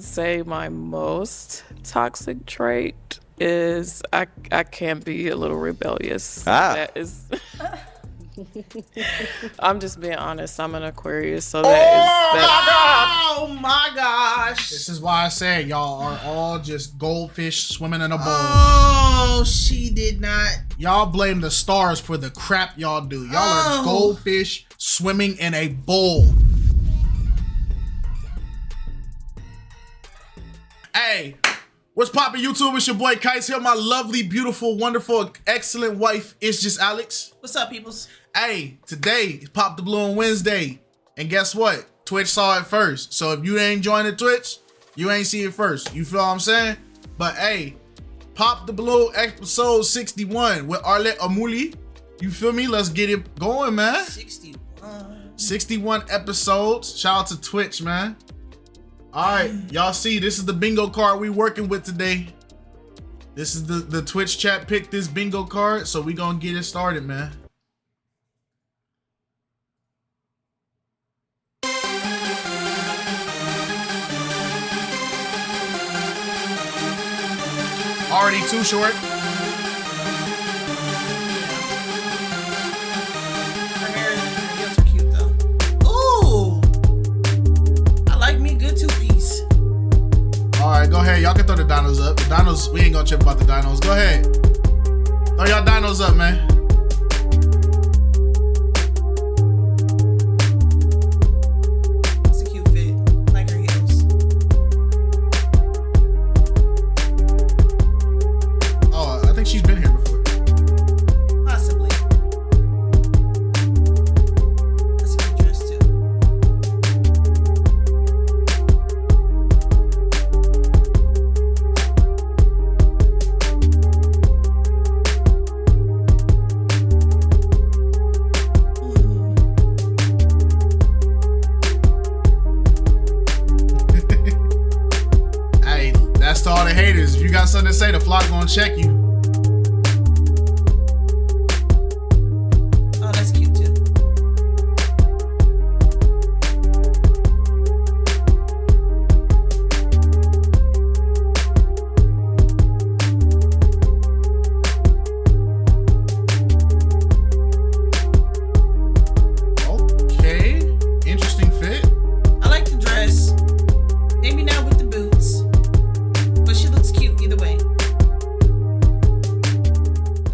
Say my most toxic trait is I can be a little rebellious. That is I'm just being honest. I'm an Aquarius, so Oh my gosh. This is why I say y'all are all just goldfish swimming in a bowl. Oh, she did not. Y'all blame the stars for the crap y'all do. Y'all are goldfish swimming in a bowl. Hey, what's poppin' YouTube? It's your boy KiteZz here. My lovely, beautiful, wonderful, excellent wife is just Alex. What's up, peoples? Hey, today is Pop the Blue on Wednesday. And guess what? Twitch saw it first. So if you ain't joining Twitch, you ain't see it first. You feel what I'm saying? But hey, Pop the Blue episode 61 with Arlette Amuli. You feel me? Let's get it going, man. 61 episodes. Shout out to Twitch, man. All right, y'all see, this is the bingo card we working with today. This is the Twitch chat picked this bingo card, so we gonna get it started, man. Already too short. Her hair is cute though. Ooh, I like me good two-piece. All right, go ahead. Y'all can throw the dinos up. The dinos, we ain't gonna trip about the dinos. Go ahead. Throw y'all dinos up, man. It's a cute fit. I like her heels. Oh, I think she's been here before. Possibly. That's a cute dress too. Hey, that's to all the haters. If you got something to say, the flock gonna check you. Oh, that's cute too. Okay, interesting fit. I like the dress. Maybe not with the boots, but she looks cute either way.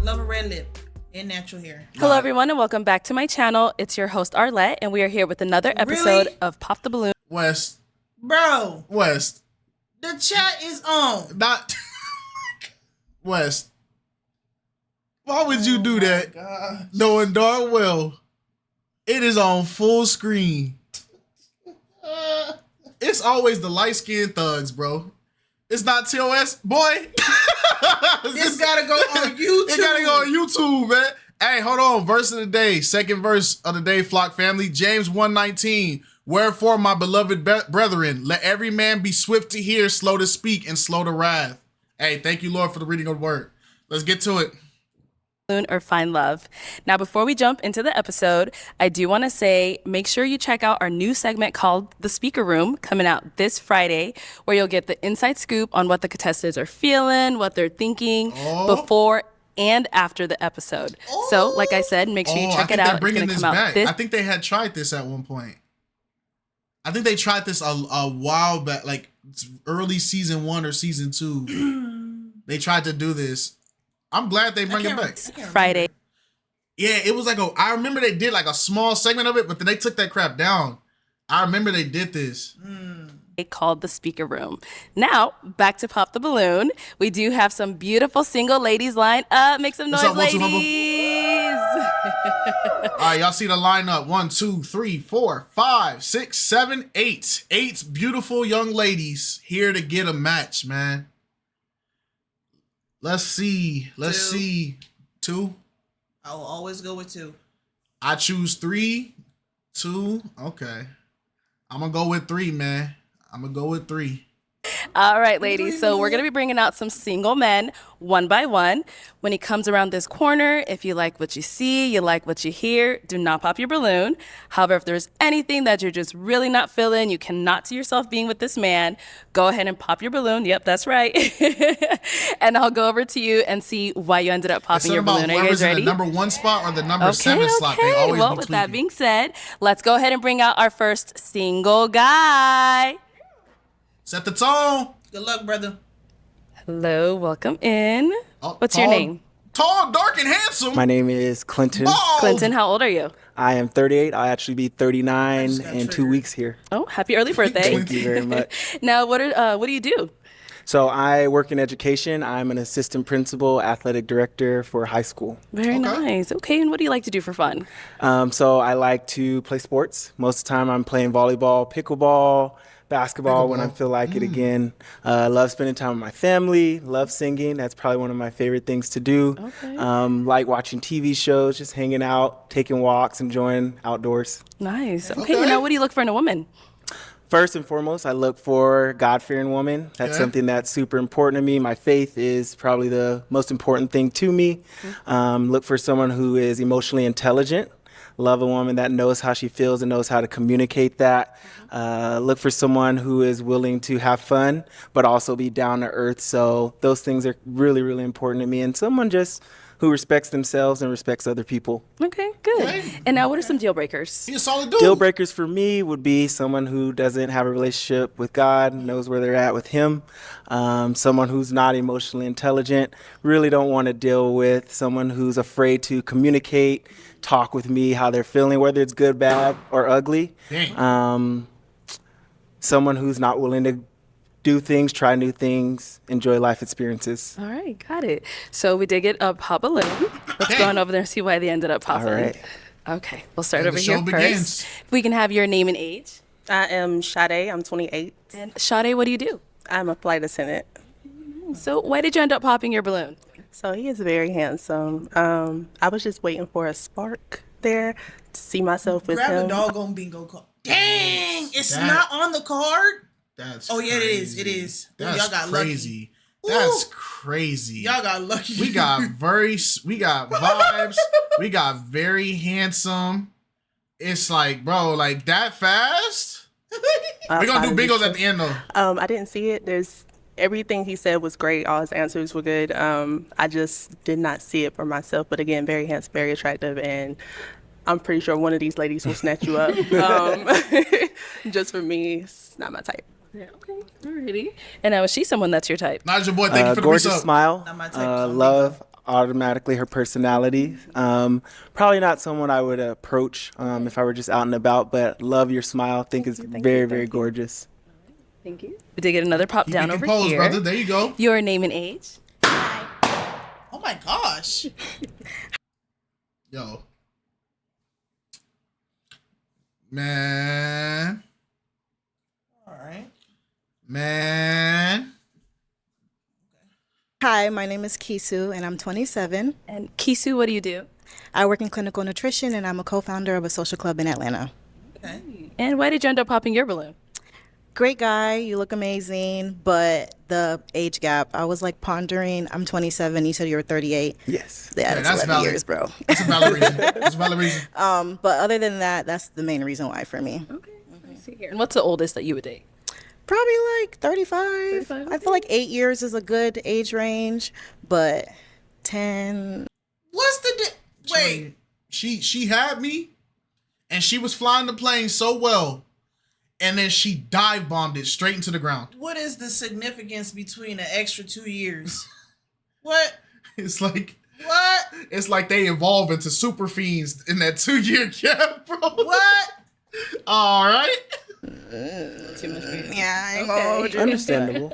Love a red lip and natural hair. Hello everyone and welcome back to my channel. It's your host Arlette and we are here with another episode Really? of Pop the Balloon. West, Bro, West, the chat is on. not West. Why would you do that, God. knowing darn well it is on full screen? It's always the light-skinned thugs, bro. It's not TOS, boy. This gotta go on YouTube. It gotta go on YouTube, man. Hey, hold on. Verse of the day. Second verse of the day, flock family. James 1:19. Wherefore, my beloved brethren, let every man be swift to hear, slow to speak, and slow to wrath. Hey, thank you, Lord, for the reading of the word. Let's get to it. Or find love. Now before we jump into the episode, I do want to say make sure you check out our new segment called The Speaker Room coming out this Friday, where you'll get the inside scoop on what the contestants are feeling, what they're thinking before and after the episode. So like I said, make sure you check it out. It's going to come out this I think they had tried this at one point. I think they tried this a while back, like early season 1 or season 2. They tried to do this. I'm glad they bring it back. Friday. Yeah, it was like I remember they did like a small segment of it, but then they took that crap down. I remember they did this. Called The Speaker Room. Now, back to Pop the Balloon. We do have some beautiful single ladies lined up. Make some noise, What's up, ladies. All right, y'all see the lineup. 1, 2, 3, 4, 5, 6, 7, 8. 8 beautiful young ladies here to get a match, man. Let's see. Let's see. 2. I will always go with 2. I choose 3, 2. Okay. I'm gonna go with 3, man. I'm gonna go with 3. All right, ladies. So we're going to be bringing out some single men one by one. When he comes around this corner, if you like what you see, you like what you hear, do not pop your balloon. However, if there's anything that you're just really not feeling, you cannot see yourself being with this man, go ahead and pop your balloon. Yep, that's right. And I'll go over to you and see why you ended up popping your balloon. Are you guys ready? The number 1 spot or the number 7 slot? They always well, with that being said, let's go ahead and bring out our first single guy. Set the tone. Good luck, brother. Hello, welcome in. Oh, What's your name? Tall, dark, and handsome. My name is Clinton. Bald. Clinton, how old are you? I am 38. I'll actually be 39 in 2 weeks here. Oh, happy early birthday. Thank you very much. Now, what do you do? So I work in education. I'm an assistant principal, athletic director for high school. Very nice. Okay, and what do you like to do for fun? So I like to play sports. Most of the time I'm playing volleyball, pickleball, basketball when I feel like it again. Love spending time with my family, love singing. That's probably one of my favorite things to do. Okay. Like watching TV shows, just hanging out, taking walks, enjoying outdoors. Nice. Okay, now what do you look for in a woman? First and foremost, I look for God-fearing woman. That's something that's super important to me. My faith is probably the most important thing to me. Look for someone who is emotionally intelligent. Love a woman that knows how she feels and knows how to communicate that. Look for someone who is willing to have fun, but also be down to earth. So those things are really, really important to me. And someone just who respects themselves and respects other people. Okay, good. And now what are some deal breakers? He's a solid dude. Deal breakers for me would be someone who doesn't have a relationship with God, knows where they're at with him. Someone who's not emotionally intelligent. Really don't want to deal with someone who's afraid to communicate, talk with me, how they're feeling, whether it's good, bad, or ugly. Someone who's not willing to do things, try new things, enjoy life experiences. All right, got it. So we did get a pop balloon. Let's go on over there and see why they ended up popping. All right. Okay, we'll start And over the here show first. begins. If we can have your name and age. I am Sade. I'm 28. And Sade, what do you do? I'm a flight attendant. So why did you end up popping your balloon? So he is very handsome. I was just waiting for a spark there to see myself with Grab him. the doggone bingo card. Dang, it's That- not on the card. That's Oh, yeah, crazy. it is. Ooh, That's y'all got crazy. lucky. That's Ooh. crazy. Y'all got lucky. We got vibes. We got very handsome. It's like, bro, like that fast? We're gonna do bingos at the end though. I didn't see it. Everything he said was great. All his answers were good. I just did not see it for myself. But again, very handsome, very attractive, and I'm pretty sure one of these ladies will snatch you up. Just for me, it's not my type. Yeah, okay. Alrighty. And now is she someone that's your type? Not your boy. Thank you for the Gorgeous resub. smile. Not my type, so Love automatically her personality. Probably not someone I would approach if I were just out and about, but love your smile. Think it's very, very gorgeous. Thank you. We did get another pop Keep down it over composed, here. brother. There you go. Your name and age. Oh my gosh. Yo. Man. All right. Man. Hi, my name is Kisu, and I'm 27. And Kisu, what do you do? I work in clinical nutrition, and I'm a co-founder of a social club in Atlanta. Okay. And why did you end up popping your balloon? Great guy, you look amazing, but the age gap, I was like pondering, I'm 27, you said you were 38. Yes. Yeah, that's that's 11 valid. years, bro. That's a valid reason. That's a valid reason. But other than that, that's the main reason why for me. Okay. I see here. And what's the oldest that you would date? Probably like 35. 35, I feel like 8 years is a good age range, but 10. What's the wait? She had me, and she was flying the plane so well, and then she dive bombed it straight into the ground. What is the significance between an extra 2 years? What? It's like What? it's like they evolve into super fiends in that 2-year gap, bro. What? All right. Too much for you. Yeah, I ain't Okay. gonna hold you. Understandable.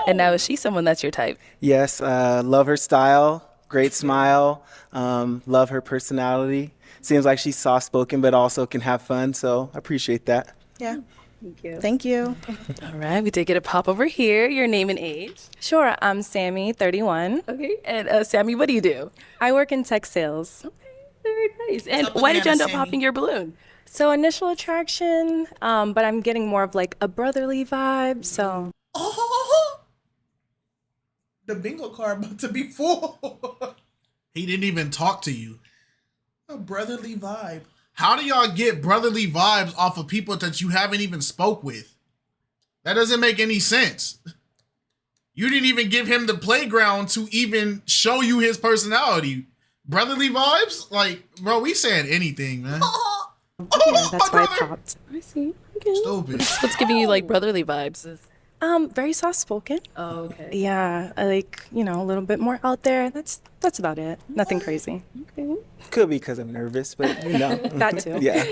And now is she someone that's your type? Yes. Love her style. Great smile. Love her personality. Seems like she's soft-spoken, but also can have fun. So I appreciate that. Yeah, Thank you. thank you. All right, we did get a pop over here. Your name and age. Sure, I'm Sammy, 31. Okay. And Sammy, what do you do? I work in tech sales. Very nice. And Stop why looking did you at end us, up Sammy. popping your balloon? So initial attraction, but I'm getting more of like a brotherly vibe. So Oh. The bingo card about to be full. He didn't even talk to you. A brotherly vibe. How do y'all get brotherly vibes off of people that you haven't even spoke with? That doesn't make any sense. You didn't even give him the playground to even show you his personality. Brotherly vibes? Like, bro, we saying anything, man. Yeah, that's why I brother. popped. I see. Okay. Stupid. What's giving you like brotherly vibes? Very soft spoken. Oh, okay. Yeah, I like, a little bit more out there. That's about it. Nothing crazy. Could be because I'm nervous, but That too. Yeah.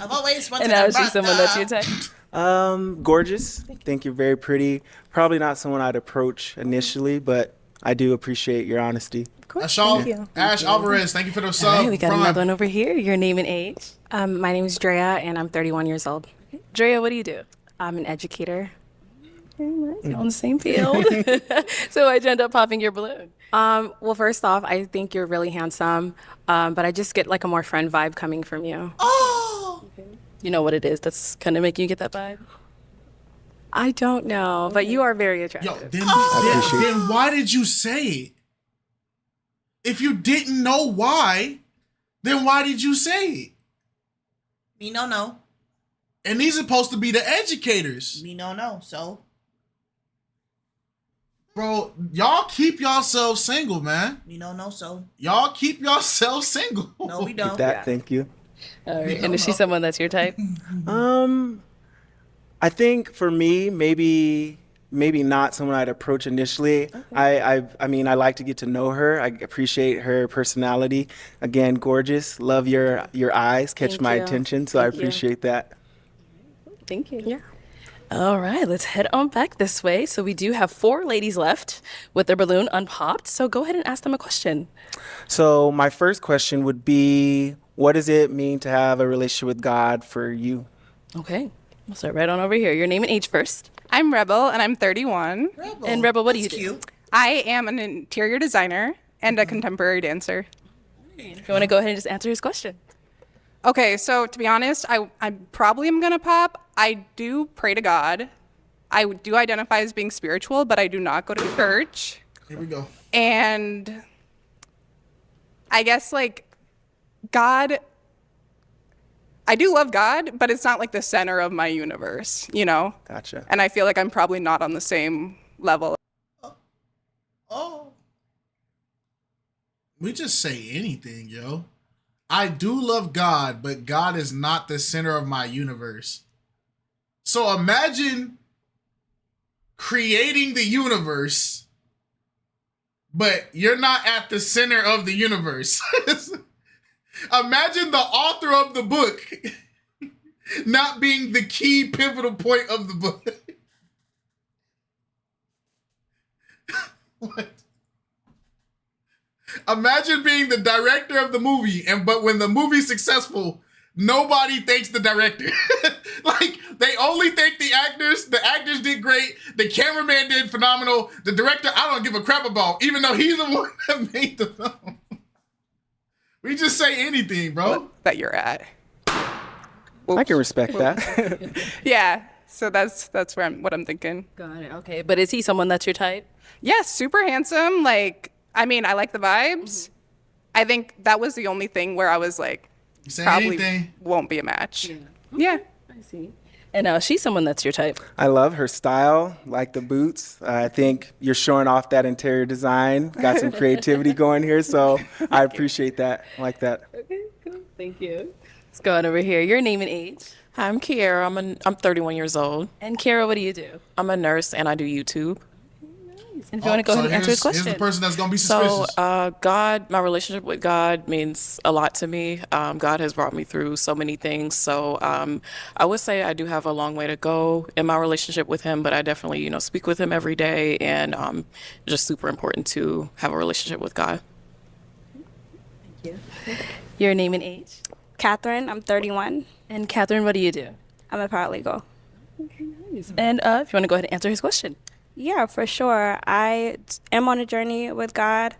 I've always wanted And now a she's someone that's your brother. type. Gorgeous. Think you're very pretty. Probably not someone I'd approach initially, but I do appreciate your honesty. Of course. Ashal, Thank you. Ash Alvarez, thank you for the All sub. right, we got Prime. another one over here. Your name and age. My name is Drea, and I'm 31 years old. Drea, what do you do? I'm an educator. You're on the same field. So why'd you end up popping your balloon? Well, first off, I think you're really handsome, but I just get like a more friend vibe coming from you. Oh, You know what it is that's kind of making you get that vibe? I don't know, but you are very attractive. Yo, then why did you say it? If you didn't know why, then why did you say it? me no. And these are supposed to be the educators. Me no. So Bro, y'all keep yourselves single, man. me no. So Y'all keep yourselves single. no, we don't. Thank you. All right. And is she someone that's your type? I think for me, maybe not someone I'd approach initially. I mean, I like to get to know her. I appreciate her personality. Again, gorgeous. Love your eyes. Catch Thank my you. attention. So I Thank you. appreciate that. Thank you. Yeah. All right, let's head on back this way. So we do have 4 ladies left with their balloon unpopped. So go ahead and ask them a question. So my first question would be, what does it mean to have a relationship with God for you? Okay, we'll start right on over here. Your name and age first. I'm Rebel, and I'm 31. And Rebel, what do you That's do? cute. I am an interior designer and a contemporary dancer. If you want to go ahead and just answer his question. Okay, so to be honest, I probably am gonna pop. I do pray to God. I do identify as being spiritual, but I do not go to church. Here we go. And I guess like God, I do love God, but it's not like the center of my universe, you know? Gotcha. And I feel like I'm probably not on the same level. Oh, We just say anything, yo. I do love God, but God is not the center of my universe. So imagine creating the universe, but you're not at the center of the universe. Imagine the author of the book not being the key pivotal point of the book. What? Imagine being the director of the movie, but when the movie's successful, nobody thanks the director. Like, they only thank the actors. The actors did great. The cameraman did phenomenal. The director, I don't give a crap about, even though he's the one that made the film. We just say anything, bro. That you're at. I can respect that. Yeah. So that's what I'm thinking. Got it. Okay, but is he someone that's your type? Yeah, super handsome. Like, I mean, I like the vibes. I think that was the only thing where I was like, Say probably anything. won't be a match. Yeah. I see. And she's someone that's your type. I love her style, like the boots. I think you're showing off that interior design. Got some creativity going here, so I appreciate that. I like that. Okay, cool. Thank you. Let's go on over here. Your name and age. Hi, I'm Kiara. I'm 31 years old. And Kara, what do you do? I'm a nurse and I do YouTube. And if you want to go ahead and answer his question. Here's the person that's going to be So, suspicious. God, my relationship with God means a lot to me. God has brought me through so many things. So, I would say I do have a long way to go in my relationship with Him, but I definitely, speak with Him every day, and just super important to have a relationship with God. Thank you. Your name and age. Catherine, I'm 31. And Catherine, what do you do? I'm a paralegal. And if you want to go ahead and answer his question. Yeah, for sure. I am on a journey with God.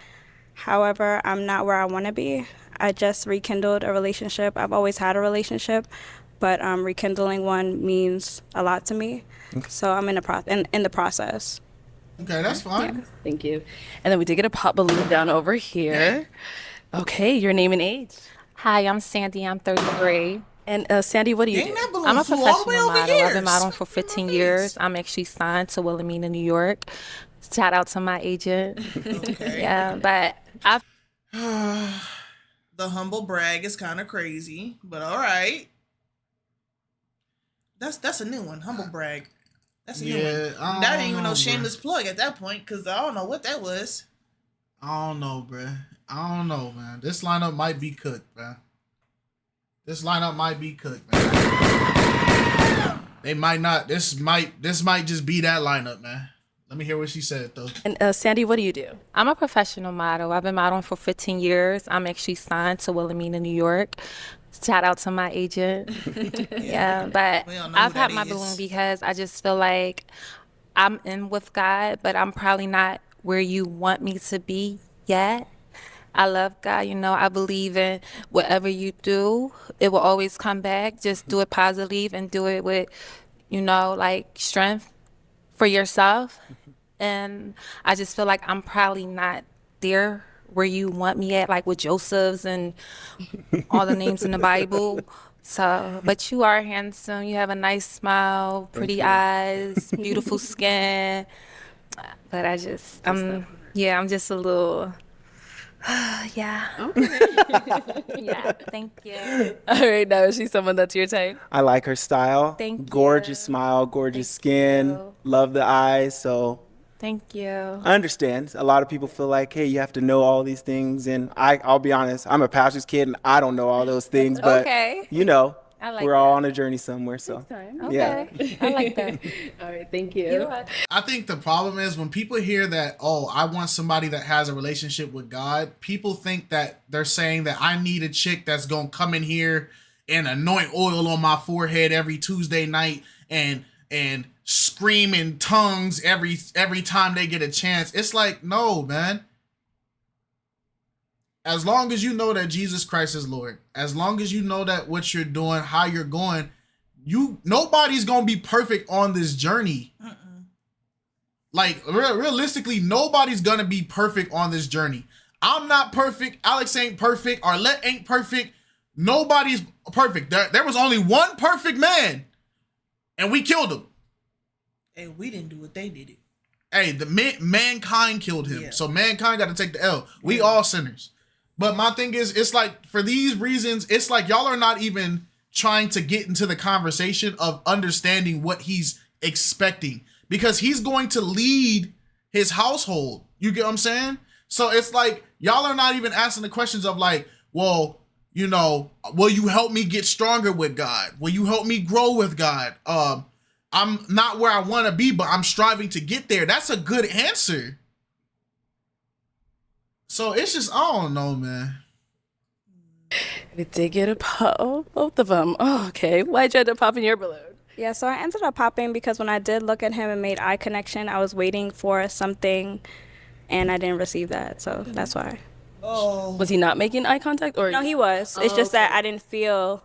However, I'm not where I want to be. I just rekindled a relationship. I've always had a relationship, but rekindling one means a lot to me. So I'm in the process. Okay, that's fine. Thank you. And then we did get a pop balloon down over here. Okay, your name and age. Hi, I'm Sandy. I'm 33. And Sandy, what do you Dang, do? that balloon I'm a flew all the way professional over model. here. I've been modeling for 15 years. I'm actually signed to Wilhelmina, New York. Shout out to my agent. Okay. Yeah, but I've The humble brag is kind of crazy, but all right. That's a new one, humble brag. That's a new one. That ain't even no shameless plug at that point, because I don't know what that was. I don't know, bruh. I don't know, man. This lineup might be cooked, bruh. This lineup might be cooked, man. They might not. This might just be that lineup, man. Let me hear what she said, though. And Sandy, what do you do? I'm a professional model. I've been modeling for 15 years. I'm actually signed to Wilhelmina, New York. Shout out to my agent. Yeah, but We don't know I've who had that my is. balloon because I just feel like I'm in with God, but I'm probably not where you want me to be yet. I love God, you know, I believe in whatever you do, it will always come back. Just do it positive and do it with, you know, like strength for yourself. And I just feel like I'm probably not there where you want me at, like with Joseph's and all the names in the Bible. So, but you are handsome. You have a nice smile, pretty eyes, beautiful skin. But I'm just a little, yeah. Okay. Yeah, thank you. All right, now is she someone that's your type? I like her style. Thank you. Gorgeous smile, gorgeous skin. you. Love the eyes. So Thank you. I understand. A lot of people feel like, hey, you have to know all these things. And I'll be honest, I'm a pastor's kid and I don't know all those things. But, Okay. you know, I like we're all on a journey somewhere. So, Okay. yeah. I like that. All right, thank you. I think the problem is when people hear that, oh, I want somebody that has a relationship with God, people think that they're saying that I need a chick that's going to come in here and anoint oil on my forehead every Tuesday night and scream in tongues every time they get a chance. It's like, no, man. As long as you know that Jesus Christ is Lord, as long as you know that what you're doing, how you're going, nobody's gonna be perfect on this journey. Like realistically, nobody's gonna be perfect on this journey. I'm not perfect. Alex ain't perfect. Arlette ain't perfect. Nobody's perfect. There was only one perfect man, and we killed him. Hey, we didn't do what they did. Hey, mankind killed him. Yeah. So mankind got to take the L. We all sinners. But my thing is, it's like, for these reasons, it's like y'all are not even trying to get into the conversation of understanding what he's expecting, because he's going to lead his household. You get what I'm saying? So it's like, y'all are not even asking the questions of like, well, you know, will you help me get stronger with God? Will you help me grow with God? I'm not where I want to be, but I'm striving to get there. That's a good answer. So it's just, I don't know, man. We did get a pop, both of them. Oh, okay. Why'd you end up popping your balloon? Yeah, so I ended up popping because when I did look at him and made eye connection, I was waiting for something and I didn't receive that. So that's why. Oh. Was he not making eye contact? Or No, he was. It's just that I didn't feel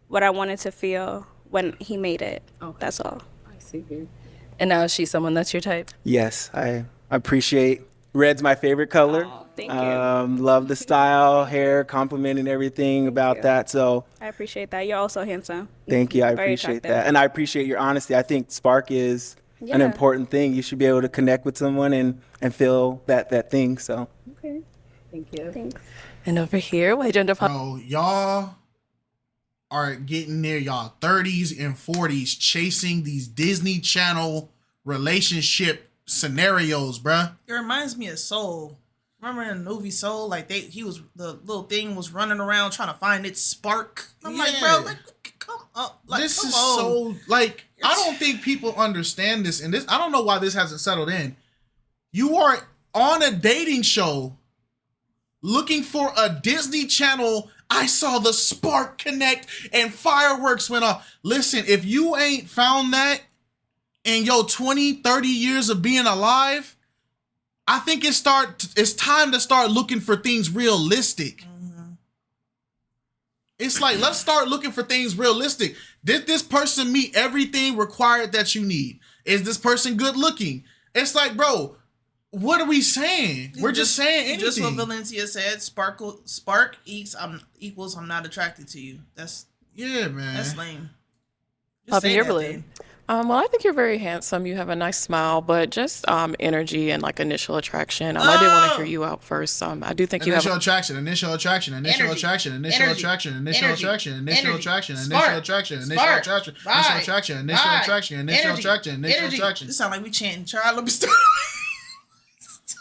what I wanted to feel when he made it. That's all. I see. And now is she someone that's your type? Yes, I appreciate. Red's my favorite color. Thank you. Love the style, hair, complimenting everything about that. So I appreciate that. You're also handsome. thank you. I Very appreciate attractive. that. And I appreciate your honesty. I think spark is an Yeah. important thing. You should be able to connect with someone and feel that thing. So Okay. Thank you. Thanks. And over here, why'd you end up popping? Bro, y'all are getting near y'all 30s and 40s chasing these Disney Channel relationship scenarios, bruh. It reminds me of Soul. Remember in the movie Soul, like the little thing was running around trying to find its spark. I'm like, bro, like, come up, like, This come is on. so, like, I don't think people understand this, and this, I don't know why this hasn't settled in. You are on a dating show looking for a Disney Channel. I saw the spark connect and fireworks went off. Listen, if you ain't found that in your 20, 30 years of being alive, I think it's time to start looking for things realistic. It's like, let's start looking for things realistic. Did this person meet everything required that you need? Is this person good looking? It's like, bro, What are we saying? We're just saying anything. Just what Valencia said. Spark equals I'm not attracted to you. That's man. That's lame. Popping your balloon. Well, I think you're very handsome. You have a nice smile, but just energy and like initial attraction. I did want to hear you out first. I do think you have initial attraction, initial attraction, initial Energy. attraction, initial Energy. attraction, initial Energy. attraction, initial Energy. attraction, initial Spark. attraction, initial Spark. attraction, Vibe. initial attraction, initial Vibe. attraction, initial Energy. attraction, initial Energy. attraction. This sound like we chanting Charlie. Let me start.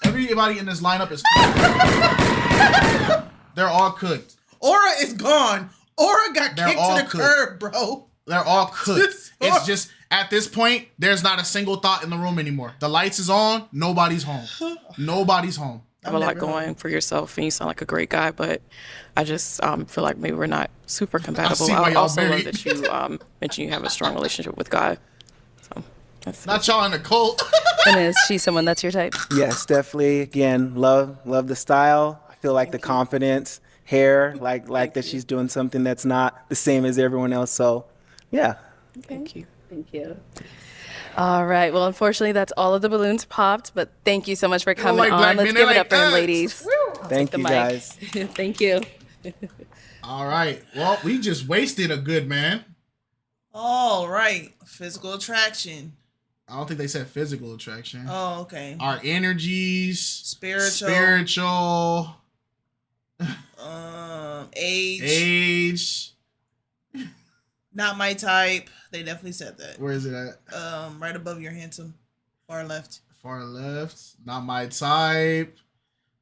Everybody in this lineup is cooked. They're all cooked. Aura is gone. Aura got They're kicked all to the cooked. curb, bro. They're all cooked. It's just at this point, there's not a single thought in the room anymore. The lights is on. Nobody's home. Nobody's home. have a lot going for yourself, and you sound like a great guy. But I just feel like maybe we're not super compatible. I also love that you mentioned you have a strong relationship with God. So that's not y'all in a cult. And is she someone that's your type? Yes, definitely. Again, love the style. I feel like the confidence, hair, like that she's doing something that's not the same as everyone else. So, yeah. Thank you. Thank you. All right. Well, unfortunately, that's all of the balloons popped. But thank you so much for coming on. Let's give it up for him, ladies. Thank you, guys. Thank you. All right. Well, we just wasted a good man. All right. Physical attraction. I don't think they said physical attraction. Oh, okay. Our energies. Spiritual. Age. Not my type. They definitely said that. Where is it at? Right above your handsome. Far left. Far left. Not my type.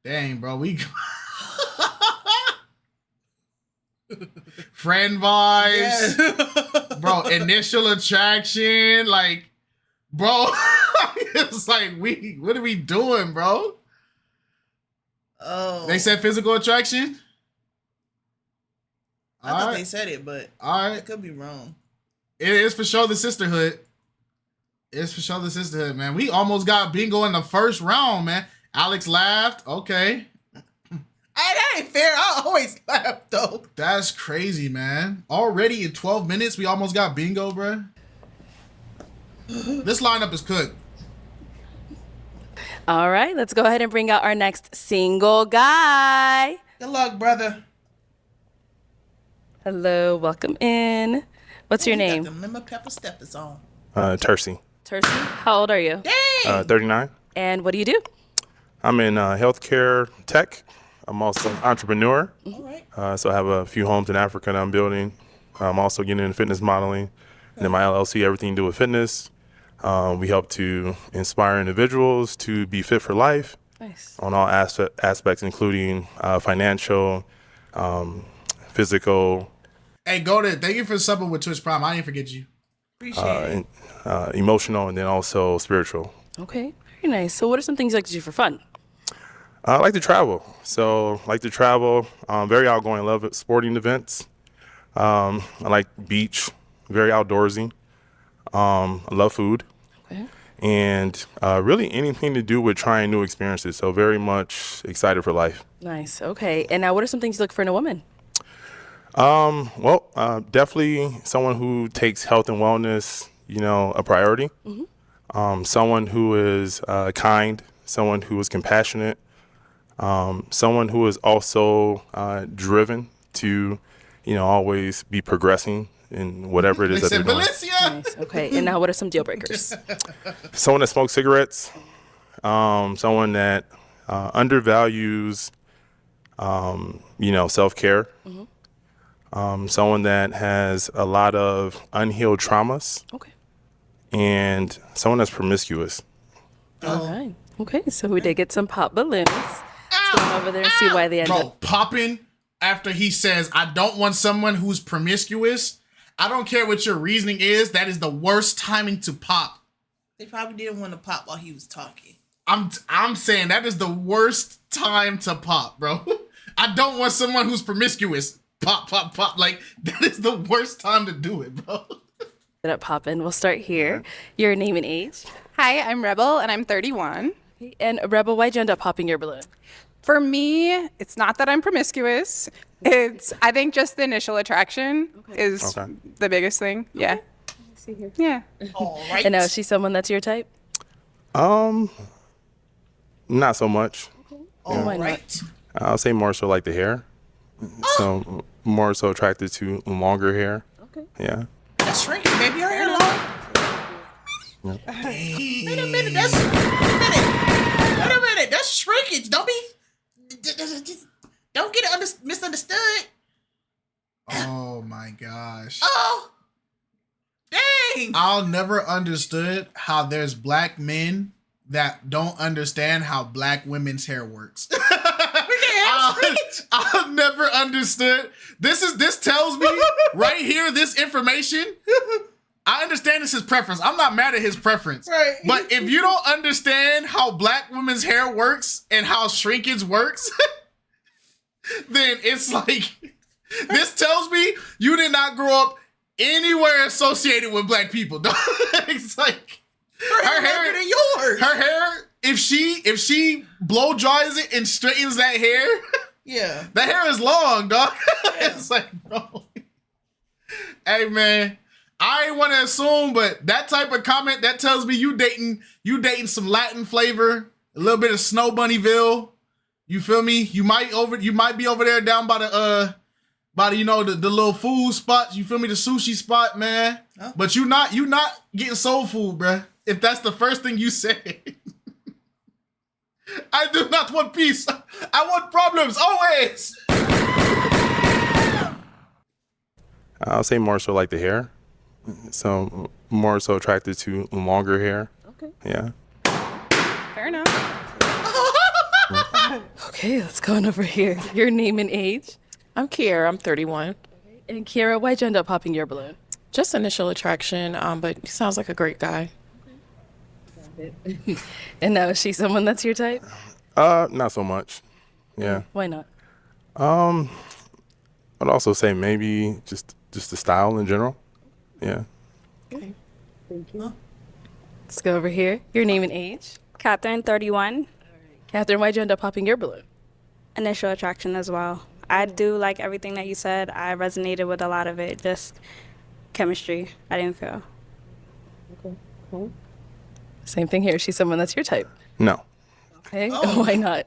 Dang, bro. We friend vibes. Yeah. Bro, initial attraction. Like, bro. It's like what are we doing, bro? Oh. They said physical attraction? I thought they said it, but I could be wrong. It is for sure the sisterhood. It's for sure the sisterhood, man. We almost got bingo in the first round, man. Alex laughed. Okay. That ain't fair. I always laugh, though. That's crazy, man. Already in 12 minutes, we almost got bingo, bro. This lineup is cooked. All right. Let's go ahead and bring out our next single guy. Good luck, brother. Hello. Welcome in. What's your name? Got the lemon pepper steppers on. Tursey. Tursey. How old are you? Dang. 39. And what do you do? I'm in healthcare tech. I'm also an entrepreneur. All right. So I have a few homes in Africa that I'm building. I'm also getting into fitness modeling. And then my LLC, everything to do with fitness. We help to inspire individuals to be fit for life. Nice. On all aspects, including financial, physical. Hey, thank you for subbing with Twitch Prime. I didn't forget you. Appreciate it. Emotional, and then also spiritual. Okay, very nice. So what are some things you like to do for fun? I like to travel. Very outgoing, love sporting events. I like beach, very outdoorsy. I love food. Okay. And really anything to do with trying new experiences. So very much excited for life. Nice. Okay. And now what are some things you look for in a woman? Definitely someone who takes health and wellness, a priority. Mm-hmm. Someone who is kind, someone who is compassionate, someone who is also driven to, always be progressing in whatever it is that they're doing. Nice. Okay. And now what are some deal breakers? Someone that smokes cigarettes, someone that undervalues, self-care. Mm-hmm. Someone that has a lot of unhealed traumas. Okay. And someone that's promiscuous. All right. Okay, so we did get some pop balloons. Let's go over there and see why they end up. Popping after he says, I don't want someone who's promiscuous. I don't care what your reasoning is. That is the worst timing to pop. They probably didn't want to pop while he was talking. I'm saying that is the worst time to pop, bro. I don't want someone who's promiscuous. Pop, pop, pop. Like, that is the worst time to do it, bro. Get up poppin'. We'll start here. Your name and age. Hi, I'm Rebel, and I'm 31. Okay. And Rebel, why'd you end up popping your balloon? For me, it's not that I'm promiscuous. I think just the initial attraction is the biggest thing. Yeah. See here. Yeah. All right. And now, is she someone that's your type? Not so much. All Why not? right. I'll say more so like the hair. So more so attracted to longer hair. Okay. Yeah. That's shrinking, baby. Your hair long. Wait a minute. Wait a minute. That's shrinkage. Don't get it misunderstood. Oh my gosh. Oh. Dang. I'll never understood how there's black men that don't understand how black women's hair works. I'll never understood. This tells me right here, this information. I understand this is preference. I'm not mad at his preference. Right. But if you don't understand how black women's hair works and how shrinkage works, then it's like, this tells me you did not grow up anywhere associated with black people. It's like Her hair longer than yours. Her hair, if she blow dries it and straightens that hair, yeah, that hair is long, dog. It's like, bro. Hey man, I ain't want to assume, but that type of comment that tells me you dating some Latin flavor, a little bit of Snow Bunnyville. You feel me? You might be over there down by the the little food spots. You feel me? The sushi spot, man. Huh? But you not getting soul food, bruh. If that's the first thing you say. I do not want peace. I want problems always. I'll say more so like the hair. So more so attracted to longer hair. Okay. Yeah. Fair enough. Okay, let's go on over here. Your name and age. I'm Kiera. I'm 31. And Kiera, why'd you end up popping your balloon? Just initial attraction, but he sounds like a great guy. And now, is she someone that's your type? Not so much. Yeah. Why not? I'd also say maybe just the style in general. Yeah. Okay. Thank you. Let's go over here. Your name and age. Catherine, 31. Catherine, why'd you end up popping your balloon? Initial attraction as well. I do like everything that you said. I resonated with a lot of it. Just chemistry. I didn't feel. Okay. Cool. Same thing here. She's someone that's your type. No. Okay. Oh. Why not?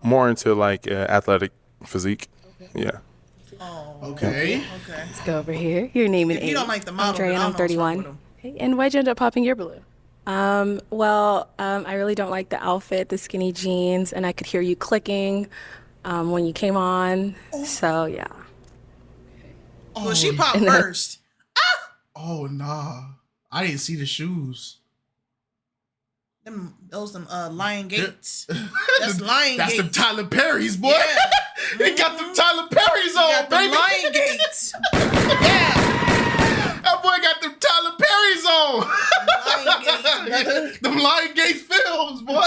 More into like athletic physique. Okay. Yeah. Oh. Okay. Okay. Let's go over here. Your name and age. If you don't like the model, Andrea, then I I'm don't know what's wrong with 31. him. Okay. And why'd you end up popping your balloon? I really don't like the outfit, the skinny jeans, and I could hear you clicking when you came on. So, yeah. Well, she popped first. Oh nah. I didn't see the shoes. Them Lion Gates. That's Lion That's Gates. them Tyler Perry's, boy. Yeah. He got them Tyler Perry's on, got baby. the Lion Gates. Yeah. That boy got them Tyler Perry's on. Lion Gates, brother. Them Lion Gates films, boy.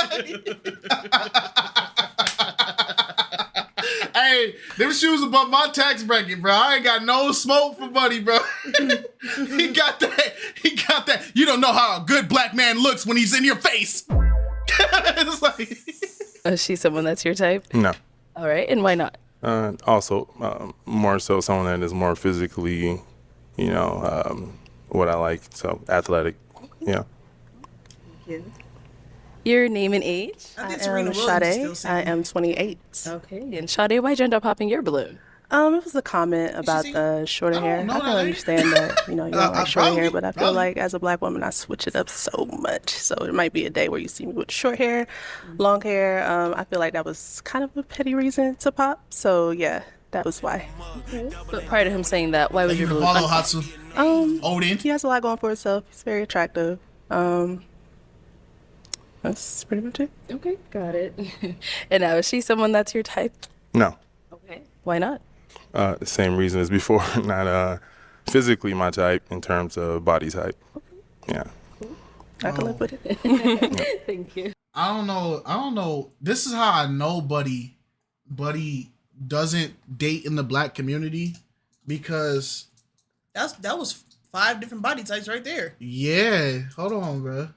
Hey, them shoes above my tax bracket, bro. I ain't got no smoke for Buddy, bro. He got that. You don't know how a good black man looks when he's in your face. It's like, Is she someone that's your type? No. All right. And why not? Also, more so someone that is more physically, what I like. So athletic. Yeah. Your name and age? I think I Serena am Williams is Sade. still I single. am 28. Okay. And Sade, why'd you end up popping your balloon? It was a comment about the shorter hair. I can understand that, you don't like shorter hair, but I feel like as a black woman, I switch it up so much. So it might be a day where you see me with short hair, long hair. I feel like that was kind of a petty reason to pop. So yeah, that was why. But prior to him saying that, why was your balloon? follow Hatsu. Odin. He has a lot going for himself. He's very attractive. That's pretty much it. Okay, got it. And now, is she someone that's your type? No. Okay. Why not? The same reason as before. Not physically my type in terms of body type. Yeah. I can live with it. Thank you. I don't know. This is how I know Buddy doesn't date in the black community, because That was 5 different body types right there. yeah. Hold on, bro.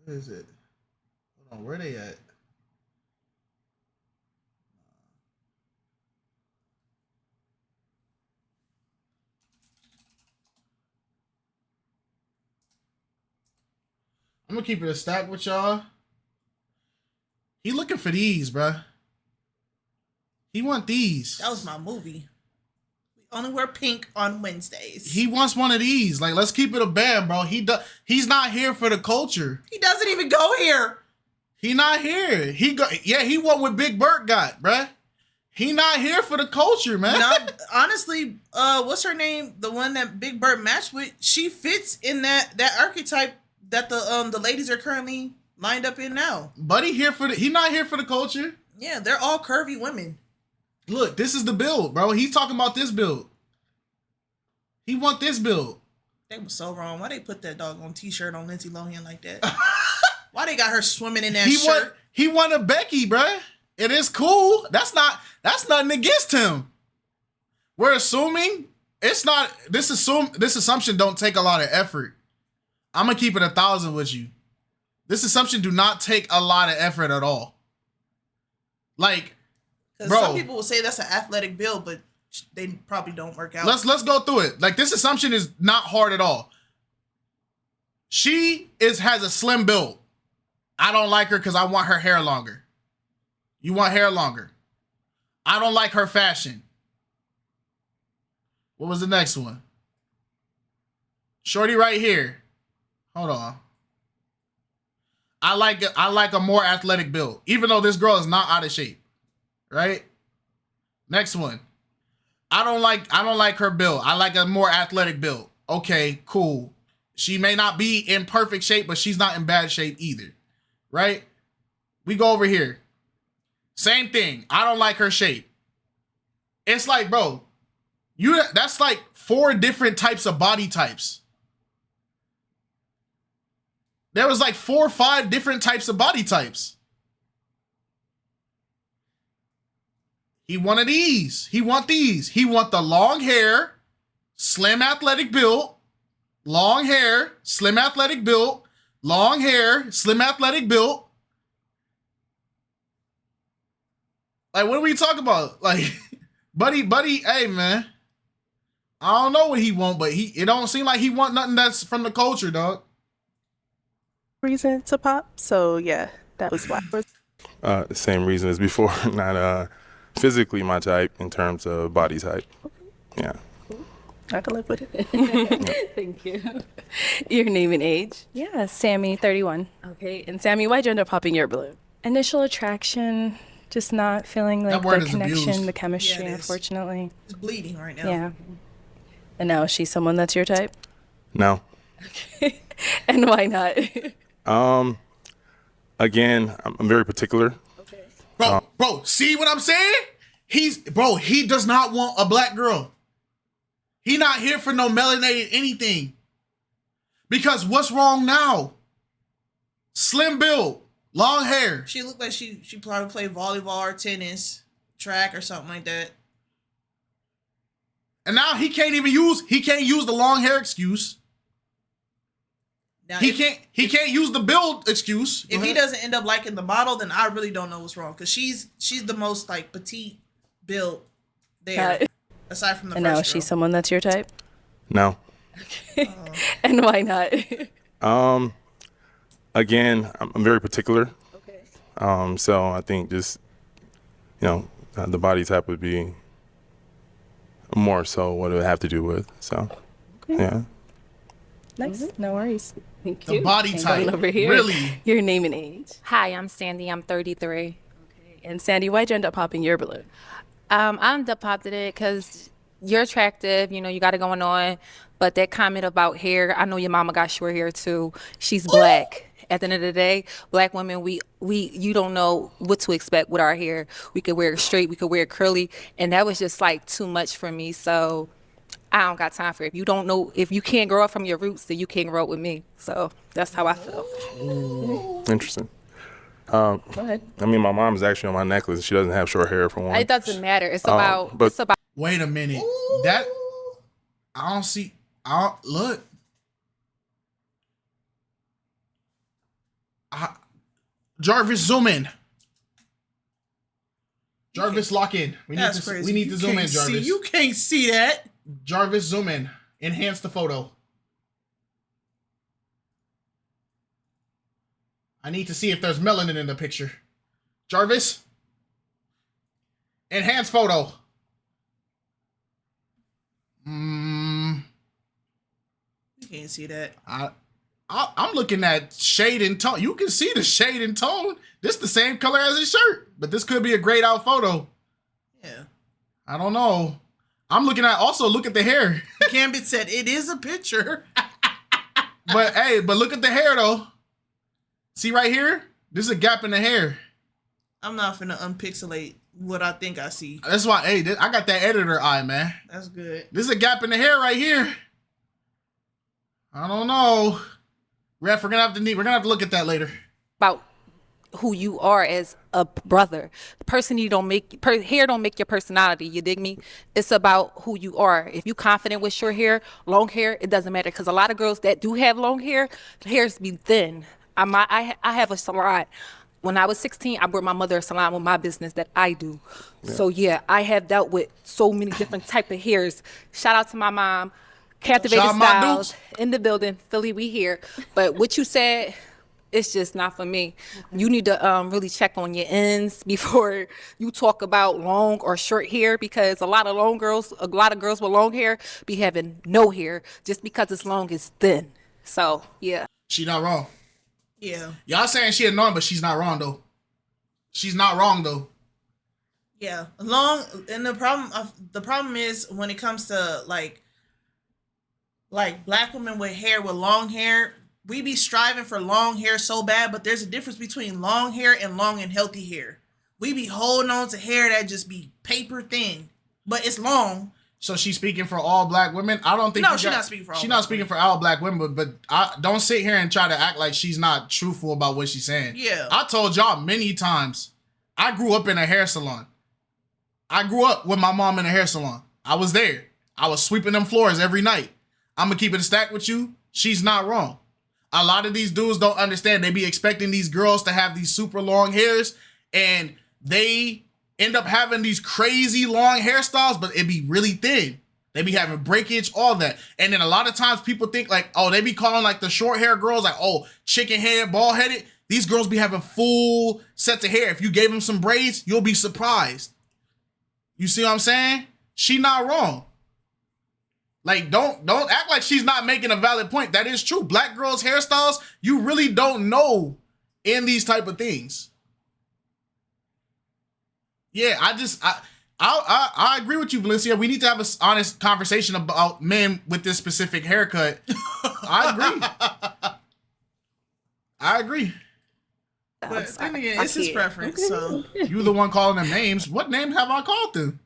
Where is it? Hold on, where they at? gonna keep it a stack with y'all. He looking for these, bruh. He want these. That was my movie. We only wear pink on Wednesdays. He wants one of these. Like, let's keep it a band, bro. He's not here for the culture. He doesn't even go here. He not here. He went what Big Bert got, bruh. He not here for the culture, man. Honestly, what's her name? The one that Big Bert matched with, she fits in that archetype that the ladies are currently lined up in now. But he not here for the culture. Yeah, they're all curvy women. Look, this is the build, bro. He's talking about this build. He want this build. They was so wrong. Why they put that doggone t-shirt on Lindsay Lohan like that? Why they got her swimming in that shirt? He wanted Becky, bruh. It is cool. That's nothing against him. We're assuming it's not. This assumption don't take a lot of effort. I'm gonna keep it 1,000 with you. This assumption do not take a lot of effort at all. Like, bro, some people will say that's an athletic build, but they probably don't work out. Let's go through it. Like, this assumption is not hard at all. She has a slim build. I don't like her because I want her hair longer. You want hair longer. I don't like her fashion. What was the next one? Shorty right here. Hold on. I like a more athletic build, even though this girl is not out of shape. Right? Next one. I don't like her build. I like a more athletic build. Okay, cool. She may not be in perfect shape, but she's not in bad shape either. Right? We go over here. Same thing. I don't like her shape. It's like, bro, that's like 4 different types of body types. There was like 4 or 5 different types of body types. He wanted these. He want these. He want the long hair, slim athletic build, long hair, slim athletic build, long hair, slim athletic build. Like, what are we talking about? Like, buddy, hey, man. I don't know what he want, but it don't seem like he want nothing that's from the culture, dog. Reason to pop. So, yeah, that was why. The same reason as before. Not physically my type in terms of body type. Yeah. I can live with it. Thank you. Your name and age? Yeah, Sammy, 31. Okay, and Sammy, why'd you end up popping your balloon? Initial attraction, just not feeling like the connection, the chemistry, unfortunately. It's bleeding right now. Yeah. And now is she someone that's your type? No. Okay. And why not? Again, I'm very particular. Okay. Bro, see what I'm saying? He does not want a black girl. He not here for no melanated anything. Because what's wrong now? Slim build, long hair. She looked like she probably played volleyball or tennis, track or something like that. And now he can't use the long hair excuse. Now, he can't use the build excuse. If he doesn't end up liking the model, then I really don't know what's wrong. Because she's the most like petite build there. Aside from the and first now is she someone that's your type? No. Okay. And why not? Again, I'm very particular. Okay. So I think just, the body type would be more so what it would have to do with. So, okay. Yeah. Nice. No worries. Thank the you. body type. Over here. Really? Your name and age. Hi, I'm Sandy. I'm 33. Okay. And Sandy, why'd you end up popping your balloon? I ended up popping it because you're attractive. You got it going on. But that comment about hair, I know your mama got short hair too. She's black. At the end of the day, black women, you don't know what to expect with our hair. We could wear it straight, we could wear it curly, and that was just like too much for me. So I don't got time for it. If you can't grow up from your roots, then you can't grow up with me. So that's how I feel. Interesting. Go ahead. I mean, my mom's actually on my necklace. She doesn't have short hair for one. It doesn't matter. It's about. Wait a minute. Look. Jarvis, zoom in. Jarvis, lock in. We need to zoom in, Jarvis. You can't see that. Jarvis, zoom in. Enhance the photo. I need to see if there's melanin in the picture. Jarvis? Enhance photo. You can't see that. I'm looking at shade and tone. You can see the shade and tone. This the same color as his shirt, but this could be a grayed out photo. Yeah. I don't know. I'm looking at, also look at the hair. Gambit said it is a picture. But hey, but look at the hair though. See right here? There's a gap in the hair. I'm not finna unpixelate what I think I see. That's why, hey, I got that editor eye, man. That's good. There's a gap in the hair right here. I don't know. Ref, we're gonna have to look at that later. About who you are as a brother. Hair don't make your personality, you dig me? It's about who you are. If you confident with short hair, long hair, it doesn't matter. Because a lot of girls that do have long hair, the hairs be thin. I have a salon. When I was 16, I brought my mother a salon with my business that I do. Yeah. So yeah, I have dealt with so many different type of hairs. Shout out to my mom. Captivated Styles in the building. Philly, we here. But what you said, it's just not for me. You need to really check on your ends before you talk about long or short hair, because a lot of girls with long hair be having no hair just because it's long is thin. So yeah. She not wrong. Yeah. Y'all saying she annoying, but she's not wrong though. She's not wrong though. Yeah. The problem is when it comes to like black women with long hair, we be striving for long hair so bad, but there's a difference between long hair and long and healthy hair. We be holding on to hair that just be paper thin, but it's long. So she's speaking for all black women? I don't think she's not speaking for all. She's not speaking for all black women, but I don't sit here and try to act like she's not truthful about what she's saying. Yeah. I told y'all many times, I grew up in a hair salon. I grew up with my mom in a hair salon. I was there. I was sweeping them floors every night. I'm gonna keep it a stack with you. She's not wrong. A lot of these dudes don't understand. They be expecting these girls to have these super long hairs, and they end up having these crazy long hairstyles, but it be really thin. They be having breakage, all that. And then a lot of times people think like, oh, they be calling like the short hair girls like, oh, chicken head, bald headed. These girls be having full sets of hair. If you gave them some braids, you'll be surprised. You see what I'm saying? She not wrong. Like, don't act like she's not making a valid point. That is true. Black girls' hairstyles, you really don't know in these type of things. Yeah, I agree with you, Valencia. We need to have an honest conversation about men with this specific haircut. I agree. But then again, it's his preference. So you the one calling them names. What names have I called them?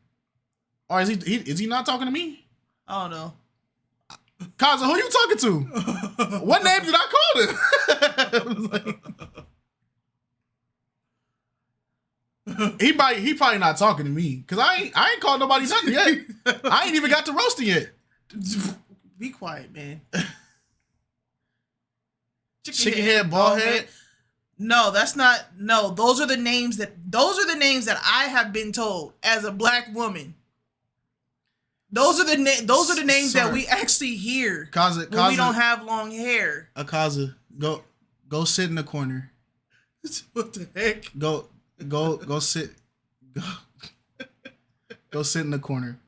Or is he not talking to me? I don't know. KiteZz, who you talking to? What name did I call him? He probably not talking to me, because I ain't called nobody nothing yet. I ain't even got to roasting yet. Be quiet, man. Chicken head, bald head. No, that's not. No, those are the names that I have been told as a black woman. Those are the names that we actually hear when we don't have long hair. KiteZz, go sit in the corner. What the heck? Go sit in the corner.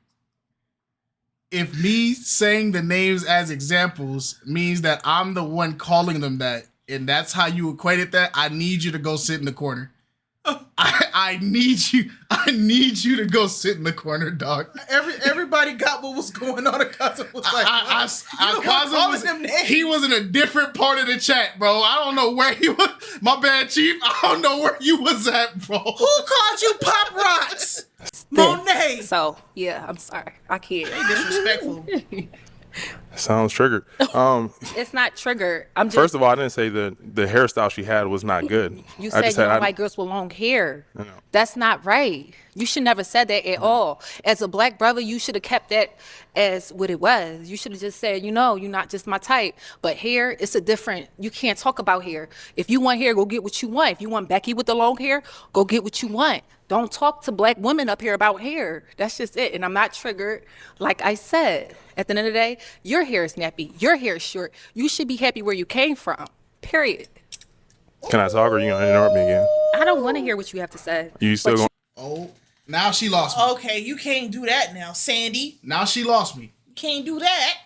If me saying the names as examples means that I'm the one calling them that, and that's how you equated that, I need you to go sit in the corner. I need you to go sit in the corner, dog. Everybody got what was going on. KiteZz was like, he was in a different part of the chat, bro. I don't know where he was. My bad, Chief. I don't know where you was at, bro. Who called you Pop Rocks? Monet. So yeah, I'm sorry. I can't. They disrespectful. Sounds triggered. It's not triggered. I'm just. First of all, I didn't say the hairstyle she had was not good. You said you don't like girls with long hair. No. That's not right. You should never said that at all. As a black brother, you should have kept that as what it was. You should have just said, you're not just my type. But hair, it's a different. You can't talk about hair. If you want hair, go get what you want. If you want Becky with the long hair, go get what you want. Don't talk to black women up here about hair. That's just it. And I'm not triggered. Like I said, at the end of the day, your hair is nappy. Your hair is short. You should be happy where you came from. Period. Can I talk or you gonna interrupt me again? I don't want to hear what you have to say. You still going? Oh, now she lost me. Okay, you can't do that now, Sandy. Now she lost me. You can't do that.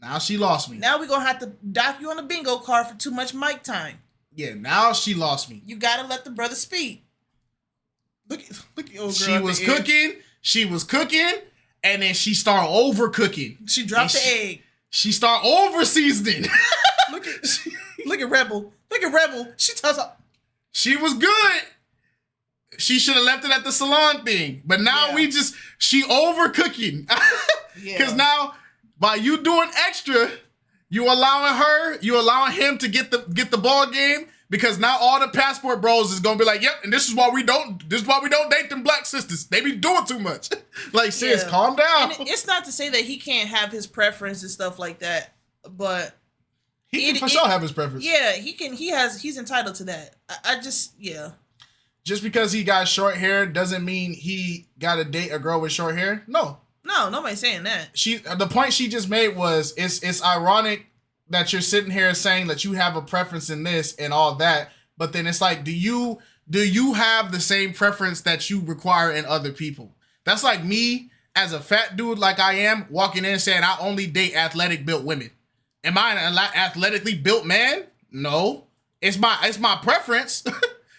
Now she lost me. Now we're going to have to dock you on the bingo card for too much mic time. Yeah, now she lost me. You got to let the brother speak. Look at old girl. She was cooking, and then she started overcooking. She dropped the egg. She started over seasoning. Look at Rebel. Look at Rebel. She tells her. She was good. She should have left it at the salon thing. But now she overcooking. Because now, by you doing extra, you allowing him to get the ball game. Because now all the passport bros is gonna be like, yep, and this is why we don't date them black sisters. They be doing too much. Like, sis, calm down. And it's not to say that he can't have his preference and stuff like that, but he can for sure have his preference. Yeah, he can. He's entitled to that. Just because he got short hair doesn't mean he got to date a girl with short hair. No, nobody's saying that. The point she just made was it's ironic that you're sitting here saying that you have a preference in this and all that, but then it's like, do you have the same preference that you require in other people? That's like me as a fat dude like I am walking in saying I only date athletic built women. Am I an athletically built man? No. It's my preference.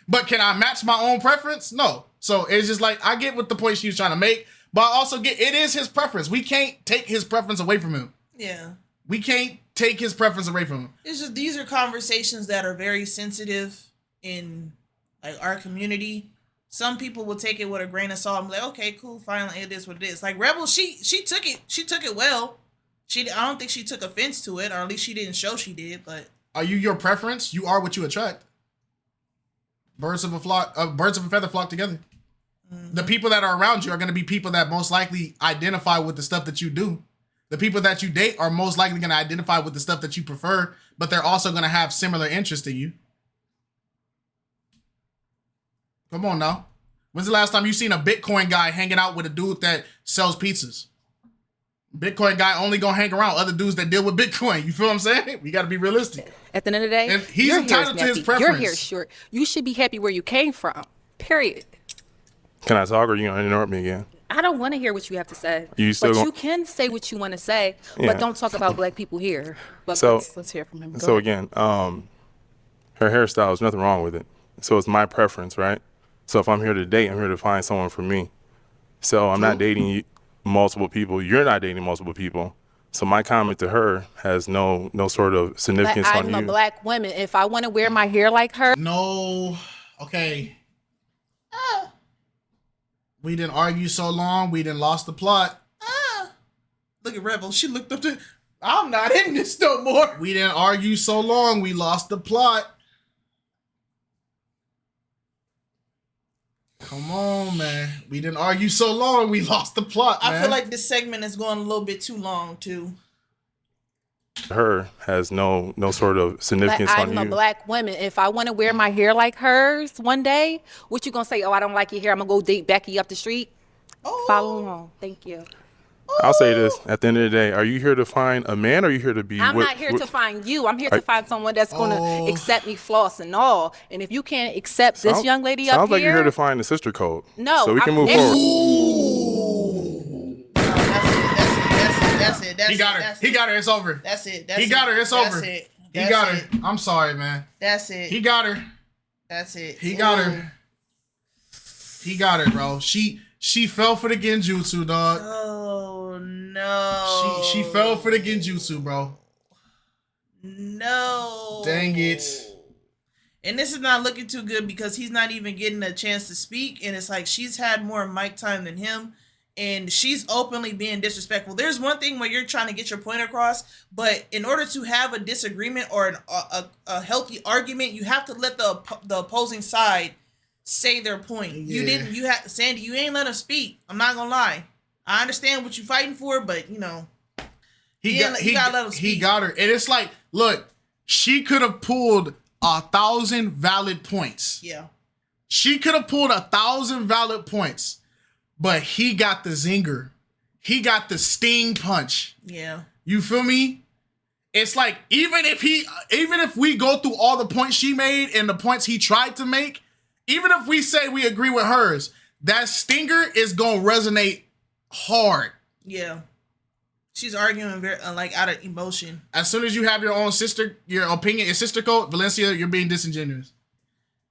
But can I match my own preference? No. So it's just like, I get what the point she was trying to make, but I also get it is his preference. We can't take his preference away from him. Yeah. We can't take his preference away from him. It's just these are conversations that are very sensitive in like our community. Some people will take it with a grain of salt and be like, okay, cool, fine, it is what it is. Like Rebel, she took it well. I don't think she took offense to it, or at least she didn't show she did. But are you your preference? You are what you attract. Birds of a feather flock together. Mm-hmm. The people that are around you are going to be people that most likely identify with the stuff that you do. The people that you date are most likely going to identify with the stuff that you prefer, but they're also going to have similar interests to you. Come on now. When's the last time you seen a Bitcoin guy hanging out with a dude that sells pizzas? Bitcoin guy only gonna hang around other dudes that deal with Bitcoin. You feel what I'm saying? We got to be realistic. At the end of the day, and he's entitled to his preference. Your hair's short. You should be happy where you came from. Period. Can I talk or you gonna interrupt me again? I don't want to hear what you have to say. You can say what you want to say, but don't talk about black people here. But let's hear from him. So again, her hairstyle, there's nothing wrong with it. So it's my preference, right? So if I'm here to date, I'm here to find someone for me. So I'm not dating multiple people. You're not dating multiple people. So my comment to her has no sort of significance on you. I'm a black woman. If I want to wear my hair like her. No. Okay. We didn't argue so long. We didn't lost the plot. Look at Rebel. She looked up to. I'm not in this no more. We didn't argue so long. We lost the plot. Come on, man. We didn't argue so long. We lost the plot, man. I feel like this segment is going a little bit too long, too. Her has no sort of significance on you. I'm a black woman. If I want to wear my hair like hers one day, what you gonna say? Oh, I don't like your hair. I'm gonna go date Becky up the street. Follow along. Thank you. I'll say this. At the end of the day, are you here to find a man or are you here to be I'm not here to find you. I'm here to find someone that's going to accept me flaws and all. And if you can't accept this young lady up here. Sounds like you're here to find the sister code. No. So we can move forward. That's it. He got her. He got her. It's over. That's it. He got her. It's over. He got her. I'm sorry, man. That's it. He got her. That's it. He got her. He got her, bro. She fell for the genjutsu, dog. Oh no. She fell for the genjutsu, bro. No. Dang it. And this is not looking too good because he's not even getting a chance to speak. And it's like she's had more mic time than him. And she's openly being disrespectful. There's one thing where you're trying to get your point across, but in order to have a disagreement or a healthy argument, you have to let the opposing side say their point. Yeah. Sandy, you ain't let him speak. I'm not gonna lie. I understand what you're fighting for, but you know, he gotta let him speak. He got her, and it's like, look, she could have pulled 1,000 valid points. Yeah, she could have pulled 1,000 valid points, but he got the zinger. He got the sting punch. Yeah, you feel me? it's like even if we go through all the points she made and the points he tried to make, even if we say we agree with hers, that stinger is gonna resonate hard. Yeah. She's arguing very like out of emotion. As soon as you have your opinion, your sister code, Valencia, you're being disingenuous.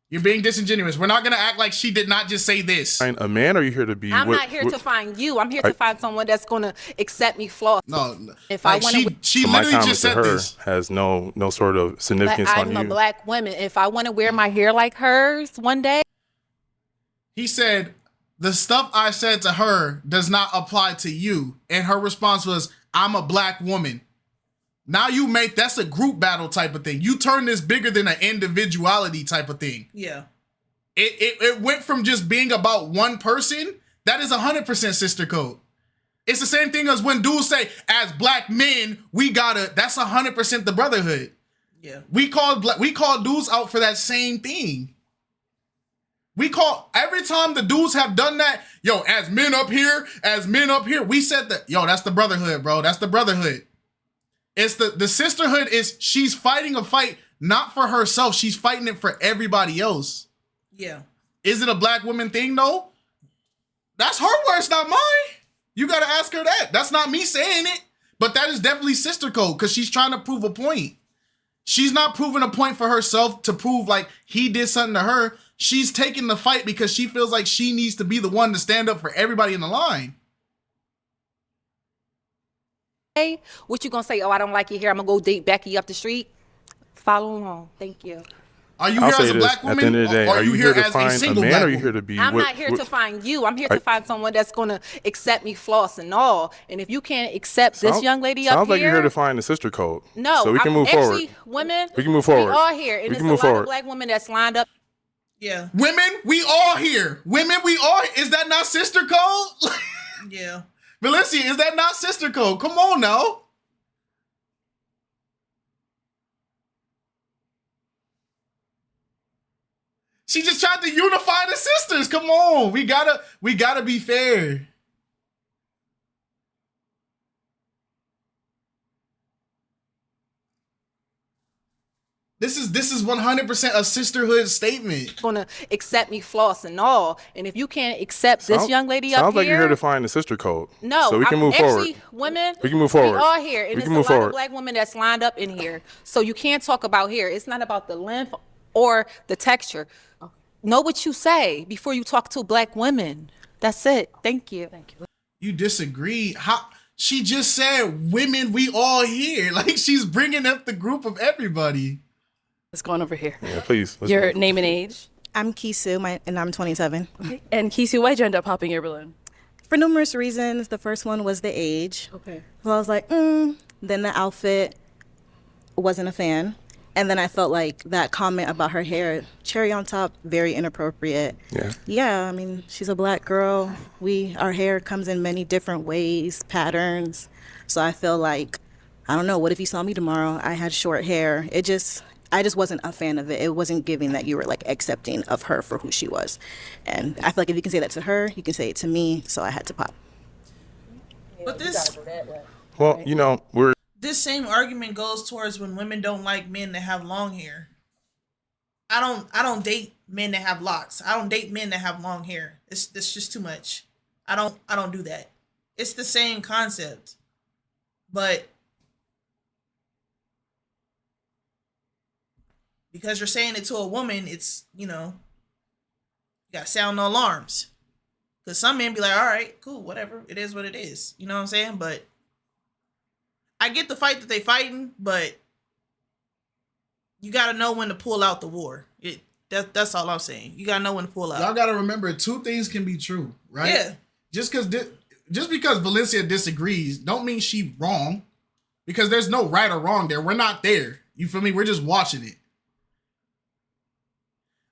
You're being disingenuous. We're not gonna act like she did not just say this. Find a man, or are you here to be? I'm not here to find you. I'm here to find someone that's gonna accept me flawed. No, if like I want to, she So my literally comment just to said her this. has no sort of significance but on I'm a you. black woman. If I want to wear my hair like hers one day, He said, the stuff I said to her does not apply to you. And her response was, I'm a black woman. Now that's a group battle type of thing. You turn this bigger than an individuality type of thing. Yeah. It went from just being about one person. That is 100% sister code. It's the same thing as when dudes say, as black men, that's 100% the brotherhood. Yeah. We call dudes out for that same thing. Every time the dudes have done that, yo, as men up here, we said that, yo, that's the brotherhood, bro. That's the brotherhood. It's the sisterhood she's fighting a fight not for herself. She's fighting it for everybody else. Yeah. Is it a black woman thing though? That's her words, not mine. You gotta ask her that. That's not me saying it. But that is definitely sister code because she's trying to prove a point. She's not proving a point for herself to prove like he did something to her. She's taking the fight because she feels like she needs to be the one to stand up for everybody in the line. hey, what you gonna say? Oh, I don't like your hair. I'm gonna go date Becky up the street. Follow along. Thank you. Are you here as a black woman? At the end of the day, or are you here to as find a single man, black or are you woman? here to be? I'm not here to find you. I'm here to find someone that's gonna accept me, floss and all. And if you can't accept this young lady up here, sounds like you're here to find the sister code. No, so we can move forward. Actually, women, we can move forward. We all here, and we there's can a move lot forward. of black women that's lined up. Yeah. Women, we all here. Women, we all. Is that not sister code? Yeah. Valencia, is that not sister code? Come on now. She just tried to unify the sisters. Come on. We gotta be fair. This is 100% a sisterhood statement. Gonna accept me, floss and all. And if you can't accept this young lady up here, sounds like you're here to find the sister code. No, so we can move actually, forward. Women, we can move forward. We all here, and we there's can a move lot forward. of black women that's lined up in here. So you can't talk about hair. It's not about the length or the texture. Know what you say before you talk to black women. That's it. Thank you. Thank you. You disagree? How? She just said, "Women, we all here." Like she's bringing up the group of everybody. What's going over here? Yeah, please. Your name and age? I'm Kisu, and I'm 27. Okay. And Kisu, why'd you end up popping your balloon? For numerous reasons. The first one was the age. Okay. So I was like, Then the outfit, wasn't a fan. And then I felt like that comment about her hair, cherry on top, very inappropriate. Yeah. Yeah, I mean, she's a black girl. Our hair comes in many different ways, patterns. So I feel like, I don't know, what if you saw me tomorrow? I had short hair. I just wasn't a fan of it. It wasn't giving that you were like accepting of her for who she was. And I feel like if you can say that to her, you can say it to me. So I had to pop. But this, Well, you know, this same argument goes towards when women don't like men that have long hair. I don't date men that have locks. I don't date men that have long hair. It's just too much. I don't do that. It's the same concept. But because you're saying it to a woman, it's, you gotta sound no alarms. Because some men be like, all right, cool, whatever. It is what it is. You know what I'm saying? But I get the fight that they fighting, but you got to know when to pull out the war. That's all I'm saying. You got to know when to pull out. Y'all got to remember, two things can be true, right? Yeah. Just because Valencia disagrees, don't mean she wrong. Because there's no right or wrong there. We're not there. You feel me? We're just watching it.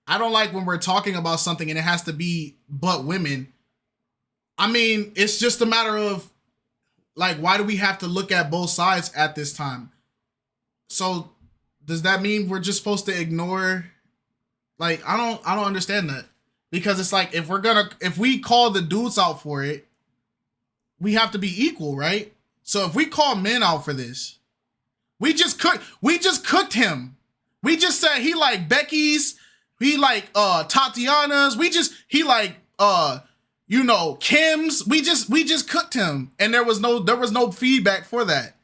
I don't like when we're talking about something and it has to be but women. I mean, it's just a matter of, like, why do we have to look at both sides at this time? So does that mean we're just supposed to ignore? Like, I don't understand that. Because it's like, if we call the dudes out for it, we have to be equal, right? So if we call men out for this, We just cooked him. We just said he like Becky's, he like Tatiana's, he like Kim's. We just cooked him, and there was no feedback for that.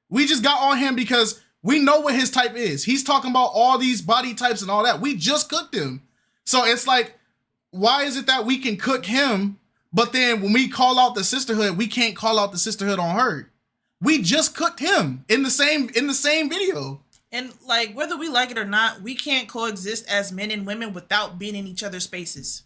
We just got on him because we know what his type is. He's talking about all these body types and all that. We just cooked him. So it's like, why is it that we can cook him, but then when we call out the sisterhood, we can't call out the sisterhood on her? We just cooked him in the same video. And like, whether we like it or not, we can't coexist as men and women without being in each other's spaces.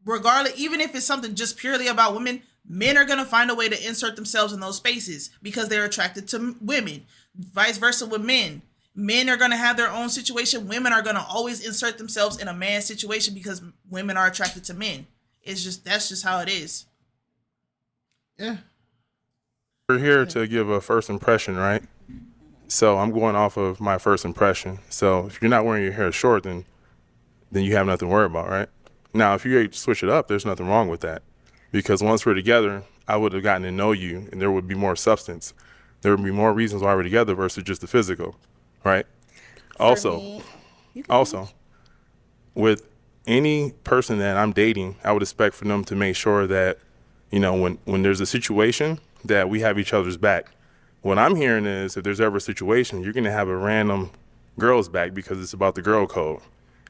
Regardless, even if it's something just purely about women, men are going to find a way to insert themselves in those spaces because they're attracted to women. Vice versa with men. Men are going to have their own situation. Women are going to always insert themselves in a man's situation because women are attracted to men. That's just how it is. Yeah. We're here to give a first impression, right? So I'm going off of my first impression. So if you're not wearing your hair short, then you have nothing to worry about, right? Now, if you're ready to switch it up, there's nothing wrong with that. Because once we're together, I would have gotten to know you, and there would be more substance. There would be more reasons why we're together versus just the physical, right? Also, with any person that I'm dating, I would expect for them to make sure that, when there's a situation, that we have each other's back. What I'm hearing is, if there's ever a situation, you're going to have a random girl's back because it's about the girl code.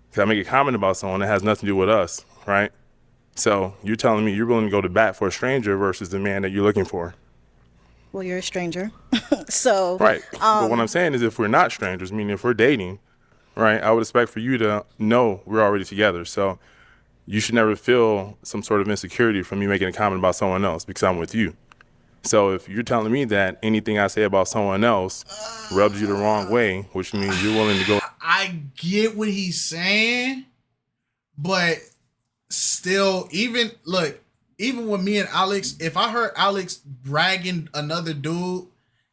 Because I make a comment about someone that has nothing to do with us, right? So you're telling me you're willing to go to bat for a stranger versus the man that you're looking for. Well, you're a stranger. So. Right. But what I'm saying is, if we're not strangers, meaning if we're dating, right, I would expect for you to know we're already together. So you should never feel some sort of insecurity from me making a comment about someone else because I'm with you. So if you're telling me that anything I say about someone else rubs you the wrong way, which means you're willing to go. I get what he's saying, but still, even with me and Alex, if I heard Alex bragging another dude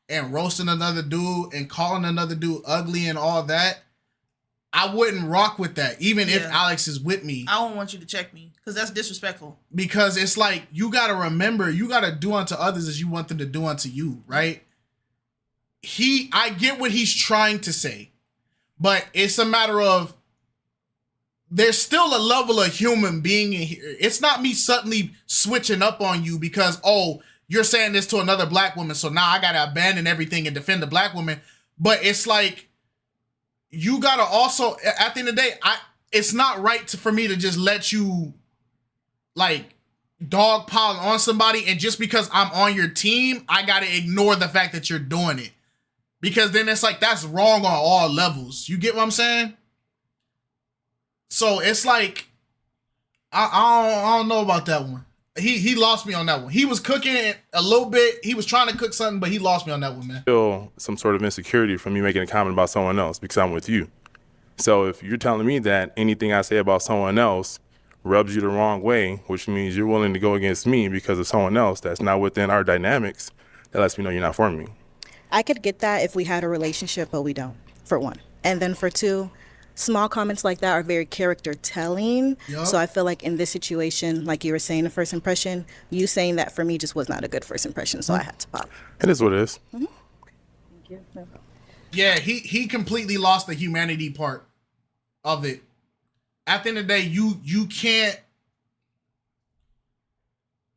and roasting another dude and calling another dude ugly and all that, I wouldn't rock with that, even if Alex is with me. I don't want you to check me because that's disrespectful. Because it's like, you got to remember, you got to do unto others as you want them to do unto you, right? I get what he's trying to say, but it's a matter of, there's still a level of human being in here. It's not me suddenly switching up on you because, you're saying this to another black woman, so now I got to abandon everything and defend the black woman. But it's like, you gotta also, at the end of the day, it's not right for me to just let you like dogpile on somebody, and just because I'm on your team, I gotta ignore the fact that you're doing it. Because then it's like, that's wrong on all levels. You get what I'm saying? So it's like, I don't know about that one. He lost me on that one. He was cooking it a little bit. He was trying to cook something, but he lost me on that one, man. Feel some sort of insecurity from me making a comment about someone else because I'm with you. So if you're telling me that anything I say about someone else rubs you the wrong way, which means you're willing to go against me because of someone else that's not within our dynamics, that lets me know you're not for me. I could get that if we had a relationship, but we don't, for one. And then for two, small comments like that are very character telling. Yep. So I feel like in this situation, like you were saying, the first impression, you saying that for me just was not a good first impression. So I had to pop. It is what it is. Mm-hmm. Thank you. No. Yeah, he completely lost the humanity part of it. At the end of the day, you can't,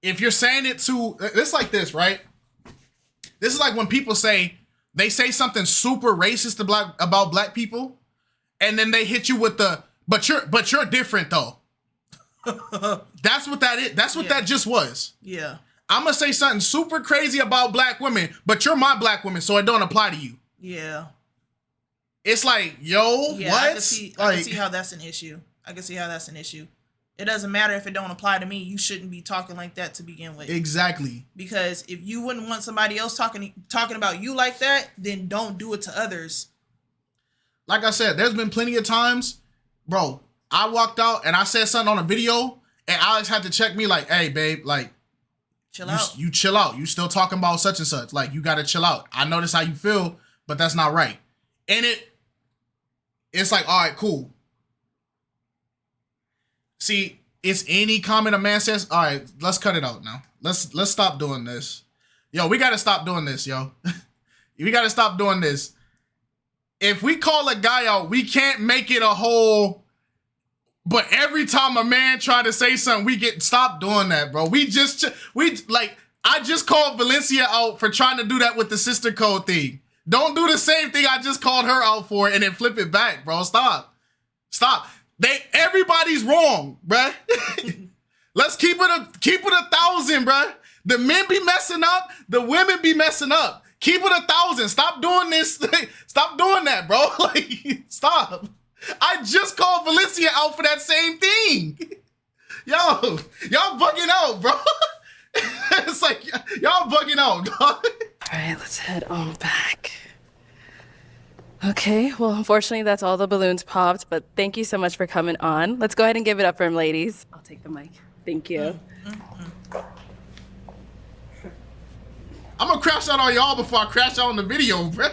if you're saying it to, it's like this, right? This is like when people say something super racist about black people, and then they hit you with the, but you're different though. That's what that is. That's what that just was. Yeah. I'm gonna say something super crazy about black women, but you're my black woman, so it don't apply to you. Yeah. It's like, yo, yeah, what? I can see how that's an issue. It doesn't matter if it don't apply to me. You shouldn't be talking like that to begin with. Exactly. Because if you wouldn't want somebody else talking about you like that, then don't do it to others. Like I said, there's been plenty of times, bro, I walked out and I said something on a video and Alex had to check me like, hey, babe, like, chill out. You chill out. You still talking about such and such. Like, you got to chill out. I notice how you feel, but that's not right. And it's like, all right, cool. See, it's any comment a man says, all right, let's cut it out now. Let's stop doing this. Yo, we got to stop doing this, yo. We got to stop doing this. If we call a guy out, we can't make it a whole. But every time a man try to say something, stop doing that, bro. I just called Valencia out for trying to do that with the sister code thing. Don't do the same thing I just called her out for and then flip it back, bro. Stop. Everybody's wrong, bruh. Let's keep it 1,000, bruh. The men be messing up, the women be messing up. Keep it 1,000. Stop doing this. Stop doing that, bro. Stop. I just called Valencia out for that same thing. Y'all bugging out, bro. It's like y'all bugging out, dog. All right, let's head on back. Okay, well, unfortunately, that's all the balloons popped, but thank you so much for coming on. Let's go ahead and give it up for him, ladies. I'll take the mic. Thank you. I'm gonna crash out on y'all before I crash out on the video, bro.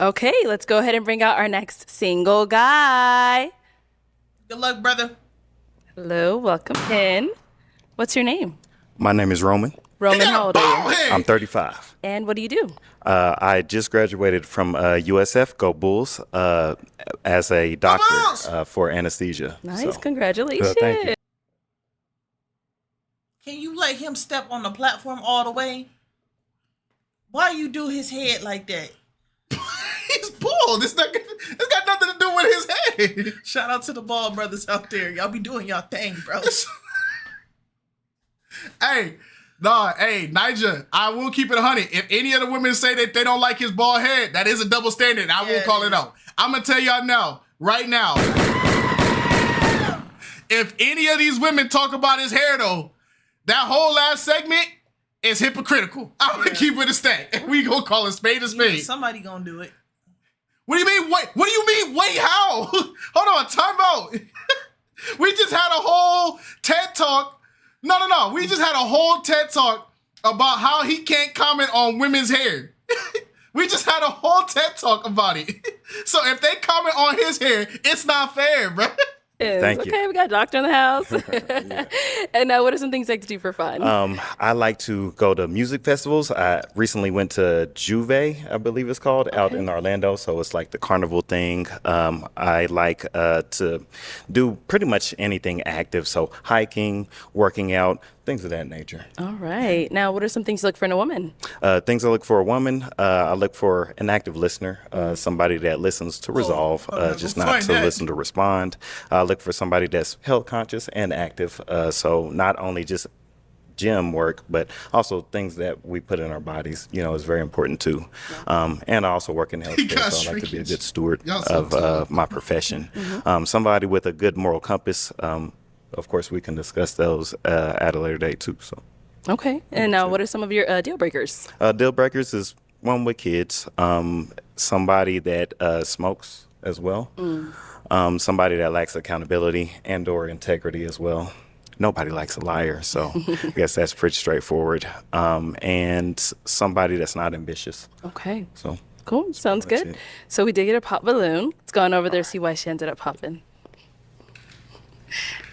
Okay, let's go ahead and bring out our next single guy. Good luck, brother. Hello, welcome in. What's your name? My name is Roman. Roman, how old are you? I'm 35. And what do you do? I just graduated from USF, Go Bulls, as a doctor for anesthesia. Nice, congratulations. Thank you. Can you let him step on the platform all the way? Why you do his head like that? He's bald. It's got nothing to do with his head. Shout out to the bald brothers out there. Y'all be doing y'all thing, bro. Hey, Nigel, I will keep it 100. If any of the women say that they don't like his bald head, that is a double standard. I will call it out. I'm going to tell y'all now, right now. If any of these women talk about his hair, though, that whole last segment is hypocritical. I'm going to keep it a stack. We going to call it spade a spade. Somebody going to do it. What do you mean, wait? What do you mean, wait, how? Hold on, time out. We just had a whole TED Talk. No. We just had a whole TED Talk about how he can't comment on women's hair. We just had a whole TED Talk about it. So if they comment on his hair, it's not fair, bro. Thank you. Okay, we got a doctor in the house. And what are some things you like to do for fun? I like to go to music festivals. I recently went to Juve, I believe it's called, out in Orlando. So it's like the carnival thing. I like to do pretty much anything active. So hiking, working out, things of that nature. All right. Now, what are some things you look for in a woman? Things I look for a woman, I look for an active listener, somebody that listens to resolve, just not to listen to respond. I look for somebody that's health conscious and active, so not only just gym work, but also things that we put in our bodies, is very important too. And I also work in healthcare, so I like to be a good steward of my profession. Somebody with a good moral compass. Of course, we can discuss those at a later date, too. So, okay. And now, what are some of your deal breakers? Deal breakers is one with kids, somebody that smokes as well, somebody that lacks accountability and or integrity as well. Nobody likes a liar, so I guess that's pretty straightforward. And somebody that's not ambitious. Okay. So cool. Sounds good. So we did get a pop balloon. Let's go on over there, see why she ended up popping.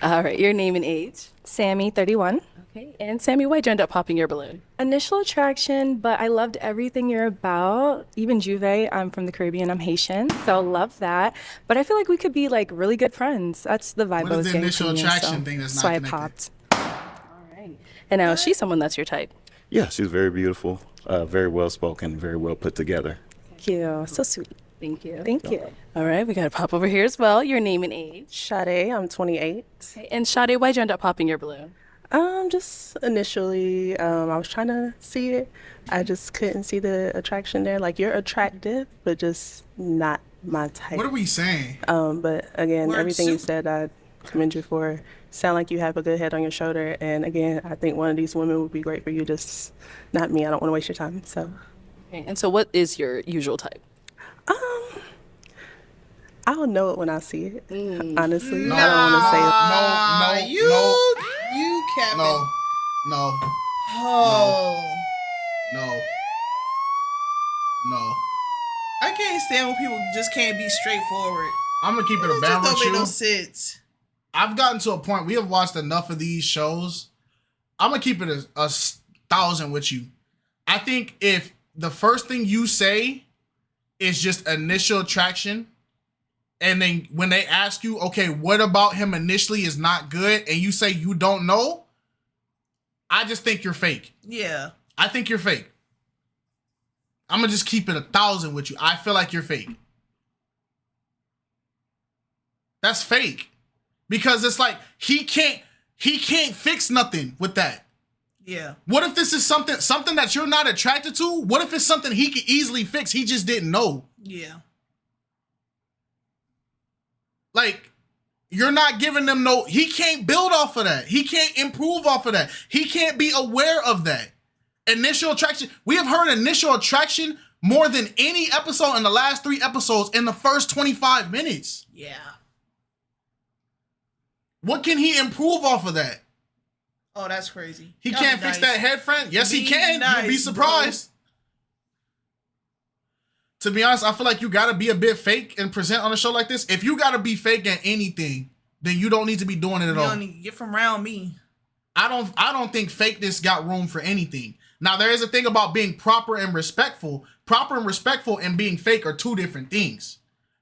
All right, your name and age? Sammy, 31. Okay, and Sammy, why'd you end up popping your balloon? Initial attraction, but I loved everything you're about. Even Juve, I'm from the Caribbean, I'm Haitian, so love that. But I feel like we could be like really good friends. That's the vibe I was getting from you. What is the initial attraction thing that's not connected? So I popped. All right. And now, is she someone that's your type? Yeah, she's very beautiful, very well spoken, very well put together. Thank you, so sweet. Thank you. Thank you. All right, we got to pop over here as well. Your name and age? Sade, I'm 28. Okay, and Sade, why'd you end up popping your balloon? Just initially, I was trying to see it. I just couldn't see the attraction there. Like, you're attractive, but just not my type. What are we saying? But again, everything you said, I commend you for. Sound like you have a good head on your shoulder. And again, I think one of these women would be great for you, just not me. I don't want to waste your time, so. Okay, and so what is your usual type? I'll know it when I see it. Honestly, No. I don't want to say it. You capping. No. Oh. No. I can't stand when people just can't be straightforward. I'm gonna keep it a It band just with don't you. make no sense. I've gotten to a point. We have watched enough of these shows. I'm gonna keep it a 1,000 with you. I think if the first thing you say is just initial attraction. And then when they ask you, okay, what about him initially is not good, and you say you don't know, I just think you're fake. Yeah. I think you're fake. I'm gonna just keep it 1,000 with you. I feel like you're fake. That's fake. Because it's like he can't fix nothing with that. Yeah. What if this is something that you're not attracted to? What if it's something he could easily fix? He just didn't know. Yeah. Like, you're not giving them he can't build off of that. He can't improve off of that. He can't be aware of that. Initial attraction. We have heard initial attraction more than any episode in the last 3 episodes in the first 25 minutes. Yeah. What can he improve off of that? Oh, that's crazy. He Y'all can't be fix nice. that head friend? Yes, he Be can. nice, You'll be surprised. To be honest, I feel like you gotta be a bit fake and present on a show like this. If you gotta be fake at anything, then you don't need to be doing it at You all. don't need to get from around me. I don't think fakeness got room for anything. Now, there is a thing about being proper and respectful. Proper and respectful and being fake are 2 different things.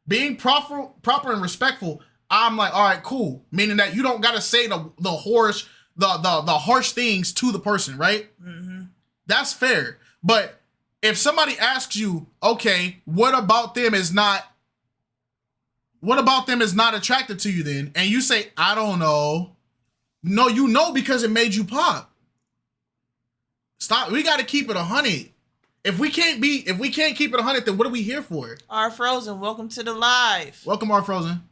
Being proper and respectful, I'm like, all right, cool. Meaning that you don't gotta say the harsh things to the person, right? Mm-hmm. That's fair. But if somebody asks you, okay, what about them is not attracted to you then? And you say, I don't know. No, you know, because it made you pop. Stop. We got to keep it 100. If we can't keep it 100, then what are we here for? R Frozen, welcome to the live. Welcome, R Frozen.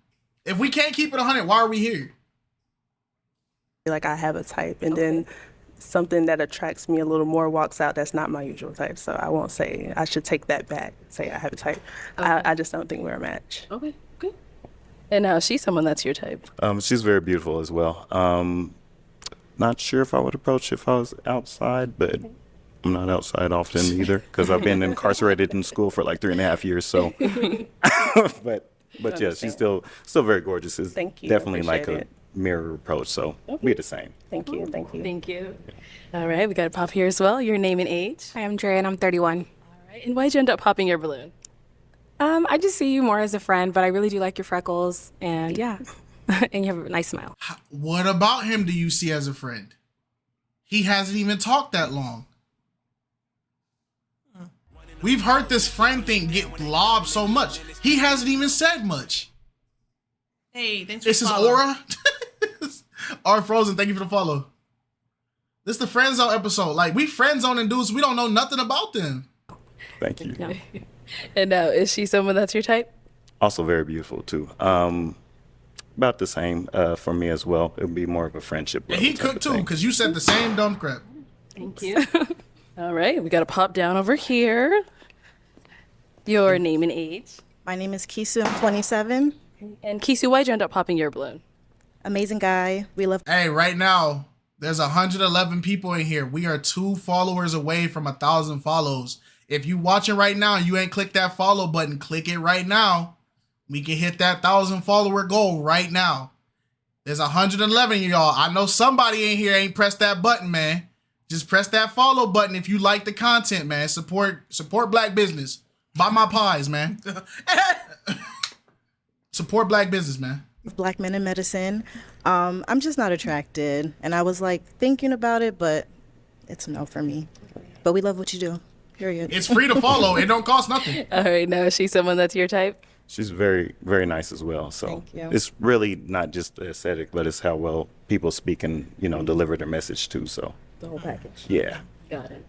If we can't keep it 100, why are we here? Like I have a type, and then something that attracts me a little more walks out. That's not my usual type, so I won't say. I should take that back. Say I have a type. Okay. I just don't think we're a match. Okay, good. And now she's someone that's your type. She's very beautiful as well. Not sure if I would approach if I was outside, but I'm not outside often either because I've been incarcerated in school for like 3.5 years. So, but yeah, she's still very gorgeous. It's Thank you. definitely like Appreciate a it. mirror approach. So we're the same. Thank you. Thank you. Thank you. All right, we got a pop here as well. Your name and age. Hi, I'm Dre and I'm 31. All right, and why'd you end up popping your balloon? I just see you more as a friend, but I really do like your freckles and yeah, and you have a nice smile. What about him do you see as a friend? He hasn't even talked that long. We've heard this friend thing get lobbed so much. He hasn't even said much. Hey, thanks for This is following. Aura. R Frozen, thank you for the follow. This is the friend zone episode. Like, we friend zoning dudes, we don't know nothing about them. Thank you. No. And now, is she someone that's your type? Also very beautiful too. About the same for me as well. It would be more of a friendship. And he cooked too, because you said the same dumb crap. Thank you. All right, we got to pop down over here. Your name and age. My name is Kisu. I'm 27. And Kisu, why'd you end up popping your balloon? Amazing guy. We love. Hey, right now, there's 111 people in here. We are 2 followers away from 1,000 follows. If you watching right now and you ain't clicked that follow button, click it right now. We can hit that 1,000 follower goal right now. There's 111 of y'all. I know somebody in here ain't pressed that button, man. Just press that follow button if you like the content, man. Support black business. Buy my pies, man. Support black business, man. Black men in medicine. I'm just not attracted. And I was like thinking about it, but it's a no for me. But we love what you do. Period. It's free to follow. It don't cost nothing. All right, now is she someone that's your type? She's very, very nice as well. So Thank you. it's really not just the aesthetic, but it's how well people speak and, deliver their message too. So The whole package. yeah. Got it.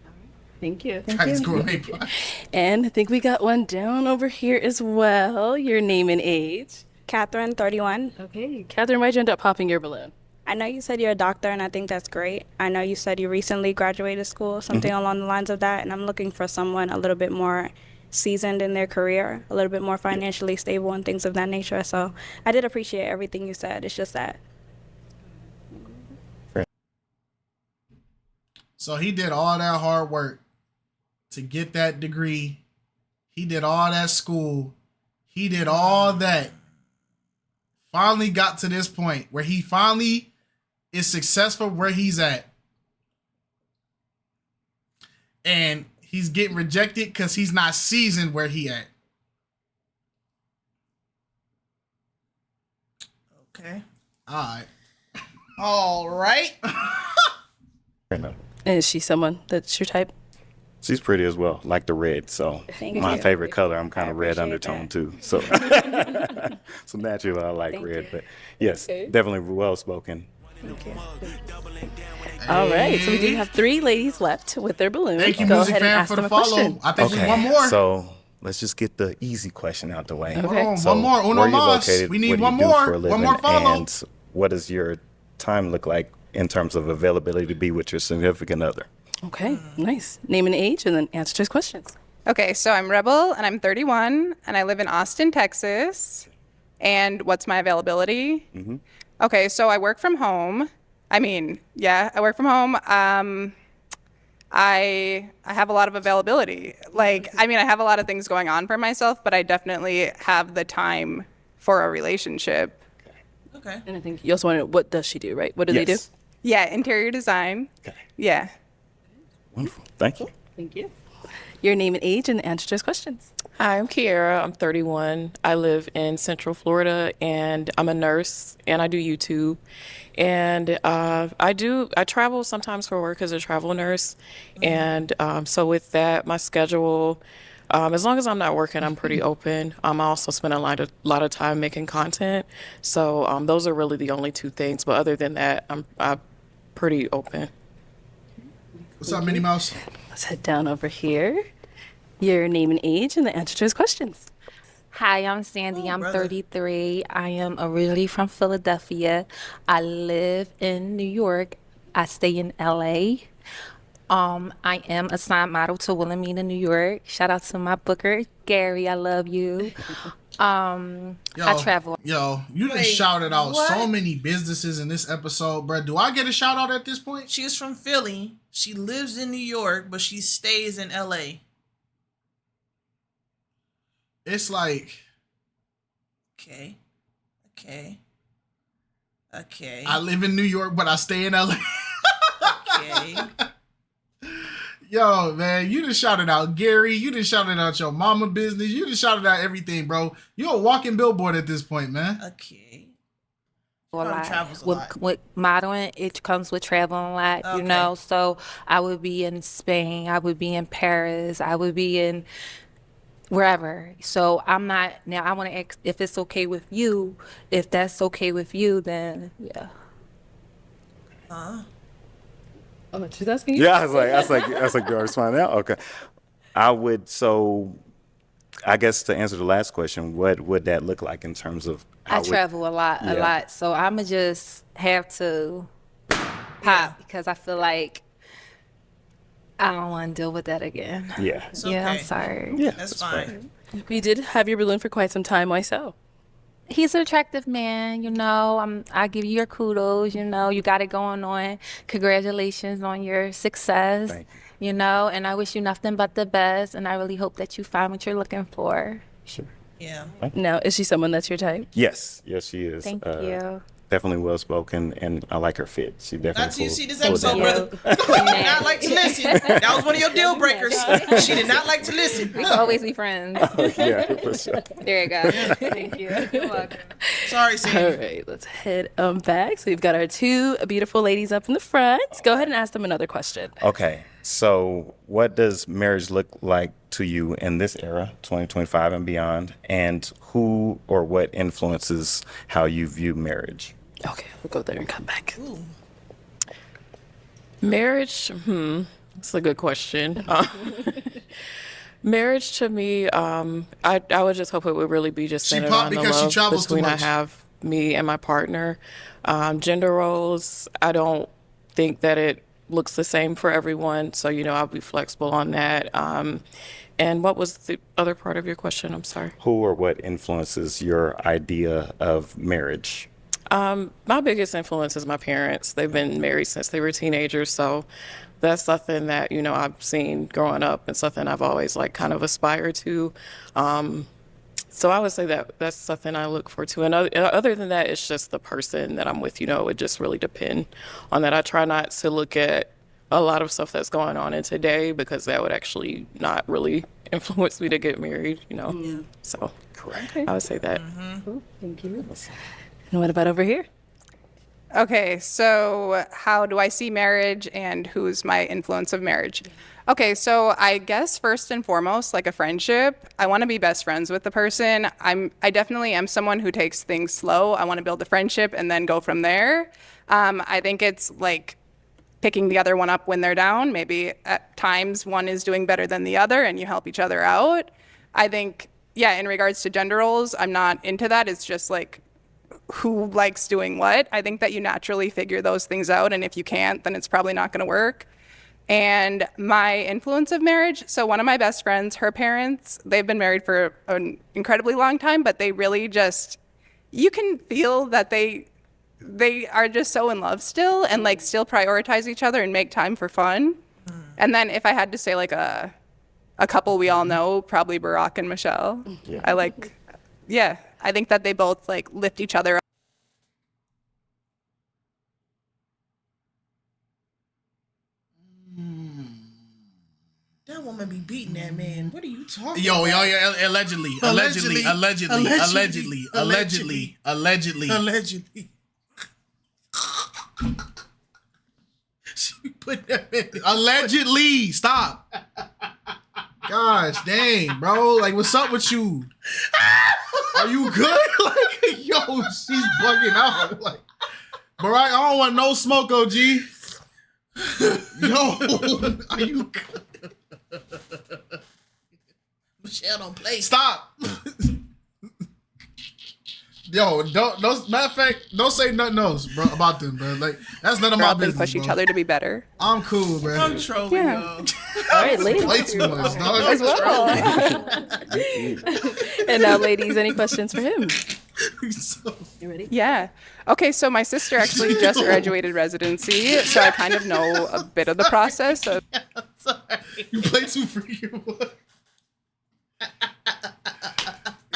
Thank you. KiteZz gourmet pie. And I think we got one down over here as well. Your name and age. Catherine, 31. Okay, Catherine, why'd you end up popping your balloon? I know you said you're a doctor, and I think that's great. I know you said you recently graduated school, something along the lines of that, and I'm looking for someone a little bit more seasoned in their career, a little bit more financially stable and things of that nature. So I did appreciate everything you said. It's just that. So he did all that hard work to get that degree. He did all that school. He did all that. Finally got to this point where he finally is successful where he's at. And he's getting rejected because he's not seasoned where he at. Okay. All right. And is she someone that's your type? She's pretty as well, like the red. So Thank my you. favorite color, I'm kind of red undertone too. So, so naturally I like red. But yes, definitely well spoken. All right, so we do have 3 ladies left with their balloon. Thank you, Go music ahead and fan, ask for them the a follow. question. I think we one more. So let's just get the easy question out the way. Hold on, So one more. Uno where are you mas. located? We need What do one you do more. for a One more living? follow. And what does your time look like in terms of availability to be with your significant other? Okay, nice. Name and age, and then answer to his questions. Okay, so I'm Rebel, and I'm 31, and I live in Austin, Texas. And what's my availability? Okay, so I work from home. I work from home. I have a lot of availability. I have a lot of things going on for myself, but I definitely have the time for a relationship. Okay. And I think you also want to know, what does she do, right? What do they do? Yeah, interior design. Okay. Yeah. Wonderful. Thank you. Thank you. Your name and age, and the answer to his questions. Hi, I'm Kiara. I'm 31. I live in Central Florida, and I'm a nurse, and I do YouTube. And I travel sometimes for work as a travel nurse. And so with that, my schedule, as long as I'm not working, I'm pretty open. I also spend a lot of time making content. So those are really the only 2 things. But other than that, I'm pretty open. What's up, Minnie Mouse? Let's head down over here. Your name and age, and the answer to his questions. Hi, I'm Sandy. I'm 33. I am originally from Philadelphia. I live in New York. I stay in LA. I am a signed model to Wilhelmina, New York. Shout out to my booker, Gary. I love you. I travel. Yo, you just shouted out so many businesses in this episode, bro. Do I get a shout out at this point? She's from Philly. She lives in New York, but she stays in LA. It's like, okay. I live in New York, but I stay in LA. Okay. Yo, man, you just shouted out Gary. You just shouted out your mama business. You just shouted out everything, bro. You're a walking billboard at this point, man. Okay. With modeling, it comes with traveling a lot, you know. So I would be in Spain, I would be in Paris, I would be in wherever. So I'm not, now I want to ask if it's okay with you. If that's okay with you, then yeah. Oh, she's asking you? Yeah, I was like, do I respond now? Okay. I guess to answer the last question, what would that look like in terms of I travel a lot. So I'ma just have to pop because I feel like I don't want to deal with that again. Yeah. It's Yeah, I'm okay. sorry. Yeah, That's fine. You did have your balloon for quite some time. Why so? He's an attractive man, you know. I give you your kudos, you know. You got it going on. Congratulations on your success. Thank You know, and I wish you nothing but the best, and I really hope that you find what you're looking for. Sure. Yeah. Now, is she someone that's your type? Yes, she is. Thank you. Definitely well spoken, and I like her fit. She definitely. Not till you see this pulls episode, that brother. She did not like to listen. That was one of your deal breakers. She did not like to listen. We can always be friends. Yeah, for sure. There you go. Thank you. You're welcome. Sorry, Sandy. All right, let's head back. So we've got our 2 beautiful ladies up in the front. Go ahead and ask them another question. Okay, so what does marriage look like to you in this era, 2025 and beyond, and who or what influences how you view marriage? Okay, we'll go there and come back. Ooh. Marriage, that's a good question. Marriage to me, I would just hope it would really be just centered on the because she love travels too between I much. have me and my partner. Gender roles, I don't think that it looks the same for everyone. So, you know, I'll be flexible on that. And what was the other part of your question? I'm sorry. Who or what influences your idea of marriage? My biggest influence is my parents. They've been married since they were teenagers, so that's something that, you know, I've seen growing up and something I've always like kind of aspired to. So I would say that that's something I look forward to. And other than that, it's just the person that I'm with, you know, it just really depend on that. I try not to look at a lot of stuff that's going on in today, because that would actually not really influence me to get married, you know. So correct. I would say that. Cool. Thank you. And what about over here? Okay, so how do I see marriage and who's my influence of marriage? Okay, so I guess first and foremost, like a friendship, I want to be best friends with the person. I definitely am someone who takes things slow. I want to build a friendship and then go from there. I think it's like picking the other one up when they're down. Maybe at times one is doing better than the other and you help each other out. I think, yeah, in regards to gender roles, I'm not into that. It's just like who likes doing what. I think that you naturally figure those things out, and if you can't, then it's probably not going to work. And my influence of marriage, so one of my best friends, her parents, they've been married for an incredibly long time, but they really just, you can feel that they are just so in love still, and like still prioritize each other and make time for fun. And then if I had to say like a couple we all know, probably Barack and Michelle. Yeah. I think that they both like lift each other up. That woman be beating that man. What are you talking Yo, about? allegedly. She put that man. Allegedly. Stop. Gosh, dang, bro. Like, what's up with you? Are you good? Like, yo, she's bugging out. Like, Barack, I don't want no smoke, OG. Yo, are you good? Michelle don't play. Stop. Yo, don't. Matter of fact, don't say nothing else, bro, about them, bro. Like, that's none of my business. Push each other to be better. I'm cool, bro. I'm trolling, y'all. All right, ladies. Play too much, dog. As well. And now, ladies, any questions for him? You ready? Yeah. Okay, so my sister actually just graduated residency, so I kind of know a bit of the process of. Sorry. You play too freaking.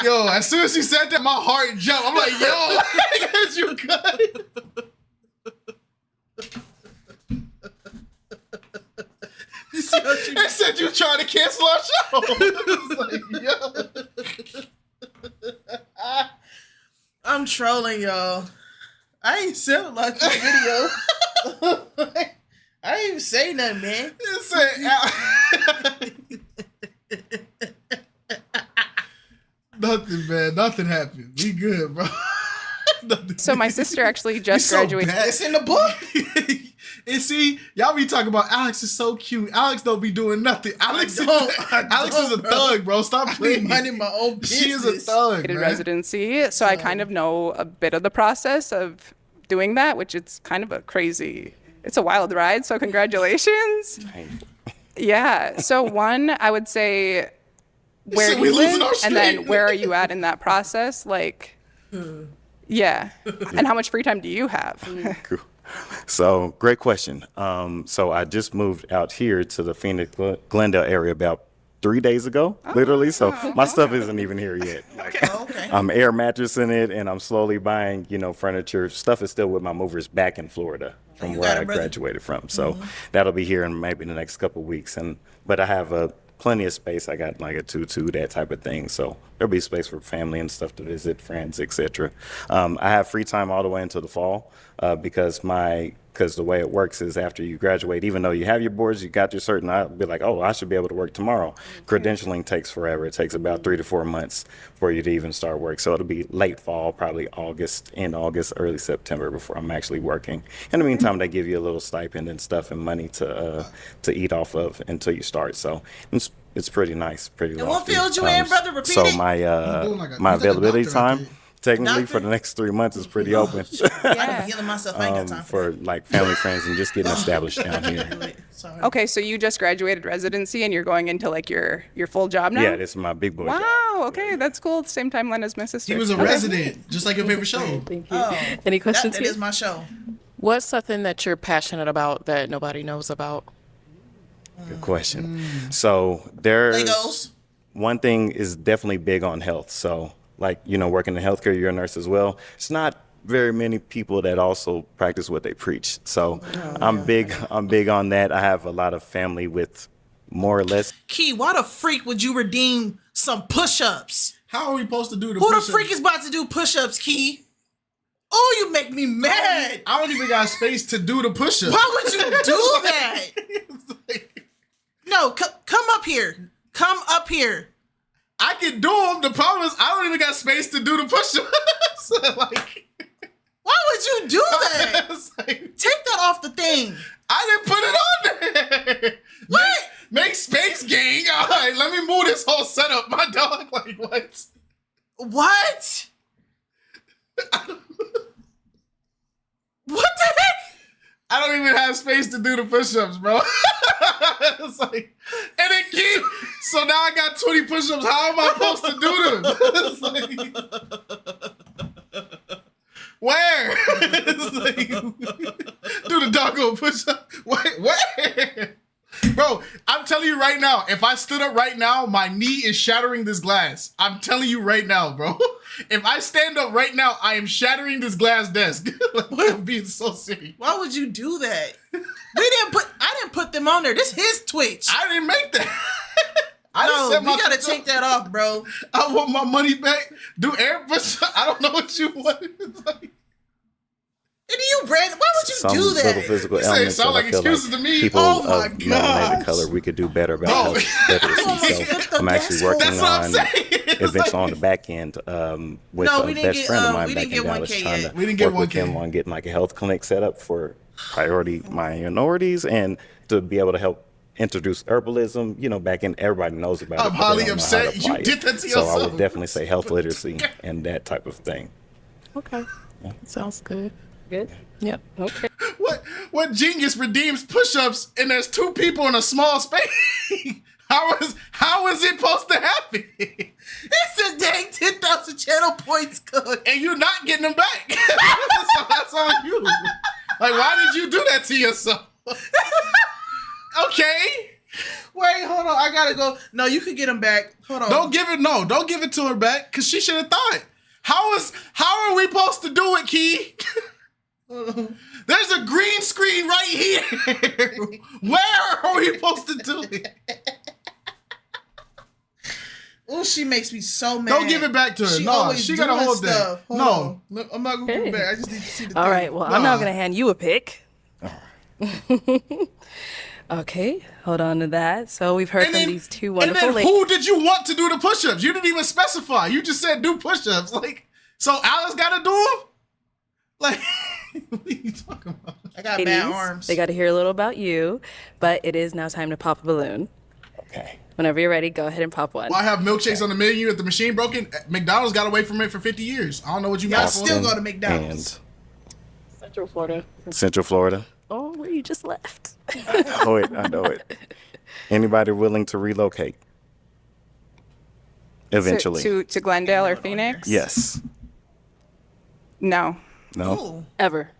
Yo, as soon as she said that, my heart jumped. I'm like, yo, is you good? They said you trying to cancel our show. Like, yo. I'm trolling y'all. I ain't said a lot to the video. I ain't even say nothing, man. Nothing, man. Nothing happened. We good, bro. So my sister actually just graduated. It's in the book. And see, y'all be talking about Alex is so cute. Alex don't be doing nothing. Alex is a thug, bro. Stop playing. Minding my own business. She is a thug, man. Residency, so I kind of know a bit of the process of doing that, which it's kind of it's a wild ride. So congratulations. Yeah. So one, I would say, where do you live, and then where are you at in that process? Like, yeah. And how much free time do you have? Cool. So great question. So I just moved out here to the Phoenix Glendale area about 3 days ago, literally. So my stuff isn't even here yet. Okay. I'm air mattressing it, and I'm slowly buying, furniture. Stuff is still with my movers back in Florida from where I graduated from. So that'll be here in maybe the next couple of weeks. But I have plenty of space. I got like a tutu, that type of thing. So there'll be space for family and stuff to visit, friends, etc. I have free time all the way until the fall because the way it works is after you graduate, even though you have your boards, you got your certain, I'll be like, oh, I should be able to work tomorrow. Credentialing takes forever. It takes about 3 to 4 months for you to even start work. So it'll be late fall, probably end August, early September before I'm actually working. In the meantime, they give you a little stipend and stuff and money to eat off of until you start. So it's pretty nice, pretty lofty. And what field you in, brother? Repeat so it. My availability time, technically for the next 3 months, is pretty open. I'm healing myself. I ain't got time for like family, friends, and just getting established down here. Okay, so you just graduated residency and you're going into like your full job now? Yeah, this is my big boy job. Wow, okay, that's cool. At the same time, Lena's my sister. He was a resident, just like your favorite show. Thank you. Any questions? That is my show. What's something that you're passionate about that nobody knows about? Good question. So there's Legos. one thing is definitely big on health. So like, working in healthcare, you're a nurse as well. It's not very many people that also practice what they preach. So I'm big on that. I have a lot of family with more or less. Key, why the freak would you redeem some push-ups? How are we supposed to do the Who push-ups? the freak is about to do push-ups, Key? Oh, you make me mad. I don't even got space to do the push-ups. Why would you do that? No, come up here. Come up here. I can do them. The problem is I don't even got space to do the push-ups. Like, why would you do that? Take that off the thing. I didn't put it on there. What? Make space, gang. All right, let me move this whole setup, my dog. Like, what? What? What the heck? I don't even have space to do the push-ups, bro. It's like, and then keep. So now I got 20 push-ups. How am I supposed to do them? It's like, where? It's like, do the doggo push-up. Where? Bro, I'm telling you right now, if I stood up right now, my knee is shattering this glass. I'm telling you right now, bro. If I stand up right now, I am shattering this glass desk. Like, I'm being so serious. Why would you do that? I didn't put them on there. This is his Twitch. I didn't make that. You gotta take that off, bro. I want my money back. Do air push. I don't know what you want. And you, Brandon, why would you Some do that? little physical elements sound that like I feel excuses to me. people Oh my of melanated color, we could do better about literacy. So I'm actually working on eventually on the back end with a best friend of mine back in Dallas, trying to work with him on getting like a health clinic set up for priority minorities and to be able to help introduce herbalism, back in, everybody knows about it. I'm highly upset you did that to yourself. So I would definitely say health literacy and that type of thing. Okay. Yeah. Sounds good. Good? Yep. Okay. What genius redeems push-ups and there's two people in a small space? How is it supposed to happen? It's a dang 10,000 channel points, cook. And you're not getting them back. So that's on you. Like, why did you do that to yourself? Okay. Wait, hold on. I gotta go. No, you can get them back. Hold on. Don't give it to her back, because she should have thought. How are we supposed to do it, Key? There's a green screen right here. Where are we supposed to do it? Oh, she makes me so mad. Don't give it back to her. No, she gotta hold that. No. I'm not gonna give it back. I just need to see the thing. All right, well, I'm now gonna hand you a pick. Okay, hold on to that. So we've heard from these two wonderful ladies. Who did you want to do the push-ups? You didn't even specify. You just said do push-ups. Like, so Alice gotta do them? Like, what are you talking about? I got Ladies, bad arms. they got to hear a little about you, but it is now time to pop a balloon. Okay. Whenever you're ready, go ahead and pop one. Well, I have milkshakes on the menu at the machine broken. McDonald's got away from it for 50 years. I don't know what you got. I still go to McDonald's. Central Florida. Central Florida. Oh, where you just left. I know it. Anybody willing to relocate? Eventually. To Glendale or Phoenix? Yes. No. No. Ever.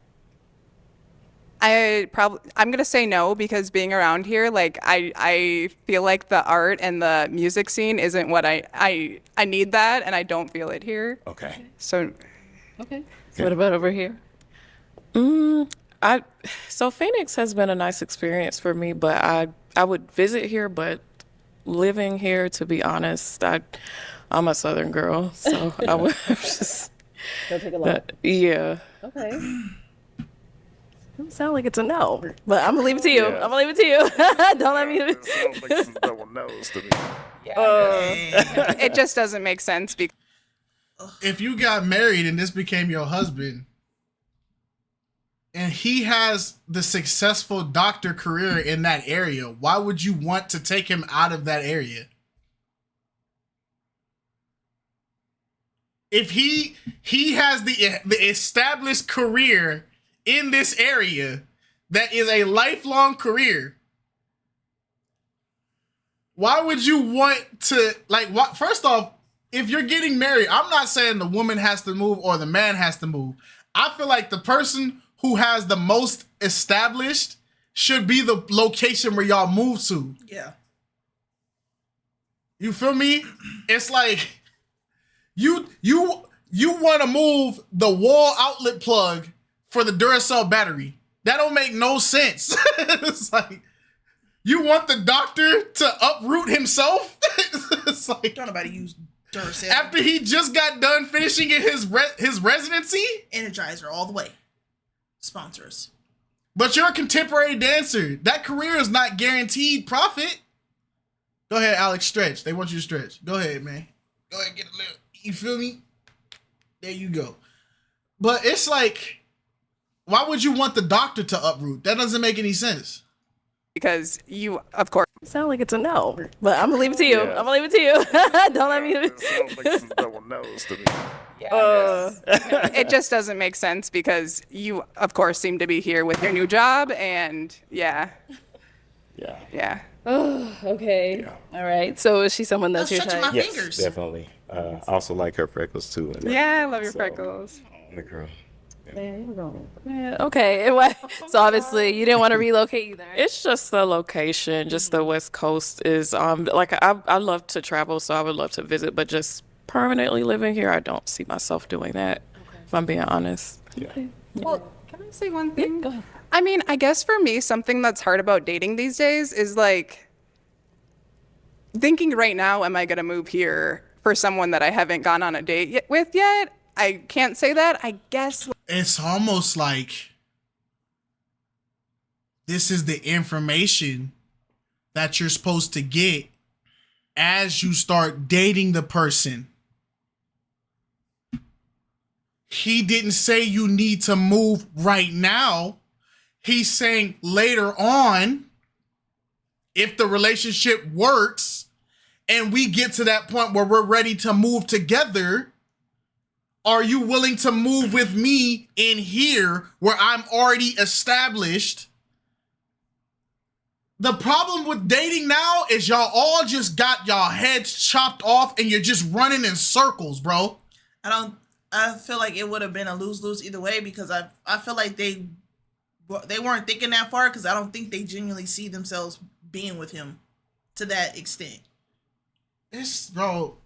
I'm gonna say no, because being around here, like I feel like the art and the music scene isn't what I need that, and I don't feel it here. Okay. So. Okay. So what about over here? So Phoenix has been a nice experience for me, but I would visit here, but living here, to be honest, I'm a Southern girl, so I would just. Go take a look. Yeah. Okay. Doesn't sound like it's a no, but I'm gonna leave it to you. I'm gonna leave it to you. Don't let me. Sounds like some double no's to me. It just doesn't make sense. If you got married and this became your husband, and he has the successful doctor career in that area, why would you want to take him out of that area? If he has the established career in this area that is a lifelong career, why would you want to, like, what? First off, if you're getting married, I'm not saying the woman has to move or the man has to move. I feel like the person who has the most established should be the location where y'all move to. Yeah. You feel me? It's like you you want to move the wall outlet plug for the Duracell battery. That don't make no sense. It's like, you want the doctor to uproot himself? It's like, don't nobody use Tursey. After he just got done finishing his residency? Energizer all the way. Sponsors. But you're a contemporary dancer. That career is not guaranteed profit. Go ahead, Alex, stretch. They want you to stretch. Go ahead, man. Go ahead, get a little, you feel me? There you go. But it's like, why would you want the doctor to uproot? That doesn't make any sense. Because you, of course. Sound like it's a no, but I'm gonna leave it to you. Yeah. I'm gonna leave it to you. Don't let me. It sounds like some double no's to me. It just doesn't make sense because you, of course, seem to be here with your new job, and yeah. Oh, okay. All right. So is she someone that's your type? Yes, definitely. I also like her freckles too. And Yeah, I love your freckles. the girl. Yeah, okay. And what? So obviously you didn't want to relocate either. It's just the location, just the West Coast is like I love to travel, so I would love to visit, but just permanently living here, I don't see myself doing that. If I'm being honest. Okay. Well, can I say one thing? Go ahead. I mean, I guess for me, something that's hard about dating these days is like thinking right now, am I going to move here for someone that I haven't gone on a date with yet? I can't say that. I guess. It's almost like this is the information that you're supposed to get as you start dating the person. He didn't say you need to move right now. He's saying later on, if the relationship works and we get to that point where we're ready to move together, are you willing to move with me in here where I'm already established? The problem with dating now is y'all all just got y'all heads chopped off and you're just running in circles, bro. I feel like it would have been a lose-lose either way because I feel like they weren't thinking that far because I don't think they genuinely see themselves being with him to that extent. Bro,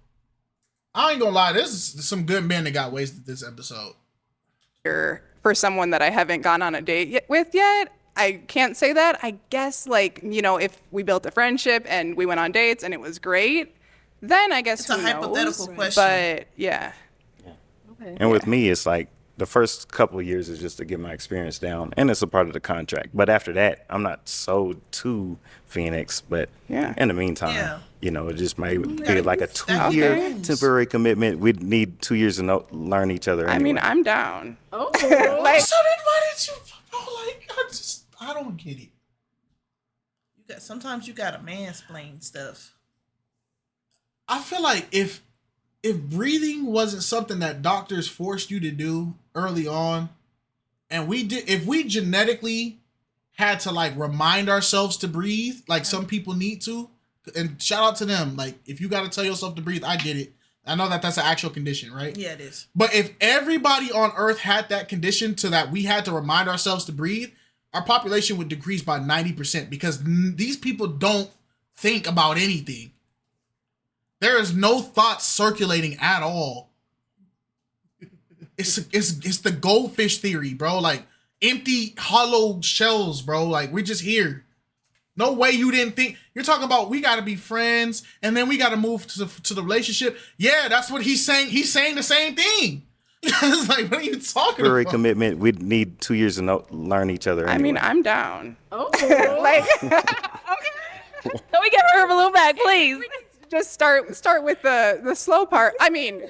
I ain't gonna lie, there's some good men that got wasted this episode. For someone that I haven't gone on a date with yet, I can't say that. I guess, like, you know, if we built a friendship and we went on dates and it was great, then I guess it's a hypothetical question. But yeah. And with me, it's like the first couple of years is just to get my experience down, and it's a part of the contract. But after that, I'm not sold to Phoenix. But in the meantime, you know, it just might be like a 2-year temporary commitment. We'd need 2 years to learn each other. Anyway. I mean, I'm down. Oh, like, so then why did you? Bro, like, I don't get it. Sometimes you gotta mansplain stuff. I feel like if breathing wasn't something that doctors forced you to do early on, and if we genetically had to like remind ourselves to breathe, like some people need to, and shout out to them, like if you got to tell yourself to breathe, I get it. I know that that's an actual condition, right? Yeah, it is. But if everybody on Earth had that condition to that we had to remind ourselves to breathe, our population would decrease by 90% because these people don't think about anything. There is no thought circulating at all. It's the goldfish theory, bro. Like empty, hollow shells, bro. Like we're just here. No way you didn't think. You're talking about we got to be friends and then we got to move to the relationship. Yeah, that's what he's saying. He's saying the same thing. It's like, what are you talking temporary about? commitment. We'd need 2 years to learn each other. Anyway. I mean, I'm down. Oh, like, can we get her balloon back, please? Just start with the slow part. I mean,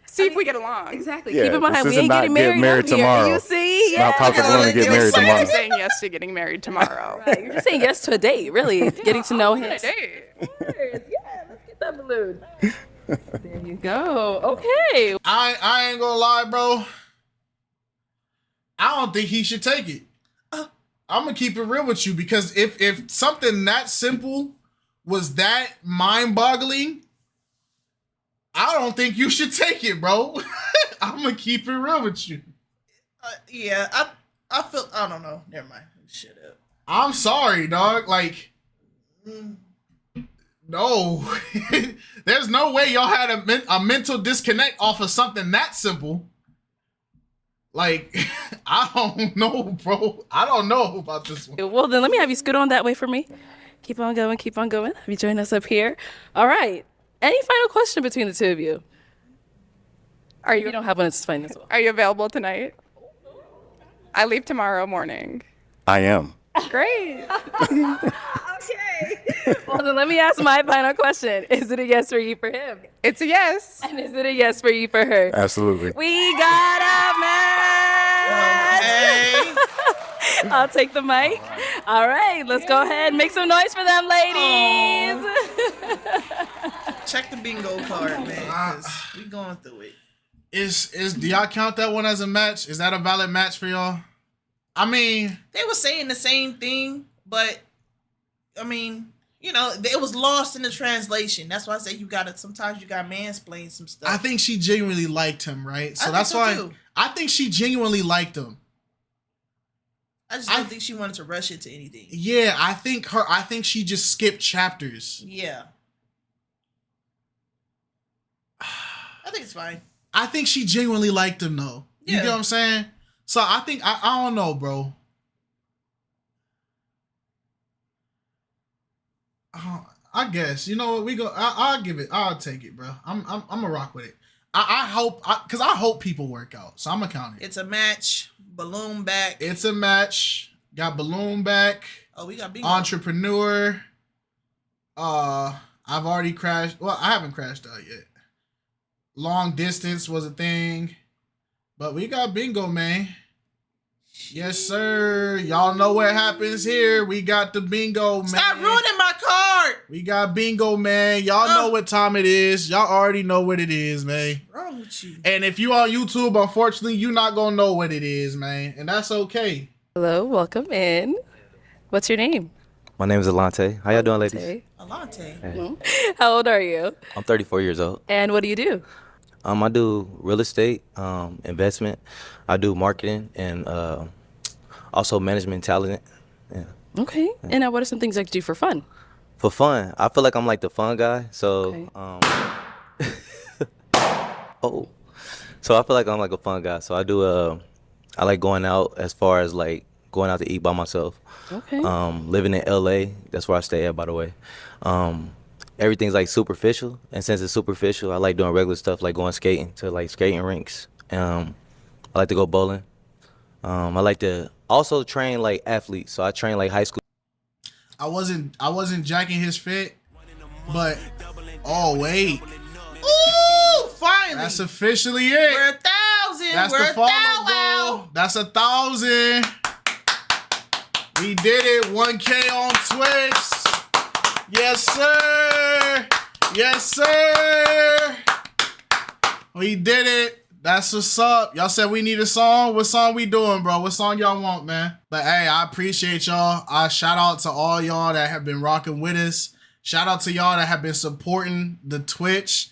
see if we get along. Exactly. Yeah, Keep in mind, this we is ain't not getting get married, up tomorrow. Here. You see? Not pop the balloon and get married tomorrow. I'm saying yes to getting married tomorrow. Right. You're just saying yes to a date, really. Getting to know him. A date. Yeah, let's get that balloon. There you go. Okay. I ain't gonna lie, bro. I don't think he should take it. I'm gonna keep it real with you because if something that simple was that mind-boggling, I don't think you should take it, bro. I'm gonna keep it real with you. Yeah, I feel, I don't know. Never mind. Shut up. I'm sorry, dog. Like, No, there's no way y'all had a mental disconnect off of something that simple. Like, I don't know, bro. I don't know about this one. Well, then let me have you scoot on that way for me. Keep on going, keep on going. Have you join us up here? All right. Any final question between the two of you? Are you? You don't have one. It's fine as well. Are you available tonight? I leave tomorrow morning. I am. Great. Okay. Well, then let me ask my final question. Is it a yes for you for him? It's a yes. And is it a yes for you for her? Absolutely. We got a match. Okay. I'll take the mic. All right, let's go ahead. Make some noise for them, ladies. Check the bingo card, man. 'Cause we going through it. Do y'all count that one as a match? Is that a valid match for y'all? I mean, they were saying the same thing, but I mean, you know, it was lost in the translation. That's why I say sometimes you gotta mansplain some stuff. I think she genuinely liked him, right? So I that's think so why too. I think she genuinely liked him. I just don't think she wanted to rush into anything. Yeah, I think she just skipped chapters. Yeah. I think it's fine. I think she genuinely liked him though. You Yeah. get what I'm saying? So I think I don't know, bro. I guess you know what I'll give it. I'll take it, bro. I'm gonna rock with it. I hope people work out. So I'm gonna count it. It's a match. Balloon back. It's a match. Got balloon back. Oh, we got bingo. Entrepreneur. I've already crashed. Well, I haven't crashed out yet. Long distance was a thing. But we got bingo, man. Yes, sir. Y'all know what happens here. We got the bingo, man. Stop ruining my card. We got bingo, man. Y'all know what time it is. Y'all already know what it is, man. What's wrong with you? And if you on YouTube, unfortunately, you're not going to know what it is, man. And that's okay. Hello, welcome in. What's your name? My name is Elantae. How y'all doing, ladies? Elantae. Hey. How old are you? I'm 34 years old. And what do you do? I do real estate, investment. I do marketing and also management talent. Yeah. Okay. And now what are some things I can do for fun? For fun, I feel like I'm like the fun guy. So, so I feel like I'm like a fun guy. So I do. I like going out as far as like going out to eat by myself. Okay. Living in LA, that's where I stay at, by the way. Everything's like superficial, and since it's superficial, I like doing regular stuff like going skating to like skating rinks. I like to go bowling. I like to also train like athletes, so I train like high school. I wasn't jacking his fit, but oh wait, Ooh, finally. That's officially it. We're 1,000. That's We're the follow 1,000. goal. That's 1,000. We did it. 1K on Twitch. Yes, sir. Yes, sir. We did it. That's what's up. Y'all said we need a song. What song we doing, bro? What song y'all want, man? But hey, I appreciate y'all. I shout out to all y'all that have been rocking with us. Shout out to y'all that have been supporting the Twitch.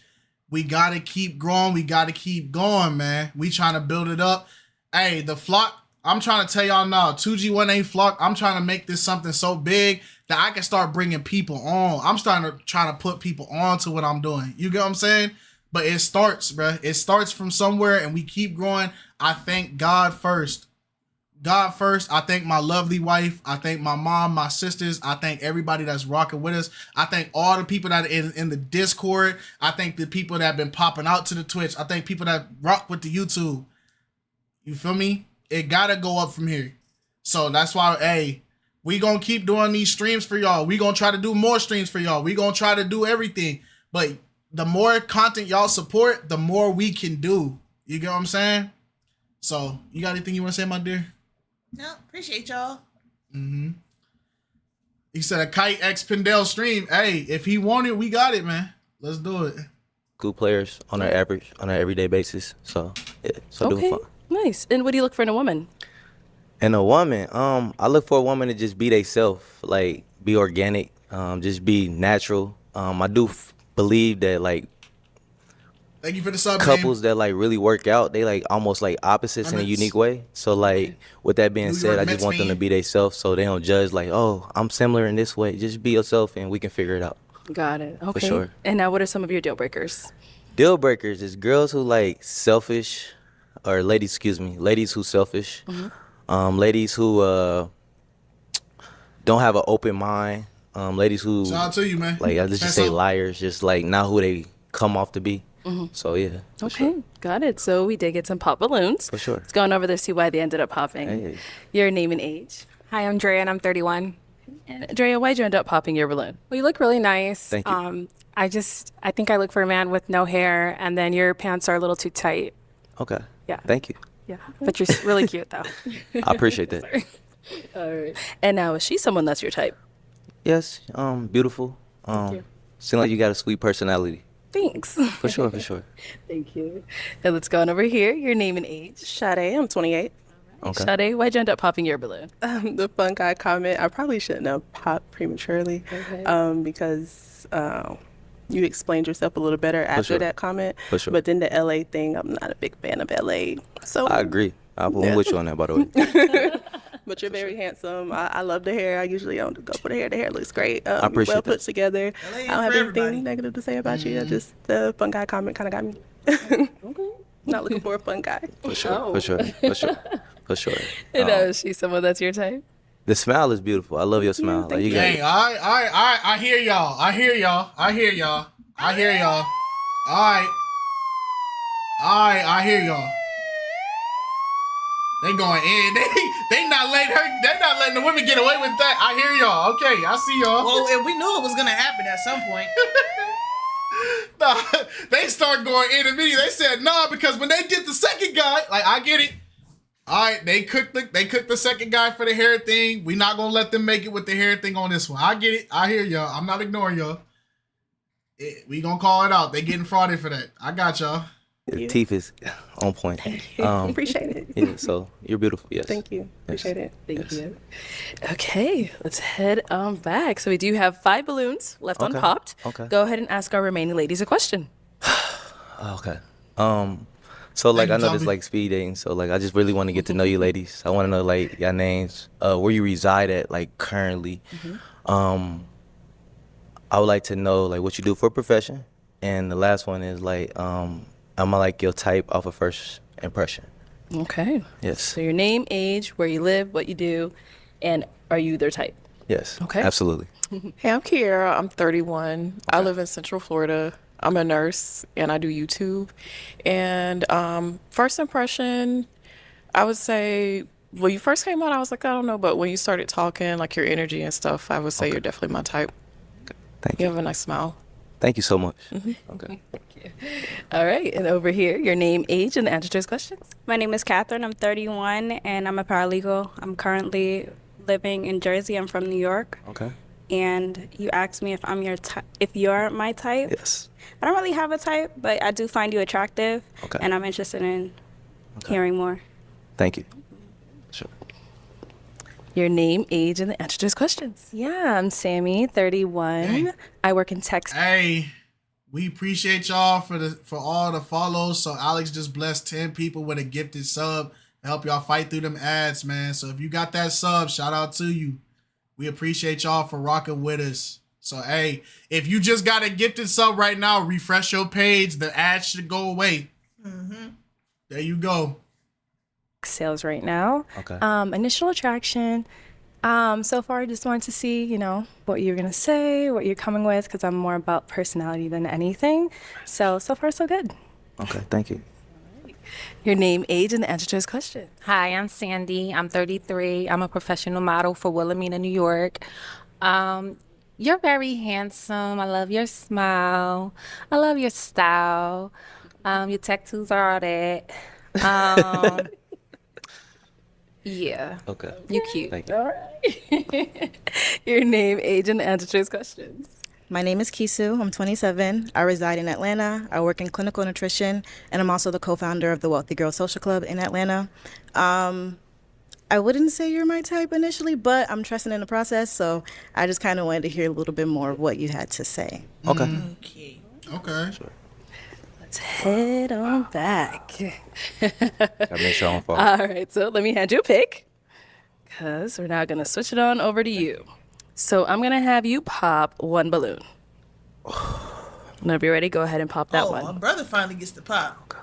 We got to keep growing. We got to keep going, man. We trying to build it up. Hey, the flock, I'm trying to tell y'all now, 2G18 flock, I'm trying to make this something so big that I can start bringing people on. I'm trying to put people on to what I'm doing. You get what I'm saying? But it starts, bro. It starts from somewhere and we keep growing. I thank God first. God first. I thank my lovely wife. I thank my mom, my sisters. I thank everybody that's rocking with us. I thank all the people that are in the Discord. I thank the people that have been popping out to the Twitch. I thank people that rock with the YouTube. You feel me? It gotta go up from here. So that's why, hey, we gonna keep doing these streams for y'all. We gonna try to do more streams for y'all. We gonna try to do everything. But the more content y'all support, the more we can do. You get what I'm saying? So, you got anything you want to say, my dear? No, appreciate y'all. Mm-hmm. He said a KiteZz Pendel stream. Hey, if he want it, we got it, man. Let's do it. School players on an average, on an everyday basis. So, yeah. So Okay, do fun. nice. And what do you look for in a woman? And a woman, I look for a woman to just be theyself, like be organic, just be natural. I do believe that like thank you for the sub couples that like really work out, they like almost like opposites in a unique way. So like with that being said, I just want them to be themselves so they don't judge like, oh, I'm similar in this way. Just be yourself and we can figure it out. Got it. Okay. For sure. And now, what are some of your deal breakers? Deal breakers is girls who like selfish, or ladies, excuse me, ladies who selfish, ladies who don't have an open mind, ladies who Shout out to you, man. like let's just say liars, just like not who they come off to be. So yeah. for Okay, sure. got it. So we did get some pop balloons. For sure. Let's go on over there, see why they ended up popping. Hey. Your name and age. Hi, I'm Drea, and I'm 31. And Drea, why'd you end up popping your balloon? Well, you look really nice. Thank you. I think I look for a man with no hair, and then your pants are a little too tight. Okay. Yeah. Thank you. Yeah, but you're really cute, though. I appreciate that. All right. And now, is she someone that's your type? Yes. Beautiful. you. Seem like you got a sweet personality. Thanks. For sure. For sure. Thank you. And let's go on over here. Your name and age. Sade, I'm 28. Okay. Sade, why'd you end up popping your balloon? The fun guy comment, I probably shouldn't have popped prematurely because you explained yourself a little better after sure. that comment. For sure. But then the LA thing, I'm not a big fan of LA. So I agree. I'm with you on that, by the way. But you're very handsome. I love the hair. I usually don't go for the hair. The hair looks great. I appreciate well that. put together. LA I ain't don't have for anything everybody. negative to say about you. Just the fun guy comment kind of got me. Not looking for a fun guy. For sure. For sure. For sure. For sure. And is she someone that's your type? The smile is beautiful. I love your smile. Like you got Hey, I hear y'all. I hear y'all. I hear y'all. I hear y'all. All right, I hear y'all. They going in. They not letting her. They not letting the women get away with that. I hear y'all. Okay, I see y'all. Well, and we knew it was gonna happen at some point. Nah, they start going in immediately. They said nah because when they get the second guy, like I get it. All right, they cooked the second guy for the hair thing. We not gonna let them make it with the hair thing on this one. I get it. I hear y'all. I'm not ignoring y'all. We gonna call it out. They getting frauded for that. I got y'all. your teeth is on point. Appreciate it. Yeah, so you're beautiful. Yes. Thank you. Appreciate it. Thank you. Okay, let's head back. So we do have 5 balloons left unpopped. Okay. Go ahead and ask our remaining ladies a question. Okay. So like you, I know this Tommy. like speed dating, so like I just really want to get to know you ladies. I want to know like your names, where you reside at like currently. I would like to know like what you do for a profession, and the last one is like am I like your type off of first impression? Okay. Yes. So your name, age, where you live, what you do, and are you their type? Yes. Okay. Absolutely. Hey, I'm Kiera. I'm 31. I live in Central Florida. I'm a nurse and I do YouTube. And first impression, I would say when you first came out, I was like, I don't know. But when you started talking, like your energy and stuff, I would say you're definitely my type. Thank you. You have a nice smile. Thank you so much. Okay. All right. And over here, your name, age, and the answer to his questions. My name is Catherine. I'm 31, and I'm a paralegal. I'm currently living in Jersey. I'm from New York. Okay. And you asked me if I'm your if you're my type. Yes. I don't really have a type, but I do find you attractive. Okay. And I'm interested in hearing more. Thank you. Sure. Your name, age, and the answer to his questions. Yeah, I'm Sammy, 31. Hey. I work in tech. Hey, we appreciate y'all for all the follows. So Alex just blessed 10 people with a gifted sub to help y'all fight through them ads, man. So if you got that sub, shout out to you. We appreciate y'all for rocking with us. So hey, if you just got a gifted sub right now, refresh your page. The ads should go away. There you go. Sales right now. Okay. Initial attraction. So far, I just wanted to see, what you're gonna say, what you're coming with, because I'm more about personality than anything. So far, so good. Okay. Thank you. Your name, age, and the answer to his question. Hi, I'm Sandy. I'm 33. I'm a professional model for Wilhelmina, New York. You're very handsome. I love your smile. I love your style. Your tattoos are all that. Yeah. Okay. You cute. Thank you. All right. Your name, age, and the answer to his questions. My name is Kisu. I'm 27. I reside in Atlanta. I work in clinical nutrition, and I'm also the co-founder of the Wealthy Girls Social Club in Atlanta. I wouldn't say you're my type initially, but I'm trusting in the process, so I just kind of wanted to hear a little bit more of what you had to say. Okay. Okay. Sure. Let's head on back. Gotta make sure I don't fall. All right, so let me hand you a pick, because we're now going to switch it on over to you. So I'm going to have you pop 1 balloon. Whenever you're ready, go ahead and pop that one. My brother finally gets the pop.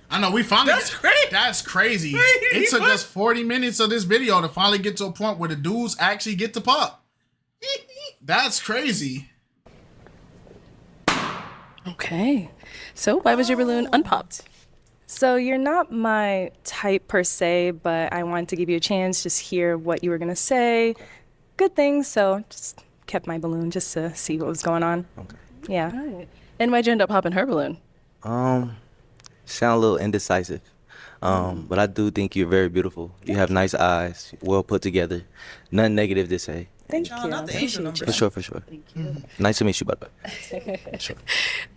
I know we finally. That's crazy. That's crazy. It took us 40 minutes of this video to finally get to a point where the dudes actually get to pop. That's crazy. Okay. So why was your balloon unpopped? So you're not my type per se, but I wanted to give you a chance, just hear what you were gonna say. Good things, so just kept my balloon just to see what was going on. Okay. Yeah. Right. And why'd you end up popping her balloon? Sound a little indecisive. But I do think you're very beautiful. You have nice eyes, well put together. Nothing negative to say. Thank you. Not the angel number. For sure, for sure. Nice to meet you, by the way. Sure.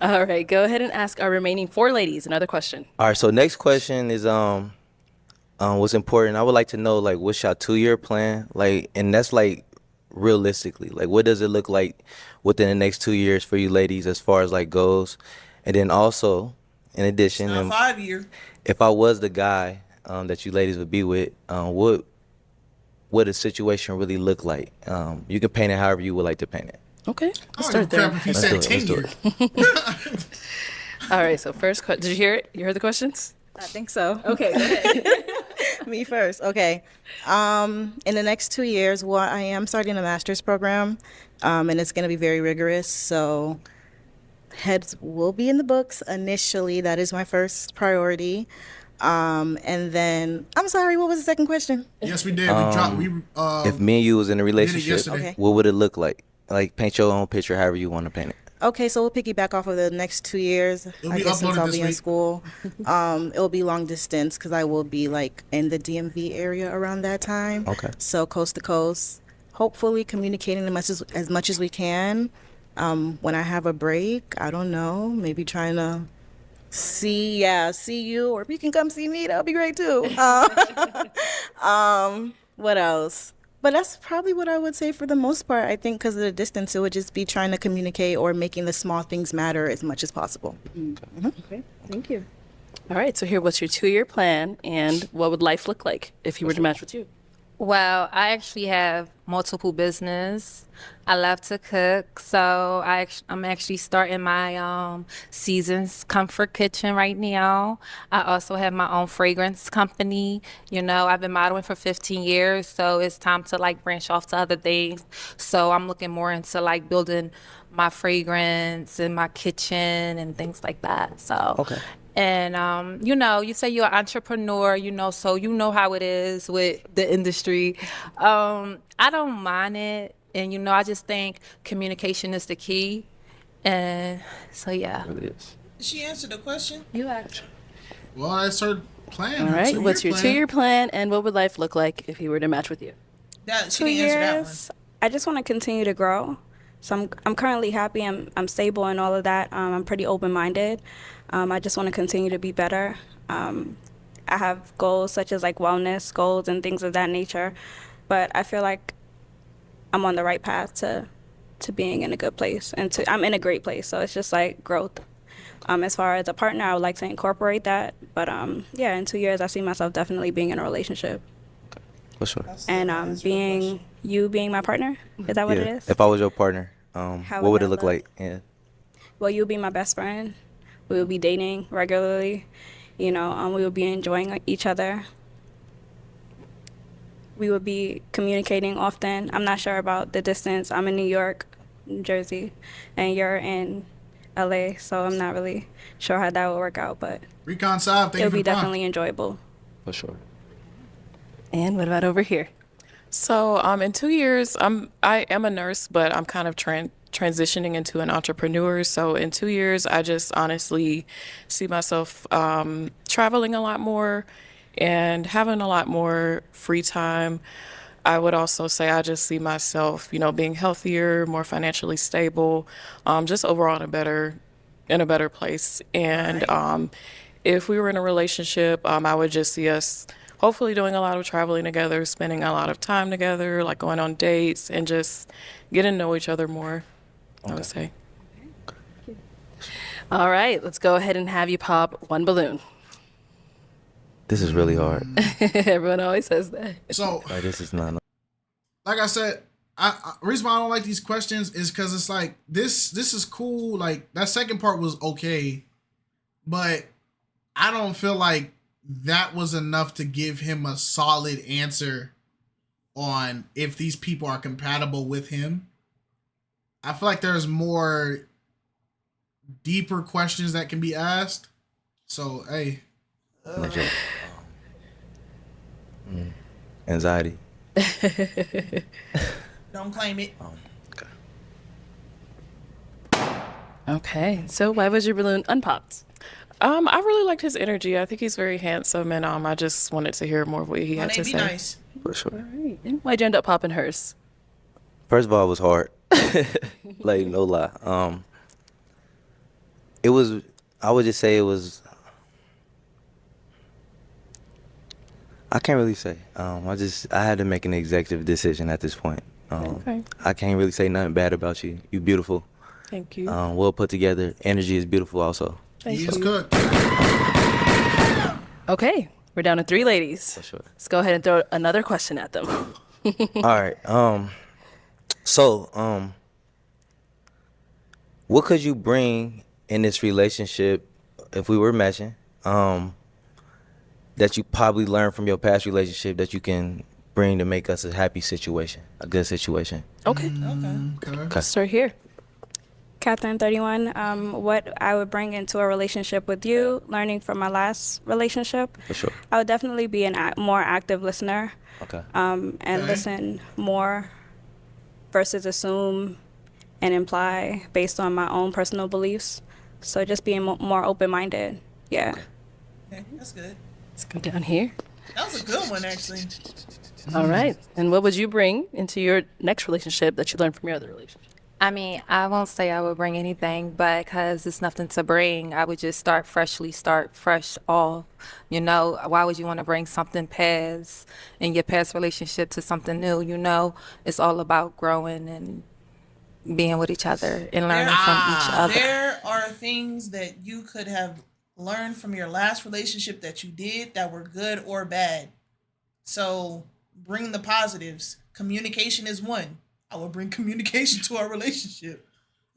All right, go ahead and ask our remaining 4 ladies another question. All right, so next question is what's important. I would like to know, like, what's your 2-year plan? Like, and that's like realistically, like, what does it look like within the next 2 years for you ladies as far as like goals? And then also, in addition, Now 5 year. if I was the guy that you ladies would be with, what would a situation really look like? You can paint it however you would like to paint it. Okay, Let's start there. If you said 10 years. All right, so first question. Did you hear it? You heard the questions? I think so. Okay, go ahead. Me first. Okay. In the next 2 years, well, I am starting a master's program, and it's going to be very rigorous. So heads will be in the books initially. That is my first priority. And then, I'm sorry, what was the second question? Yes, we did. If me and you was in a relationship, yesterday. what would it look like? Like, paint your own picture however you want to paint it. Okay, so we'll piggyback off of the next 2 years. I guess since I'll be in school. It'll be long distance because I will be like in the DMV area around that time. Okay. So coast to coast, hopefully communicating as much as we can. When I have a break, I don't know, maybe trying to see you, or if you can come see me, that'll be great too. What else? But that's probably what I would say for the most part. I think because of the distance, it would just be trying to communicate or making the small things matter as much as possible. Mm-hmm. Okay, thank you. All right, so here, what's your 2-year plan, and what would life look like if he were to match with you? Well, I actually have multiple business. I love to cook, so I'm actually starting my Seasons Comfort Kitchen right now. I also have my own fragrance company. You know, I've been modeling for 15 years, so it's time to like branch off to other things. So I'm looking more into like building my fragrance and my kitchen and things like that. So Okay. And, you know, you say you're an entrepreneur, you know, so you know how it is with the industry. I don't mind it. And, you know, I just think communication is the key. And so, yeah. It really is. Did she answer the question? You asked. Well, that's her plan. All right, what's your 2-year plan, and what would life look like if he were to match with you? She 2 didn't answer that one. years. I just want to continue to grow. So I'm currently happy. I'm stable and all of that. I'm pretty open-minded. I just want to continue to be better. I have goals such as like wellness goals and things of that nature, but I feel like I'm on the right path to being in a good place, and I'm in a great place. So it's just like growth. As far as a partner, I would like to incorporate that, but yeah, in 2 years, I see myself definitely being in a relationship. For sure. And being my partner, is that what it is? If I was your partner, what would it look like? Yeah. Well, you'll be my best friend. We will be dating regularly. You know, we will be enjoying each other. We will be communicating often. I'm not sure about the distance. I'm in New York, New Jersey, and you're in LA, so I'm not really sure how that will work out, but Recon Sav, thank you it'll for be the time. definitely enjoyable. For sure. And what about over here? So in 2 years, I am a nurse, but I'm kind of transitioning into an entrepreneur. So in 2 years, I just honestly see myself traveling a lot more and having a lot more free time. I would also say I just see myself, you know, being healthier, more financially stable, just overall in a better place. And if we were in a relationship, I would just see us hopefully doing a lot of traveling together, spending a lot of time together, like going on dates and just getting to know each other more, I would say. All right, let's go ahead and have you pop one balloon. This is really hard. Everyone always says that. So Like, this is not. like I said, Reason why I don't like these questions is because it's like this is cool. Like that second part was okay, but I don't feel like that was enough to give him a solid answer on if these people are compatible with him. I feel like there's more deeper questions that can be asked. So, hey. Anxiety. Don't claim it. Okay, so why was your balloon unpopped? I really liked his energy. I think he's very handsome, and I just wanted to hear more of what he had to say. Nice. For sure. All right. And why'd you end up popping hers? First of all, it was hard. Like, no lie. It was, I would just say it was, I can't really say. I had to make an executive decision at this point. Okay. I can't really say nothing bad about you. You beautiful. Thank you. Well put together. Energy is beautiful also. Thank He you. is cooked. Okay, we're down to 3 ladies. For sure. Let's go ahead and throw another question at them. All right. So, what could you bring in this relationship if we were meshing, that you probably learned from your past relationship that you can bring to make us a happy situation, a good situation? Okay. Okay. Start here. Catherine, 31. What I would bring into a relationship with you, learning from my last relationship, For sure. I would definitely be a more active listener. Okay. And listen more versus assume and imply based on my own personal beliefs. So just being more open-minded. Yeah. Okay, that's good. Let's go down here. That was a good one, actually. All right. And what would you bring into your next relationship that you learned from your other relationship? I mean, I won't say I would bring anything, but because there's nothing to bring, I would just start fresh off. You know, why would you want to bring something past in your past relationship to something new? You know, it's all about growing and being with each other and learning from each other. There are things that you could have learned from your last relationship that you did that were good or bad. So bring the positives. Communication is one. I will bring communication to our relationship.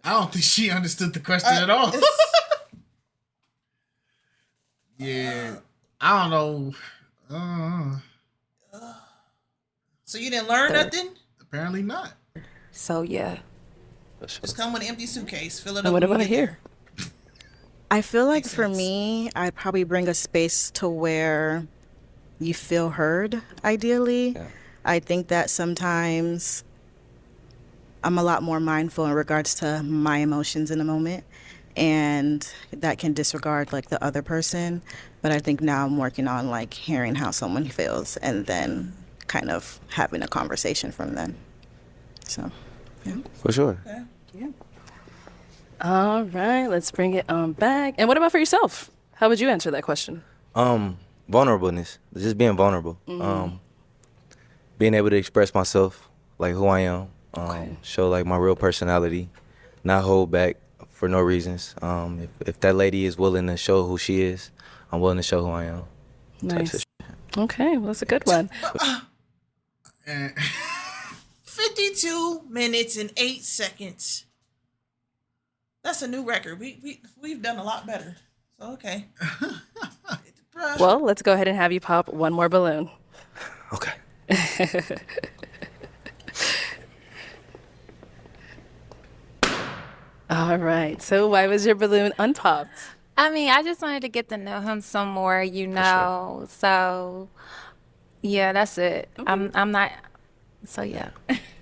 I don't think she understood the question at all. Yeah. I don't know. So you didn't learn nothing? Apparently not. So, yeah. Just come with an empty suitcase. Fill it up. And what when about you get here? I feel like for me, I'd probably bring a space to where you feel heard, ideally. Yeah. I think that sometimes I'm a lot more mindful in regards to my emotions in the moment, and that can disregard like the other person. But I think now I'm working on like hearing how someone feels and then kind of having a conversation from them. So, yeah. For sure. Okay. Yeah. All right, let's bring it back. And what about for yourself? How would you answer that question? Vulnerableness. Just being vulnerable. Being able to express myself, like who I am. Show like my real personality, not hold back for no reasons. If that lady is willing to show who she is, I'm willing to show who I am. Nice. Okay, well, that's a good one. 52 minutes and 8 seconds. That's a new record. We've done a lot better. So okay. Well, let's go ahead and have you pop one more balloon. Okay. All right. So why was your balloon unpopped? I mean, I just wanted to get to know him some more, you know. Sure. So, yeah, that's it. I'm not. So yeah,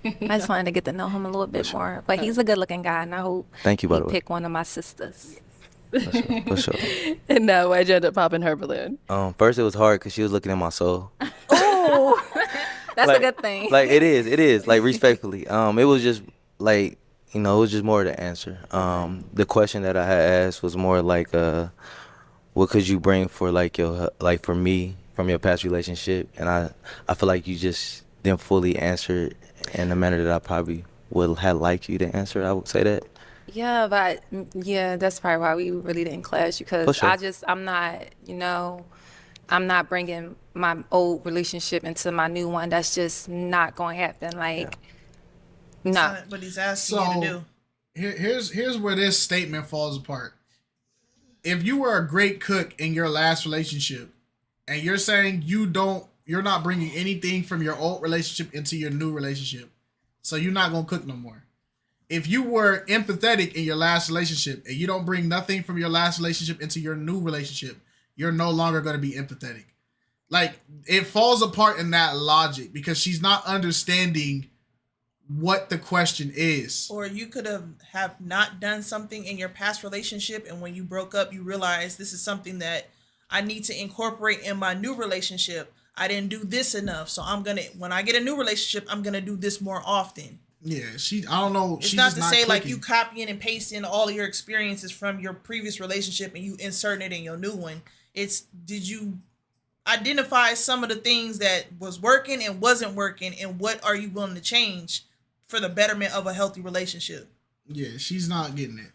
I just wanted to get to know him a little bit more. But he's a good-looking guy, and I hope Thank you, by he the way. pick one of my sisters. For sure. And now why'd you end up popping her balloon? First it was hard because she was looking at my soul. Oh, that's Like- a good thing. Like it is. Like respectfully. It was just like, it was just more the answer. The question that I had asked was more like, what could you bring for like for me from your past relationship? And I feel like you just didn't fully answer it in the manner that I probably would have liked you to answer. I would say that. Yeah, but yeah, that's probably why we really didn't clash, because For sure. I'm not bringing my old relationship into my new one. That's just not going to happen. Like, No. But he's asking you to do. Here's where this statement falls apart. If you were a great cook in your last relationship, and you're saying you're not bringing anything from your old relationship into your new relationship, so you're not gonna cook no more. If you were empathetic in your last relationship and you don't bring nothing from your last relationship into your new relationship, you're no longer gonna be empathetic. Like, it falls apart in that logic because she's not understanding what the question is. Or you could have not done something in your past relationship, and when you broke up, you realized this is something that I need to incorporate in my new relationship. I didn't do this enough, so when I get a new relationship, I'm gonna do this more often. Yeah, I don't know. It's not to say like you copying and pasting all of your experiences from your previous relationship and you inserting it in your new one. Did you identify some of the things that was working and wasn't working, and what are you willing to change for the betterment of a healthy relationship? Yeah, she's not getting it.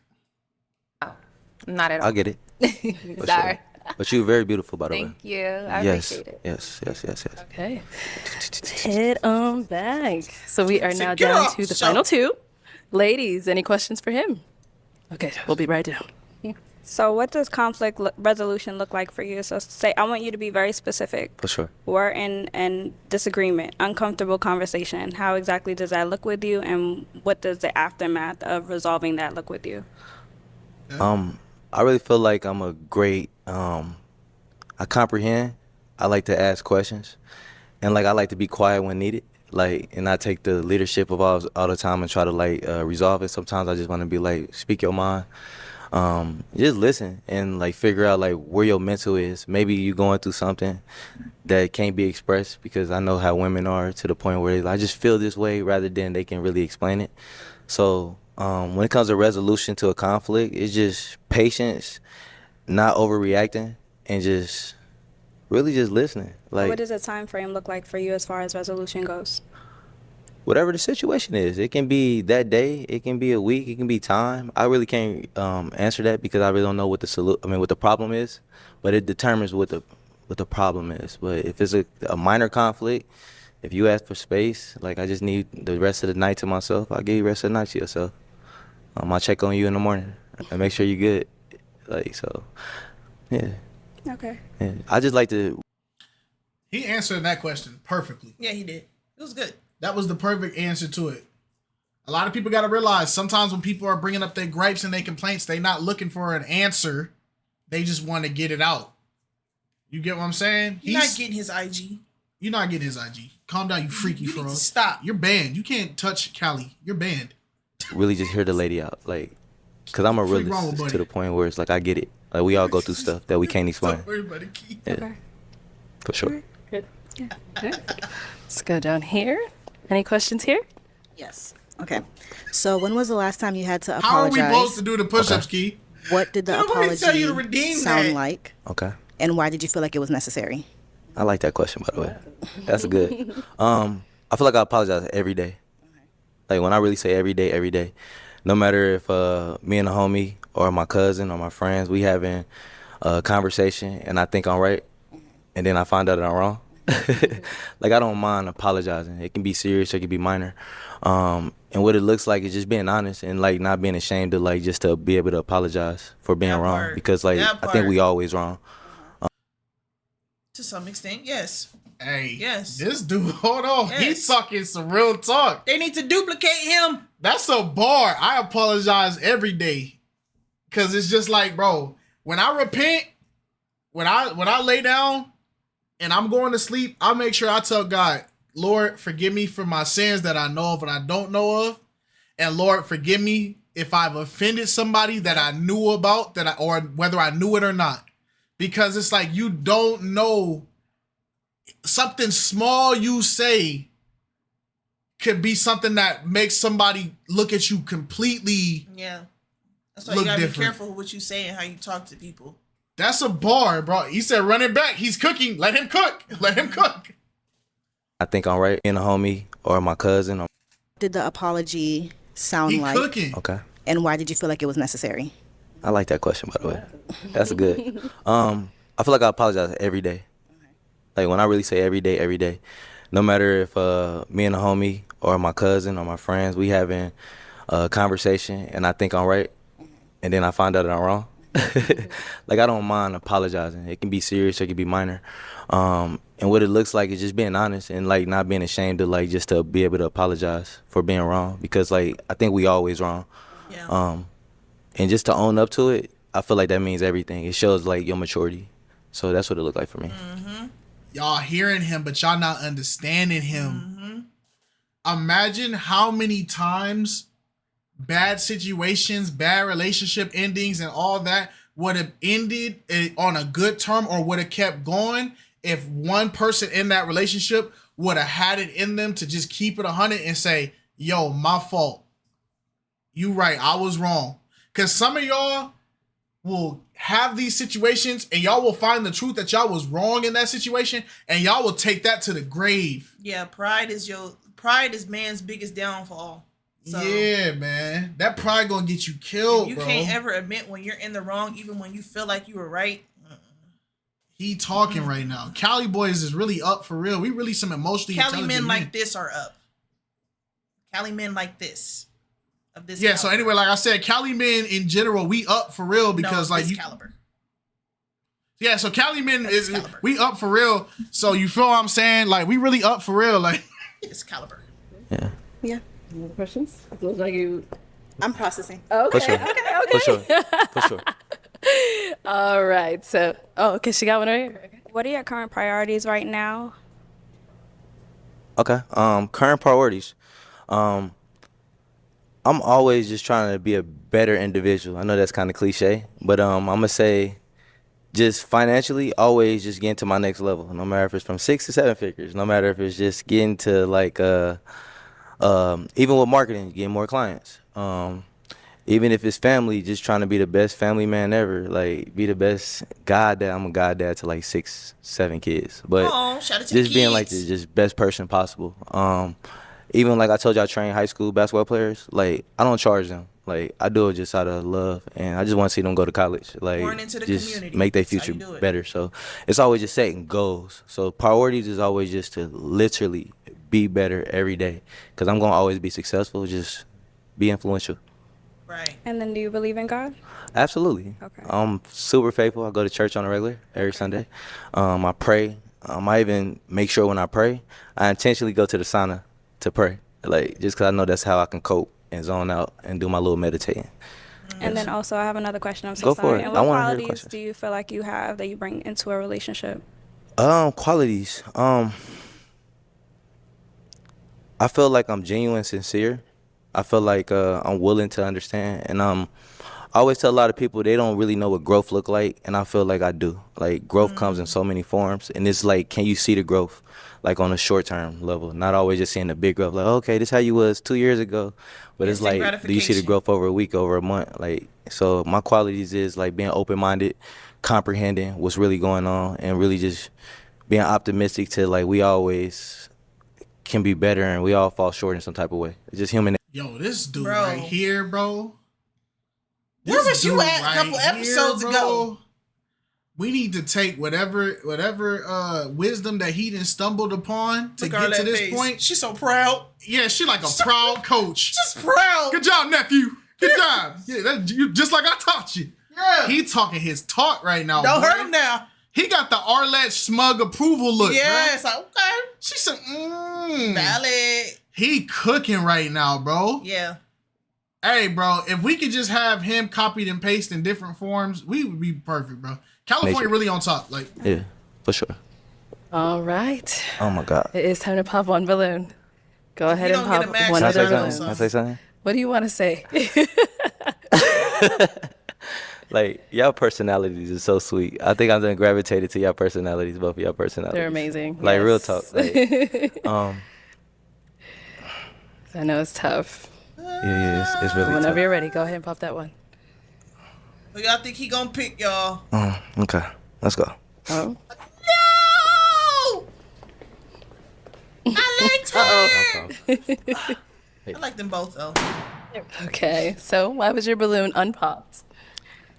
Oh, not at all. I get it. Sorry. Sure. But you're very beautiful, by the way. Thank you. I appreciate it. Yes. Okay. Head on back. So we are now down to the final two. Ladies, any questions for him? Okay, we'll be right down. So what does conflict resolution look like for you? So say, I want you to be very specific. For sure. We're in disagreement, uncomfortable conversation. How exactly does that look with you, and what does the aftermath of resolving that look with you? I really feel like I'm a great, I comprehend. I like to ask questions, and like I like to be quiet when needed. Like, and I take the leadership of all the time and try to like resolve it. Sometimes I just want to be like, speak your mind. Just listen and like figure out like where your mental is. Maybe you going through something that can't be expressed, because I know how women are to the point where I just feel this way rather than they can really explain it. So when it comes to resolution to a conflict, it's just patience, not overreacting, and just really just listening. Like, what does a time frame look like for you as far as resolution goes? whatever the situation is. It can be that day, it can be a week, it can be time. I really can't answer that because I really don't know what what the problem is, but it determines what the problem is. But if it's a minor conflict, if you ask for space, like I just need the rest of the night to myself, I'll give you the rest of the night to yourself. I'll check on you in the morning and make sure you're good. Like, so, yeah. Okay. Yeah. I just like to. He answered that question perfectly. Yeah, he did. It was good. That was the perfect answer to it. A lot of people got to realize sometimes when people are bringing up their gripes and their complaints, they're not looking for an answer. They just want to get it out. You get what I'm saying? He's not getting his IG. You're not getting his IG. Calm down, you freaky you frog. Need to stop. You're banned. You can't touch Callie. You're banned. Really just hear the lady out. Like, because I'm a realist to the point where it's like, I get it. Like, we all go through stuff that we can't explain. Don't worry about it, Keith. Yeah. Okay. For sure. Good. Yeah. Let's go down here. Any questions here? Yes. Okay. So when was the last time you had to How are apologize? we supposed to do the push-ups, Key? What did the Nobody tell you to apology redeem sound that. like? Okay. And why did you feel like it was necessary? I like that question, by the way. That's good. I feel like I apologize every day. Like, when I really say every day, no matter if me and a homie or my cousin or my friends, we having a conversation and I think I'm right, and then I find out that I'm wrong. Like, I don't mind apologizing. It can be serious or it can be minor. And what it looks like is just being honest and like not being ashamed to like just to be able to apologize for being wrong, because like I think we always wrong. To some extent, yes. Hey, yes. This dude, hold on. Yes. He's talking some real talk. They need to duplicate him. That's a bar. I apologize every day. Cause it's just like, bro, when I repent, when I lay down and I'm going to sleep, I make sure I tell God, Lord, forgive me for my sins that I know of and I don't know of. And Lord, forgive me if I've offended somebody that I knew about, or whether I knew it or not. Because it's like, you don't know, something small you say could be something that makes somebody look at you completely. Yeah. That's why you gotta be careful what you say and how you talk to people. That's a bar, bro. He said, run it back. He's cooking. Let him cook. Let him cook. I think I'm right. And a homie or my cousin. Did the apology sound like? Cooking. Okay. And why did you feel like it was necessary? I like that question, by the way. That's good. I feel like I apologize every day. Like, when I really say every day, no matter if me and a homie or my cousin or my friends, we having a conversation and I think I'm right, and then I find out that I'm wrong. Like, I don't mind apologizing. It can be serious, it can be minor. And what it looks like is just being honest and like not being ashamed to like just to be able to apologize for being wrong, because like I think we always wrong. Yeah. And just to own up to it, I feel like that means everything. It shows like your maturity. So that's what it looked like for me. Y'all hearing him, but y'all not understanding him. Imagine how many times bad situations, bad relationship endings, and all that would have ended on a good term or would have kept going if one person in that relationship would have had it in them to just keep it 100 and say, yo, my fault. You right, I was wrong. Because some of y'all will have these situations and y'all will find the truth that y'all was wrong in that situation, and y'all will take that to the grave. Yeah, pride is man's biggest downfall. So, yeah, man. That pride gonna get you killed, you bro. can't ever admit when you're in the wrong, even when you feel like you were right. He talking right now. Cali boys is really up for real. We really some emotionally Cali intelligent men like this are up. Cali men like this. Of this yeah, caliber. so anyway, like I said, Cali men in general, we up for real because no, like this you caliber. Yeah, so Cali men is we up for real. So you feel what I'm saying? Like we really up for real. Like it's caliber. Yeah. Yeah. Any questions? It looks like you. I'm processing. Okay. For sure. Okay. For sure. For sure. All right. So, okay, she got one right here. What are your current priorities right now? Okay. Current priorities. I'm always just trying to be a better individual. I know that's kind of cliche, but I'm gonna say just financially, always just getting to my next level. No matter if it's from 6 to 7 figures, no matter if it's just getting to like even with marketing, getting more clients. Even if it's family, just trying to be the best family man ever. Like be the best goddad. I'm a goddad to like 6, 7 kids, but shout out to just the being like kids. the just best person possible. Even like I told you, I train high school basketball players. Like I don't charge them. Like I do it just out of love, and I just want to see them go to college. Like Born into the just community. make their That's how future you do it. better. So it's always just setting goals. So priorities is always just to literally be better every day. Cause I'm gonna always be successful. Just be influential. Right. And then do you believe in God? Absolutely. Okay. I'm super faithful. I go to church on a regular every Sunday. I pray. I even make sure when I pray, I intentionally go to the sauna to pray. Like just cause I know that's how I can cope and zone out and do my little meditating. And then also, I have another question. I'm so Go sorry. for it. And I what wanna hear the qualities questions. do you feel like you have that you bring into a relationship? Qualities. I feel like I'm genuine, sincere. I feel like I'm willing to understand, and I always tell a lot of people they don't really know what growth look like, and I feel like I do. Like growth comes in so many forms, and it's like, can you see the growth, like on a short term level, not always just seeing the big growth. Like, okay, this how you was 2 years ago, but it's Instant like, do you see the gratification. growth over a week, over a month? Like, so my qualities is like being open minded, comprehending what's really going on, and really just being optimistic to like we always can be better, and we all fall short in some type of way. It's just human. Yo, this dude Bro. right here, bro. Where This was you dude at a right couple here, episodes bro. ago? We need to take whatever wisdom that he done stumbled upon to Look at get to Arlette this face. point. She's so proud. Yeah, she like a proud coach. Just proud. Good job, nephew. Good job. Yeah, you just like I taught you. Yeah. He talking his talk right now. Don't boy. hurt him now. He got the Arlette smug approval look. Yes. Bro. Okay. She said, Valid. He cooking right now, bro. Yeah. Hey, bro, if we could just have him copied and pasted in different forms, we would be perfect, bro. California Major. really on top. Like, Yeah, for sure. All right. Oh my God. It is time to pop one balloon. Go ahead and don't get pop a max one Can I other say balloon. something? Can I say something? What do you want to say? Like, y'all personalities is so sweet. I think I'm done gravitated to y'all personalities, both of y'all personalities. They're amazing. Like, real yes. talk. Like, I know it's tough. yeah, it's really Whenever tough. you're ready, go ahead and pop that one. Who y'all think he gonna pick, y'all? Okay, let's go. Oh. No! I liked her. I like them both, though. Okay, so why was your balloon unpopped?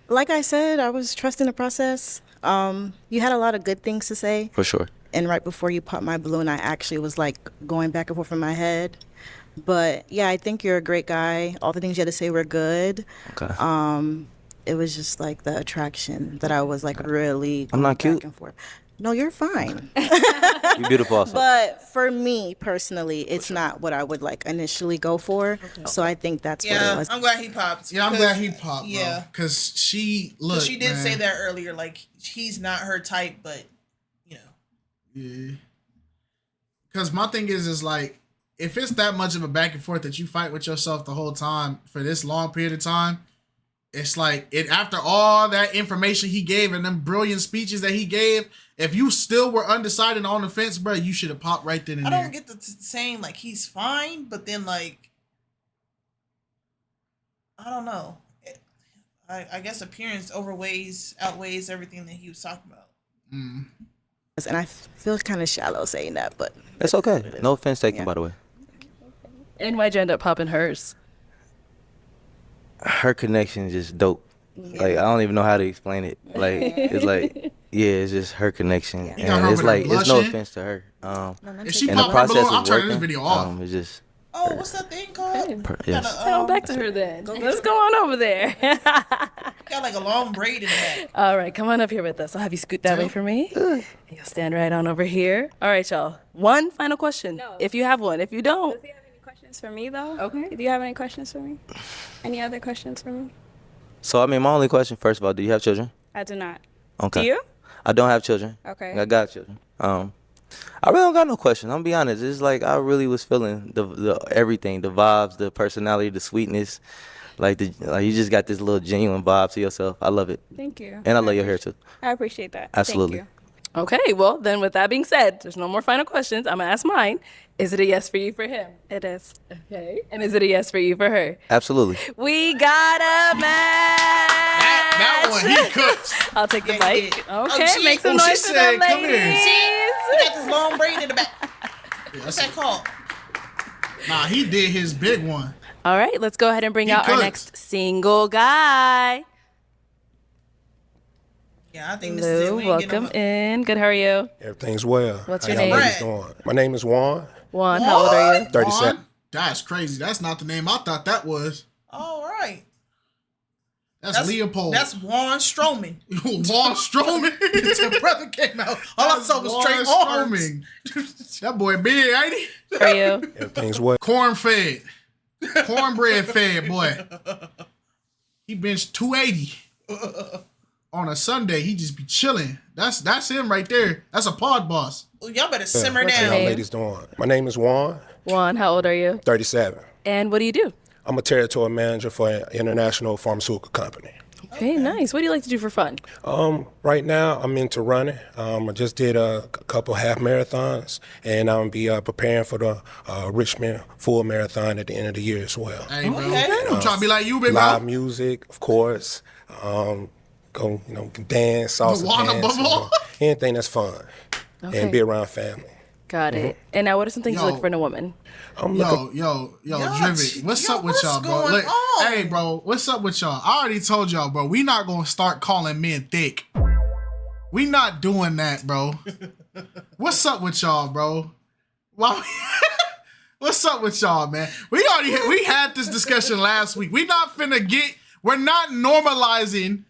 Like I said, I was trusting the process. You had a lot of good things to say. For sure. And right before you popped my balloon, I actually was like going back and forth in my head. But yeah, I think you're a great guy. All the things you had to say were good. Okay. It was just like the attraction that I was like really I'm not going cute. back and forth. No, you're fine. You're beautiful also. But for me personally, it's not what I would like initially go for. So I think that's what it was. I'm glad he popped. Yeah, I'm glad he popped, bro. Yeah. Because she, look, she did man. say that earlier, like, he's not her type, but, you know. Yeah. Because my thing is like, if it's that much of a back and forth that you fight with yourself the whole time for this long period of time, it's like, after all that information he gave and them brilliant speeches that he gave, if you still were undecided on the fence, bro, you should have popped right then and I there. don't get the saying, like, he's fine, but then, like, I don't know. I guess appearance outweighs everything that he was talking about. Mm. And I feel kind of shallow saying that, but That's okay. No offense taken, by the way. And why'd you end up popping hers? Her connection is just dope. Like, I don't even know how to explain it. Like, it's like, yeah, it's just her connection. You got her And it's over there like, it's no blushing. offense to her. If she and the pop her process balloon, is I'm turning this working. video off. It's just, Oh, what's that thing called? yes. Head back to her then. Let's go on over there. Got like a long braid in the back. All right, come on up here with us. I'll have you scoot that way for me. You'll stand right on over here. All right, y'all. One final question. No. If you have one. If you don't. Does he have any questions for me, though? Okay. Do you have any questions for me? Any other questions for me? So, I mean, my only question, first of all, do you have children? I do not. Okay. Do you? I don't have children. Okay. I got children. I really don't got no question. I'm gonna be honest. It's like I really was feeling the everything, the vibes, the personality, the sweetness. Like you just got this little genuine vibe to yourself. I love it. Thank you. And I love your hair too. I appreciate that. Absolutely. Thank you. Okay, well, then with that being said, there's no more final questions. I'm going to ask mine. Is it a yes for you for him? It is. Okay. And is it a yes for you for her? Absolutely. We got a match. That one, he cooked. I'll take the mic. Okay, she- make some oh, she noise for said, the "Come here." ladies. He got this long braid in the back. What's that called? Nah, he did his big one. All right, let's go ahead and bring He out our cooked. next single guy. Yeah, I think this is it. Lou, We ain't getting welcome in. Good, how are you? Everything's well. What's How your y'all name? ladies doing? My name is Juan. Juan, how old are you? 37. Juan? That's crazy. That's not the name I thought that was. All right. That's Leopold. That's Juan Strowman. Juan Strowman. The brother came out. All I saw was Juan straight arms. Strowman. That boy big, ain't he? How are you? Everything's well. Corn fed. Cornbread fed, boy. He benched 280. On a Sunday, he just be chilling. That's him right there. That's a pod boss. Well, y'all better simmer What's your down. How name? ladies doing? My name is Juan. Juan, how old are you? 37. And what do you do? I'm a territory manager for an international pharmaceutical company. Okay, nice. What do you like to do for fun? Right now, I'm into running. I just did a couple half marathons, and I'm be preparing for the Richmond full marathon at the end of the year as well. Hey, bro. I'm trying to be like you, big Live bro. music, of course. Go, dance, salsa Juan dance, above all. anything that's fun, Okay. and be around family. Got it. And now what are some things you look for in a woman? I'm looking. Yo, Driven. What's up with y'all, bro? going on? Hey, bro, what's up with y'all? I already told y'all, bro, we not gonna start calling men thick. We not doing that, bro. What's up with y'all, bro? Why? What's up with y'all, man? We had this discussion last week. We're not normalizing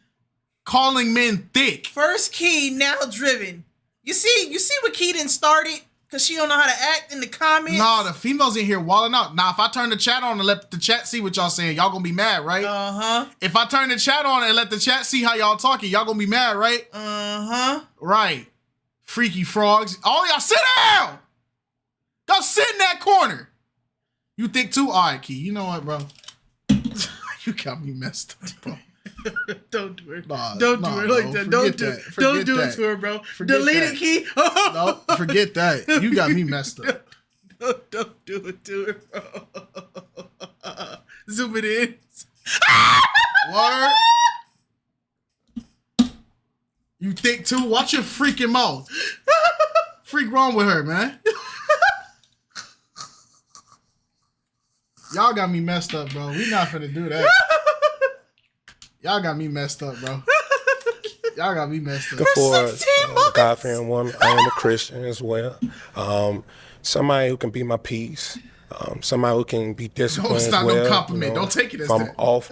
calling men thick. First key, now driven. You see what Keaton started? Because she don't know how to act in the comments. Nah, the females in here walling out. Now, if I turn the chat on and let the chat see what y'all saying, y'all gonna be mad, right? Uh-huh. If I turn the chat on and let the chat see how y'all talking, y'all gonna be mad, right? Uh-huh. Right. Freaky frogs. All y'all sit down! Go sit in that corner. You think too? All right, Key. You know what, bro? You got me messed up, bro. Don't do it. Nah, Don't nah, do it bro. like that. Don't do it. Don't do it to her, bro. Delete it, Key. No, forget that. You got me messed up. Don't do it to her, bro. Zoom it in. Word. You think too? Watch your freaking mouth. Freak wrong with her, man. Y'all got me messed up, bro. We not finna do that. Y'all got me messed up, bro. Y'all got me messed up. Good for a God-fearing woman. I am a Christian as well. Somebody who can be my peace. Somebody who can be disciplined It's as not well. no compliment. Don't take it as if I'm that. off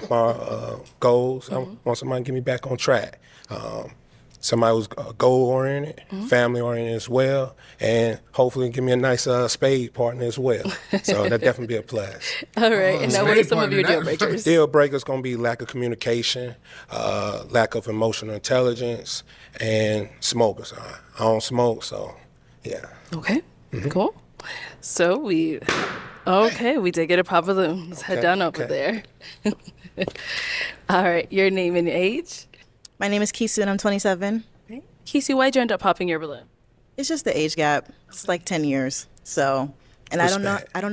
my goals. I want somebody to get me back on track. Somebody who's goal-oriented, family-oriented as well, and hopefully give me a nice spade partner as well. So that definitely be a plus. All right. And now what are some of your deal breakers? Deal breakers going to be lack of communication, lack of emotional intelligence, and smokers. I don't smoke, so yeah. Okay. Cool. So we did get a pop balloon. Let's head down over there. All right. Your name and age? My name is Kisu and I'm 27. Kisi, why'd you end up popping your balloon? It's just the age gap. It's like 10 years. So, and I don't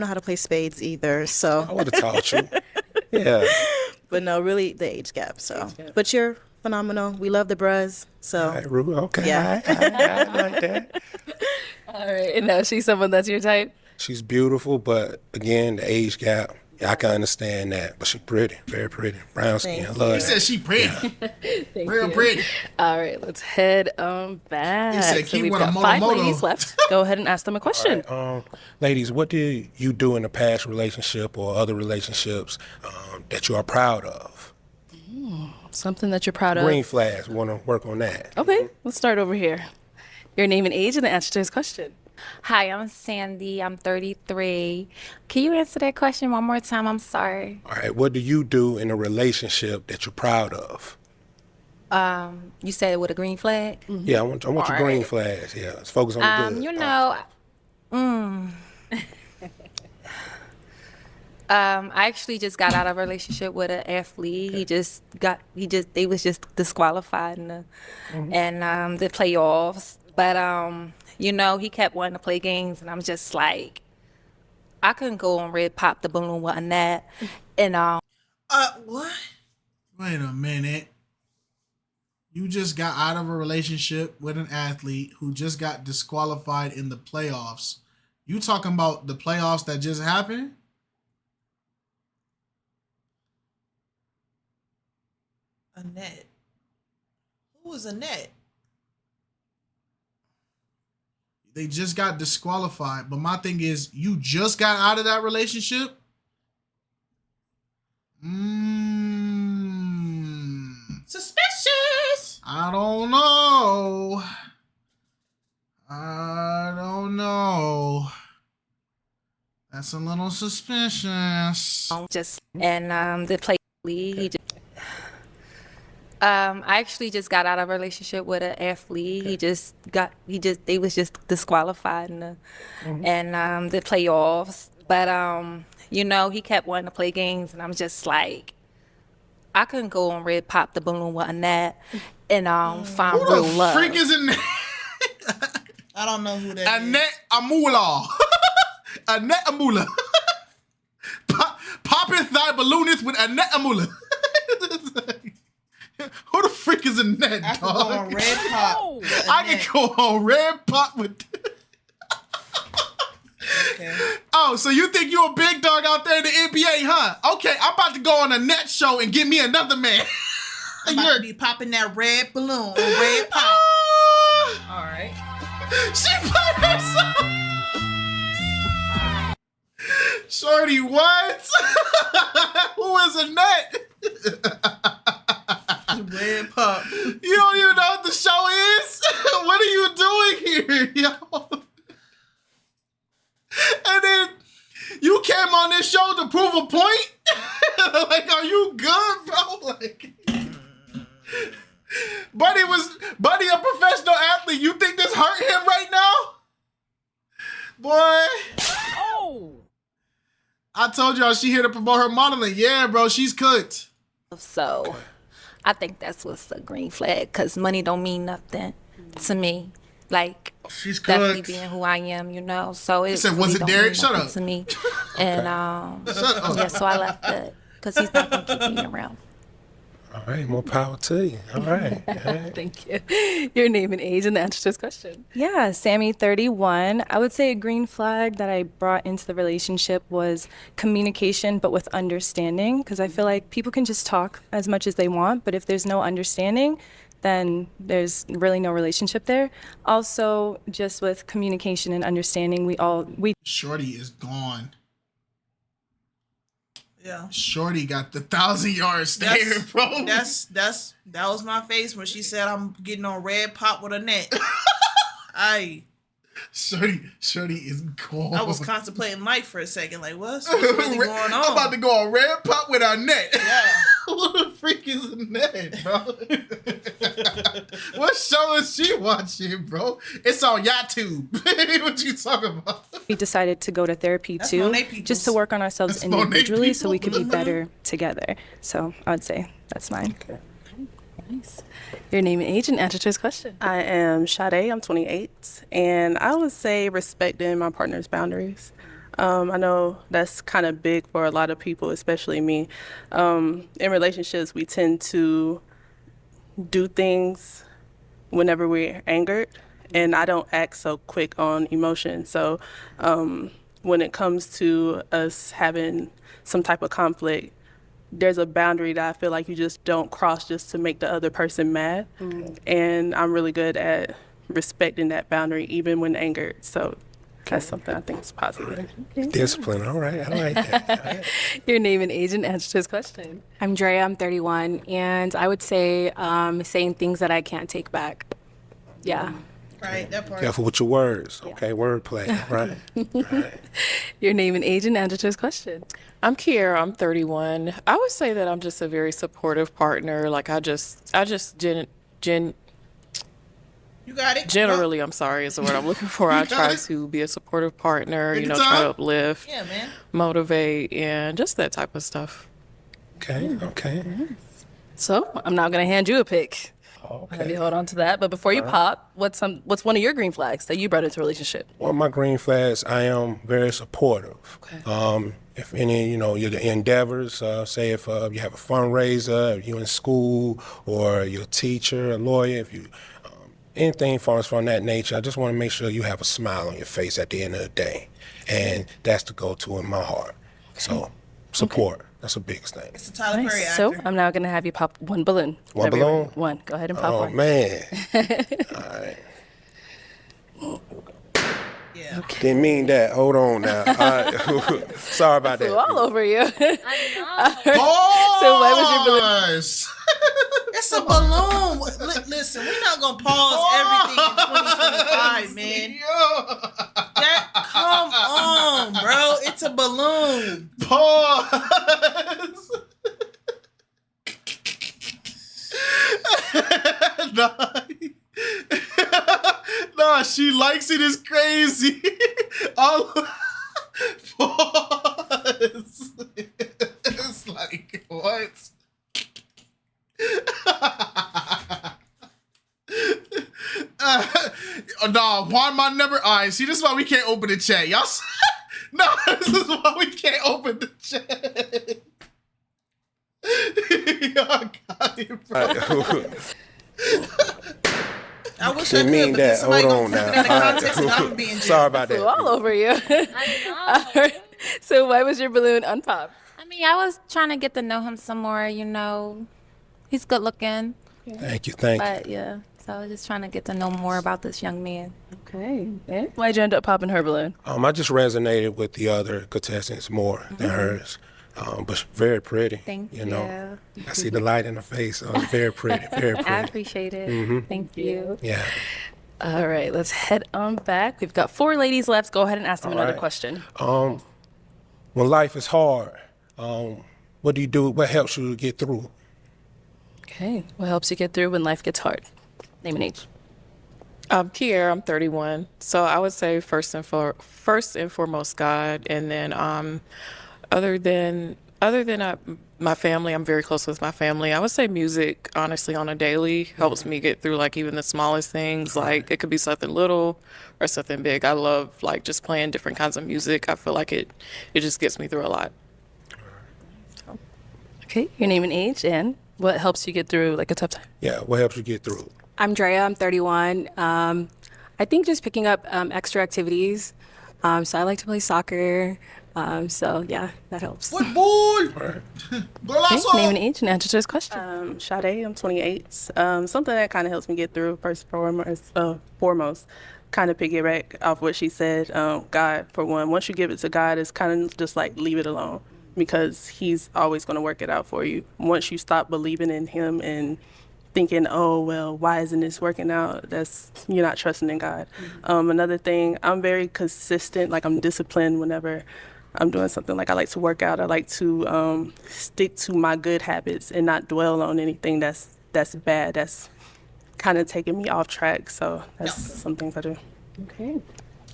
know how to play spades either. So I would have taught you. Yeah. But no, really the age gap. So, but you're phenomenal. We love the bros. So, All right, Rue. Okay. Yeah. I like that. All right. And now she's someone that's your type? She's beautiful, but again, the age gap. Yeah, I can understand that, but she's pretty, very pretty. Brown skin, I love He that. said she pretty. Thank Real you. pretty. All right, let's head back. He said, So "Keep we've with a got 5 moto-moto." ladies left. Go ahead and ask them a question. Ladies, what did you do in a past relationship or other relationships that you are proud of? Something that you're proud of. Green flags, we want to work on that. Okay, let's start over here. Your name and age and the answer to his question. Hi, I'm Sandy. I'm 33. Can you answer that question one more time? I'm sorry. All right, what do you do in a relationship that you're proud of? You said with a green flag? Yeah, I want your green flags. Yeah, let's focus on the good. You know, I actually just got out of a relationship with an athlete. They was just disqualified in the playoffs. But you know, he kept wanting to play games, and I'm just like, I couldn't go on red pop the balloon with Annette, and What? Wait a minute. You just got out of a relationship with an athlete who just got disqualified in the playoffs. You talking about the playoffs that just happened? Annette. Who was Annette? They just got disqualified. But my thing is, you just got out of that relationship? Suspicious. I don't know. I don't know. That's a little suspicious. the play lead. I actually just got out of a relationship with an athlete. They was just disqualified in the playoffs. But you know, he kept wanting to play games, and I'm just like, I couldn't go on red pop the balloon with Annette and find Who real the love. freak is in there? I don't know who that is. Arlette Amuli. Arlette Amuli. Popping thy balloonist with Arlette Amuli. Who the freak is in that, I could dog? go on red pop. with I Annette. can go on red pop with... Okay. Oh, so you think you a big dog out there in the NBA, huh? Okay, I'm about to go on a net show and get me another man. I'm about to be popping that red balloon on red pop. All right. She put herself... Shorty, what? Who is a net? Red pop. You don't even know what the show is? What are you doing here, yo? And then you came on this show to prove a point? Like, are you good, bro? Like, Buddy a professional athlete. You think this hurt him right now? Boy. Oh. I told y'all she here to promote her modeling. Yeah, bro, she's cooked. So I think that's what's a green flag, because money don't mean nothing to me. Like, she's definitely cooked. being who I am, you know. So it said, was it don't Derek? mean Shut nothing up. to me. And Shut up. yeah, so I left it because he's not gonna keep me around. All right, more power to you. All right. Thank you. Your name and age and the answer to this question. Yeah, Sammy, 31. I would say a green flag that I brought into the relationship was communication, but with understanding, because I feel like people can just talk as much as they want, but if there's no understanding, then there's really no relationship there. Also, just with communication and understanding, we Shorty is gone. Yeah. Shorty got the 1,000-yard stare, bro. That was my face when she said I'm getting on red pop with a net. Shorty is gone. I was contemplating life for a second, like what's really going on? I'm about to go on red pop with our net. Yeah. What the freak is a net, bro? What show is she watching, bro? It's on YouTube. What you talking about? we decided to go to therapy That's too, Monet peoples. just to work on ourselves That's Monet individually so we people. could be better together. So I would say that's mine. Nice. Your name and age and answer to his question. I am Sade. I'm 28, and I would say respecting my partner's boundaries. I know that's kind of big for a lot of people, especially me. In relationships, we tend to do things whenever we're angered, and I don't act so quick on emotion. So when it comes to us having some type of conflict, there's a boundary that I feel like you just don't cross just to make the other person mad. And I'm really good at respecting that boundary even when angered. So that's something I think is positive. Discipline. All right. I like that. All right. Your name and age and answer to his question. I'm Drea, I'm 31, and I would say saying things that I can't take back. Yeah. Right, that part. Careful with your words. Okay, wordplay. Right. Right. Your name and age and answer to his question. I'm Kiera. I'm 31. I would say that I'm just a very supportive partner. Like I just You got it. generally, I'm sorry, is the word I'm looking for. I try to be a supportive partner. Take You your know, try time. to uplift, Yeah, man. motivate, and just that type of stuff. Okay. Okay. So I'm now gonna hand you a pick. Okay. Have you hold on to that. But before you pop, what's one of your green flags that you brought into a relationship? Well, my green flags, I am very supportive. Okay. If any, your endeavors, say if you have a fundraiser, if you're in school, or you're a teacher, a lawyer, if you, anything from that nature, I just want to make sure you have a smile on your face at the end of the day. And that's the go-to in my heart. So, support. That's the biggest thing. It's a Tyler Perry actor. So I'm now gonna have you pop one balloon. One Whatever you balloon? want. One. Go ahead and pop Oh, one. man. All right. Yeah. Didn't mean that. Hold on now. All right. Sorry about Flew that. all over you. Oh, So why was your balloon? It's a balloon. Listen, we're not gonna pause everything in 2025, man. Come on, bro. It's a balloon. Pause. Nah, she likes it. It's crazy. Pause. It's like what? Nah, Juan, my number. All right, see, this is why we can't open the chat, y'all. No, this is why we can't open the chat. Y'all got it, bro. I wish Didn't I mean could, but that. somebody Hold gonna on put now. it out of context and I'm being Sorry about Flew that. all over you. All right. So why was your balloon unpopped? I mean, I was trying to get to know him some more, He's good looking. Thank you. Thank you. But yeah, so I was just trying to get to know more about this young man. Okay. Why'd you end up popping her balloon? I just resonated with the other contestants more than hers. But very pretty. Thank you. you. I see the light in her face. So it's very pretty. Very pretty. I appreciate it. Mhm. Thank you. Yeah. All right, let's head on back. We've got 4 ladies left. Go ahead and ask them another right. question. When life is hard, what do you do? What helps you to get through? Okay. What helps you get through when life gets hard? Name and age. Kiera, I'm 31. So I would say first and foremost God, and then other than my family, I'm very close with my family. I would say music, honestly, on a daily helps me get through like even the smallest things. Like it could be something little or something big. I love like just playing different kinds of music. I feel like it just gets me through a lot. Okay. Your name and age, and what helps you get through like a tough time? Yeah. What helps you get through? I'm Drea, I'm 31. I think just picking up extra activities So I like to play soccer. So yeah, that helps. Football. Okay, name and age and answer to this question. Sade, I'm 28. Something that kind of helps me get through, first and foremost, kind of piggyback off what she said. God, for one, once you give it to God, it's kind of just like leave it alone, because he's always going to work it out for you. Once you stop believing in him and thinking, oh, well, why isn't this working out? You're not trusting in God. Another thing, I'm very consistent, like I'm disciplined whenever I'm doing something. Like I like to work out. I like to stick to my good habits and not dwell on anything that's bad. That's kind of taking me off track. So that's some things I do. Okay.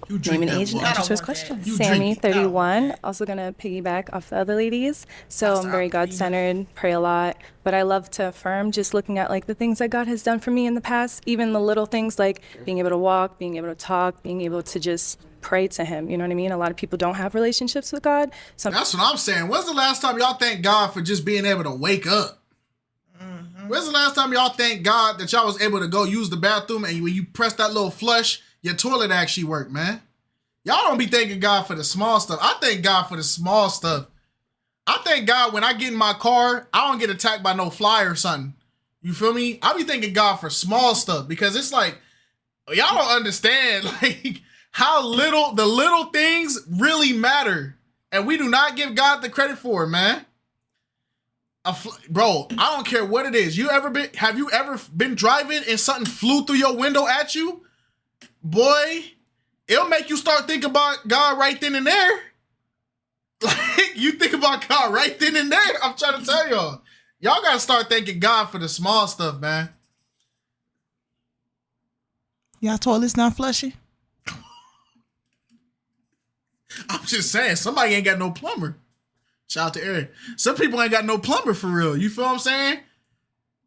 Name and age and answer to this question. Sammy, 31. Also going to piggyback off the other ladies. So I'm very God-centered, pray a lot, but I love to affirm just looking at like the things that God has done for me in the past, even the little things like being able to walk, being able to talk, being able to just pray to him. You know what I mean? A lot of people don't have relationships with God. That's what I'm saying. When's the last time y'all thank God for just being able to wake up? When's the last time y'all thank God that y'all was able to go use the bathroom and when you press that little flush, your toilet actually worked, man? Y'all don't be thanking God for the small stuff. I thank God for the small stuff. I thank God when I get in my car, I don't get attacked by no fly or something. You feel me? I be thanking God for small stuff because it's like, y'all don't understand like how the little things really matter. And we do not give God the credit for it, man. Bro, I don't care what it is. Have you ever been driving and something flew through your window at you? Boy, it'll make you start thinking about God right then and there. Like, you think about God right then and there. I'm trying to tell y'all. Y'all got to start thanking God for the small stuff, man. Y'all toilets not flushy? I'm just saying, somebody ain't got no plumber. Shout out to Eric. Some people ain't got no plumber for real. You feel what I'm saying?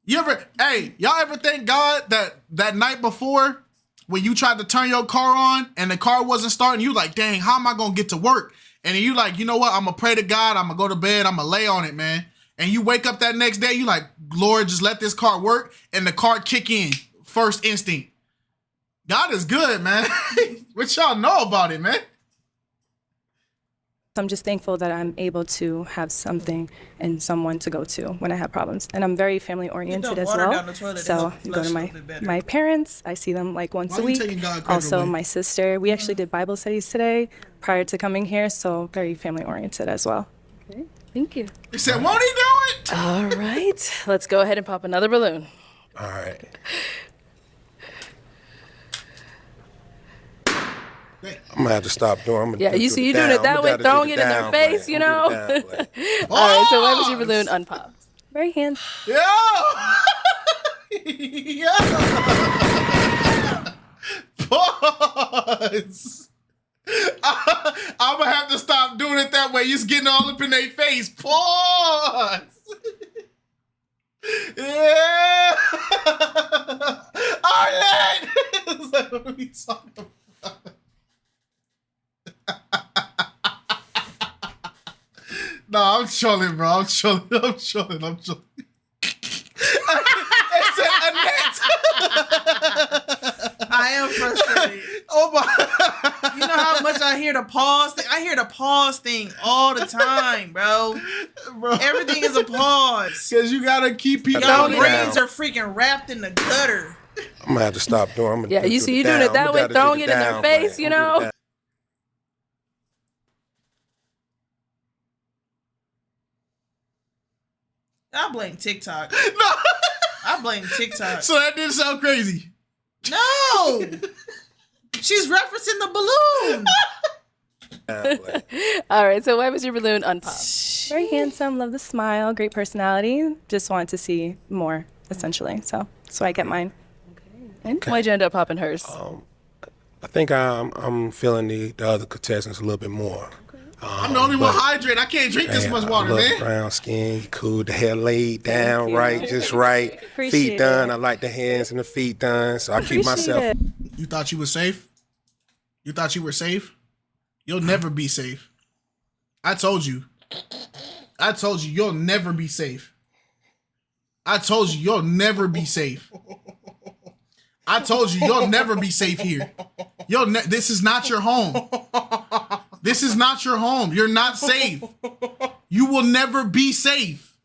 Y'all ever thank God that night before when you tried to turn your car on and the car wasn't starting, you like, dang, how am I going to get to work? And then you like, you know what? I'm going to pray to God. I'm going to go to bed. I'm going to lay on it, man. And you wake up that next day, you like, Lord, just let this car work. And the car kick in. First instinct. God is good, man. What y'all know about it, man? I'm just thankful that I'm able to have something and someone to go to when I have problems. And I'm very family oriented as well. So I go to my parents. I see them like once a week. Also my sister. We actually did Bible studies today prior to coming here. So very family oriented as well. Okay. Thank you. He said, won't he do it? All right. Let's go ahead and pop another balloon. All right. I'm gonna have to stop doing. You see you doing it that way, throwing it in their face, you know. All right, so why was your balloon unpopped? Very hands. Yeah. Yeah. Pause. I'm gonna have to stop doing it that way. You're getting all up in their face. Pause. Yeah. Arlette. What are we talking about? No, I'm chilling, bro. I'm chilling. It's Annette. I am frustrated. Oh my! You know how much I hear the pause thing? I hear the pause thing all the time, bro. Everything is a pause. Because you gotta keep people. Y'all brains are freaking wrapped in the gutter. I'm gonna have to stop doing. You see you doing it that way, throwing it in their face, you know. I blame TikTok. No. I blame TikTok. So that didn't sound crazy. No. She's referencing the balloon. All right, so why was your balloon unpopped? Very handsome, love the smile, great personality. Just wanted to see more, essentially. So that's why I get mine. And why'd you end up popping hers? I think I'm feeling the other contestants a little bit more. I'm the only one hydrated. I can't drink this much water, man. Brown skin, cool. The hair laid down right, just right. Feet done. I like the hands and the feet done. So I keep myself. You thought you were safe? You thought you were safe? You'll never be safe. I told you you'll never be safe. I told you you'll never be safe. I told you you'll never be safe here. Yo, this is not your home. This is not your home. You're not safe. You will never be safe.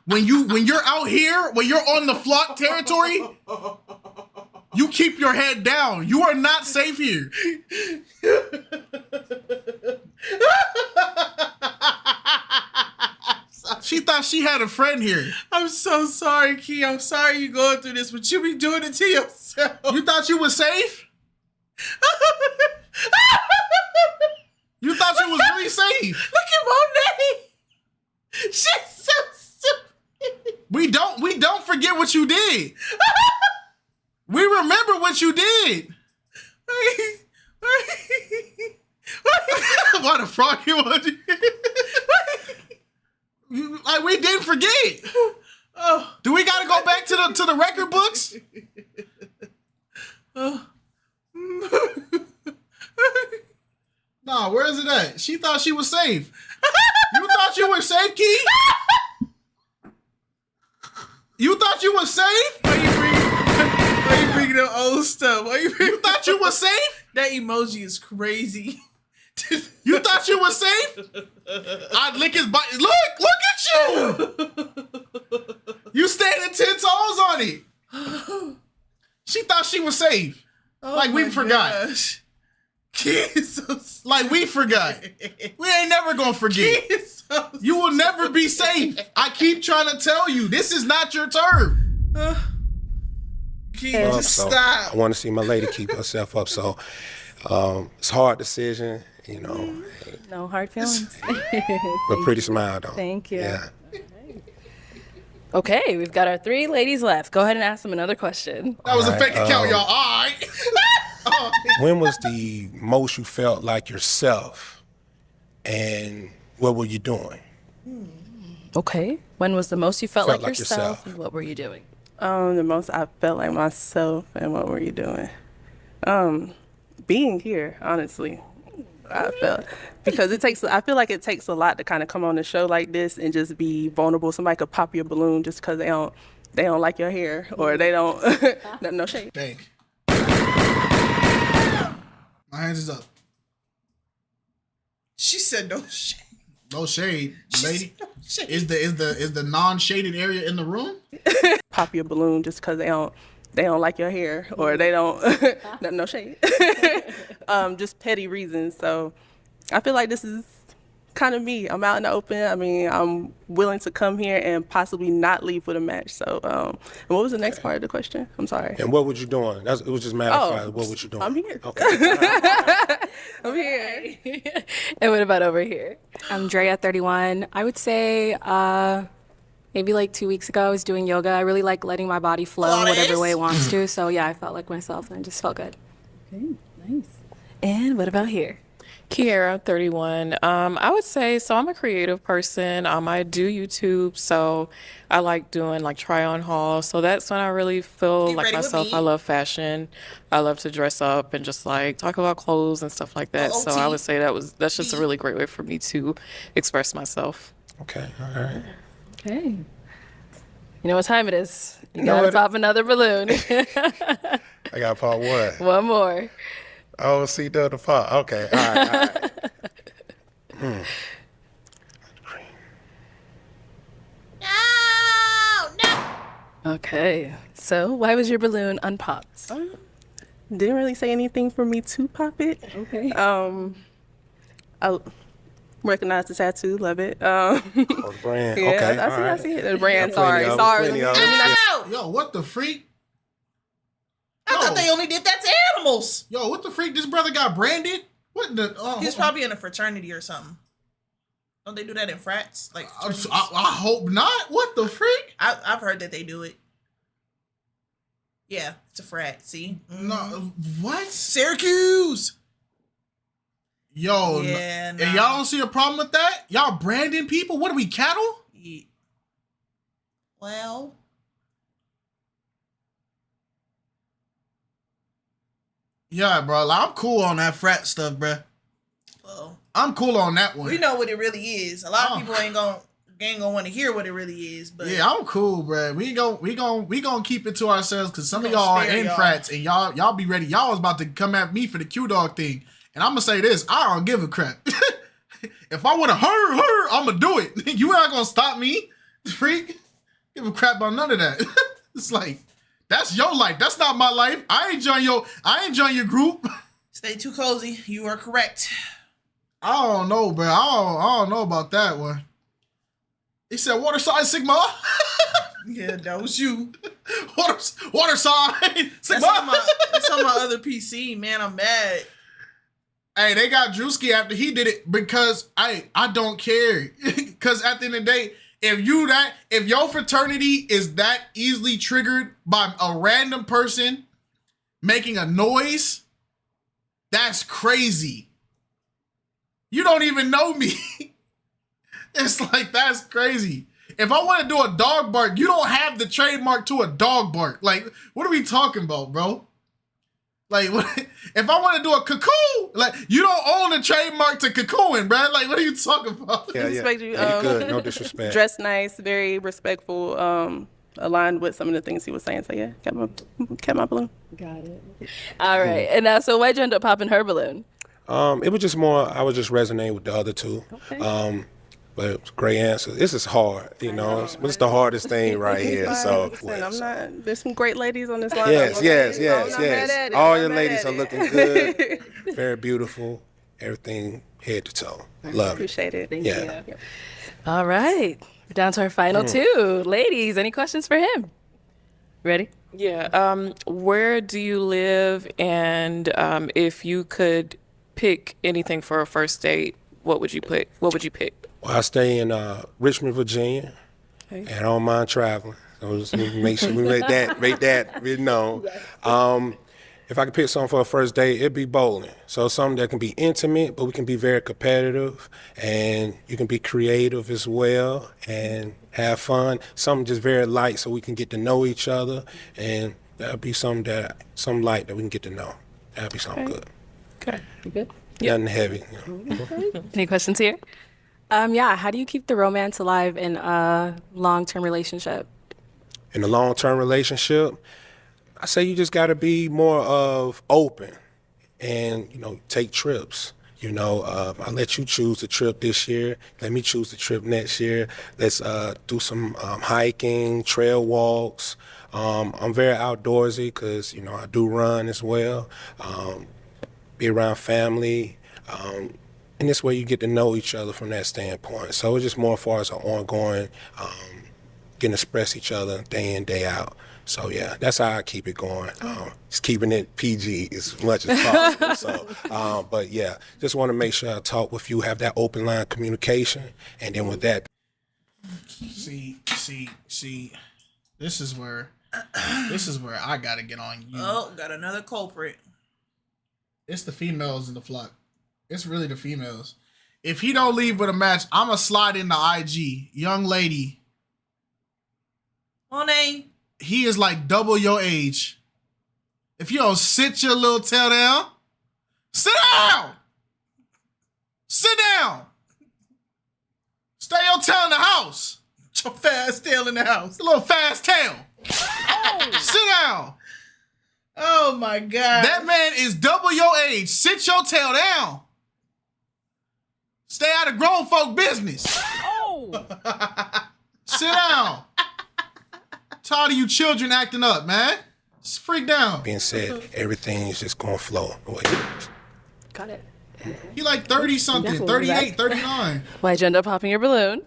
When you're out here, when you're on the flock territory, you keep your head down. You are not safe here. She thought she had a friend here. I'm so sorry, Key. I'm sorry you're going through this, but you be doing it to yourself. You thought you was safe? You thought you was really safe? Look at Monet. She's so stupid. We don't forget what you did. We remember what you did. Why the frog emoji? Like, we didn't forget. Oh, do we gotta go back to the record books? Nah, where is it at? She thought she was safe. You thought you were safe, Key? You thought you was safe? Why you bringing up old stuff? You thought you was safe? That emoji is crazy. You thought you was safe? I'd lick his butt. Look at you! You standing 10 toes on it. She thought she was safe. Oh like we forgot. Gosh. So like we forgot. We ain't never gonna forget. You will never be safe. I keep trying to tell you, this is not your turf. Just stop. I want to see my lady keep herself up. So it's a hard decision, you know. No hard feelings. But pretty smile though. Thank you. Yeah. Okay, we've got our 3 ladies left. Go ahead and ask them another question. That was a fake account, y'all. All right. When was the most you felt like yourself, and what were you doing? Okay. When was the most you felt like yourself, and what were you doing? The most I felt like myself, and what were you doing? Being here, honestly. I felt because I feel like it takes a lot to kind of come on a show like this and just be vulnerable. Somebody could pop your balloon just because they don't like your hair or they don't no shade. Thank. My hands is up. She said no shade. No shade, lady. Is the non-shaded area in the room? Pop your balloon just because they don't like your hair or they don't no shade. Just petty reasons. So I feel like this is kind of me. I'm out in the open. I mean, I'm willing to come here and possibly not leave with a match. So and what was the next part of the question? I'm sorry. And what was you doing? It was just matter of fact. What was you doing? I'm here. Okay. I'm here. And what about over here? I'm Drea, 31. I would say maybe like 2 weeks ago I was doing yoga. I really like letting my body flow whatever way it wants to. So yeah, I felt like myself and it just felt good. Okay, nice. And what about here? Kiara, 31. I would say, so I'm a creative person. I do YouTube, so I like doing like try on hauls. So that's when I really feel like myself. I love fashion. I love to dress up and just like talk about clothes and stuff like that. So I would say that's just a really great way for me to express myself. Okay, all right. Okay. You know what time it is. You gotta pop another balloon. I got pop one. One more. Oh, see the pop. Okay, all right. Okay. So why was your balloon unpopped? Didn't really say anything for me to pop it. Okay. I recognize the tattoo, love it. The brand. Yeah, Okay, I see it. The brand. Plenty Sorry. of it. Yo, what the freak? I thought they only did that to animals. Yo, what the freak? This brother got branded? What the? He's probably in a fraternity or something. Don't they do that in frats? Like I hope not. What the freak? I've heard that they do it. Yeah, it's a frat. See? No, what? Syracuse. Yo, yeah, and y'all don't see a problem with that? Y'all branding people? What are we, cattle? Yeah. Well. Yeah, bro. Like, I'm cool on that frat stuff, bro. Well, I'm cool on that one. we know what it really is. A lot of people ain't gonna ain't gonna want to hear what it really is. But yeah, I'm cool, bro. We gonna keep it to ourselves because some of We gonna y'all are spare in y'all. frats and y'all be ready. Y'all was about to come at me for the Q dog thing, and I'm gonna say this: I don't give a crap. If I want to her, I'm gonna do it. You not gonna stop me, freak. Give a crap about none of that. It's like that's your life. That's not my life. I ain't join your group. Stay too cozy. You are correct. I don't know, bro. I don't know about that one. He said water sign Sigma. Yeah, that was you. Water sign Sigma. That's on my other PC, man. I'm mad. Hey, they got Drewski after he did it because I don't care. Because at the end of the day, if your fraternity is that easily triggered by a random person making a noise, that's crazy. You don't even know me. It's like, that's crazy. If I want to do a dog bark, you don't have the trademark to a dog bark. Like, what are we talking about, bro? Like, if I want to do a cocoon, like, you don't own the trademark to cocoon, bro. Like, what are you talking about? Yeah, Respect you. You good. No disrespect. Dressed nice, very respectful. Aligned with some of the things he was saying. So yeah, kept my balloon. Got it. All right. And now, so why'd you end up popping her balloon? It was just more. I was just resonating with the other two. Okay. But it was a great answer. This is hard, you know. It's the hardest thing right here. So Listen, I'm not. There's some great ladies on this line. Yes. All your ladies are looking good, very beautiful, everything head to toe. Love Appreciate it. Thank you. All right. We're down to our final two. Ladies, any questions for him? Ready? Yeah. Where do you live? And if you could pick anything for a first date, what would you pick? Well, I stay in Richmond, Virginia, and I don't mind traveling. So just make sure we make that known. If I could pick something for a first date, it'd be bowling. So something that can be intimate, but we can be very competitive, and you can be creative as well and have fun. Something just very light, so we can get to know each other, and that'd be something light that we can get to know. That'd be something good. Okay. You good? Nothing heavy. Any questions here? Yeah, how do you keep the romance alive in a long-term relationship? In a long-term relationship, I say you just got to be more of open and, take trips. I let you choose the trip this year. Let me choose the trip next year. Let's do some hiking, trail walks. I'm very outdoorsy because, I do run as well. Be around family. And this way you get to know each other from that standpoint. So it's just more as far as an ongoing, getting to express each other day in, day out. So yeah, that's how I keep it going. Just keeping it PG as much as possible. So, but yeah, just want to make sure I talk with you, have that open line communication, and then with that. See. This is where I gotta get on you. Oh, got another culprit. It's the females in the flock. It's really the females. If he don't leave with a match, I'ma slide into IG. Young lady. Monet. He is like double your age. If you don't sit your little tail down, sit down. Sit down. Stay your tail in the house. Your fast tail in the house. A little fast tail. Sit down. Oh my God. That man is double your age. Sit your tail down. Stay out of grown folk business. Oh. Sit down. Tired of you children acting up, man. Just freak down. Being said, everything is just going to flow. Got it. He like 30 something, 38, 39. Why'd you end up popping your balloon?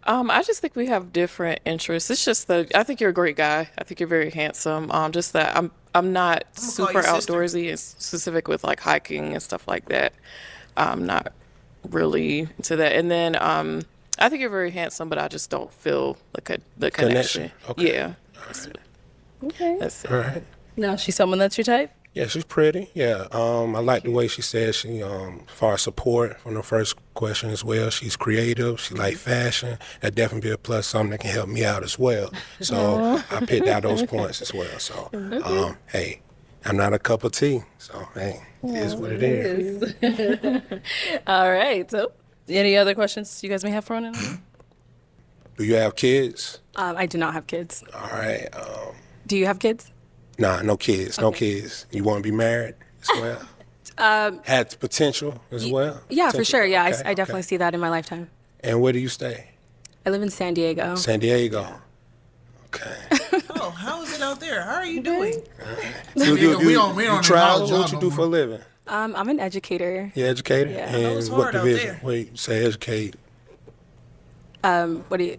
I just think we have different interests. It's just I think you're a great guy. I think you're very handsome. Just that I'm not super outdoorsy and specific with like hiking and stuff like that. I'm not really into that. And then I think you're very handsome, but I just don't feel the connection. Okay. Yeah. Okay. That's it. All right. Now, she's someone that's your type? Yeah, she's pretty. Yeah, I like the way she said she, as far as support from the first question as well. She's creative. She like fashion. That definitely be a plus. Something that can help me out as well. So I picked out those points as well. So, hey, I'm not a cup of tea. So, hey, it is what it is. All right. So, any other questions you guys may have for one another? Do you have kids? I do not have kids. All right. Do you have kids? Nah, no kids. No kids. You want to be married as well? Had potential as well? Yeah, for Potential? sure. Yeah, Okay, I definitely see that in my lifetime. And where do you stay? I live in San Diego. San Diego. Oh, how is it out there? How are you doing? You travel? What you do for a living? I'm an educator. You educator? Yeah. And I know it's what hard out division? there. Wait, say educate. What do you?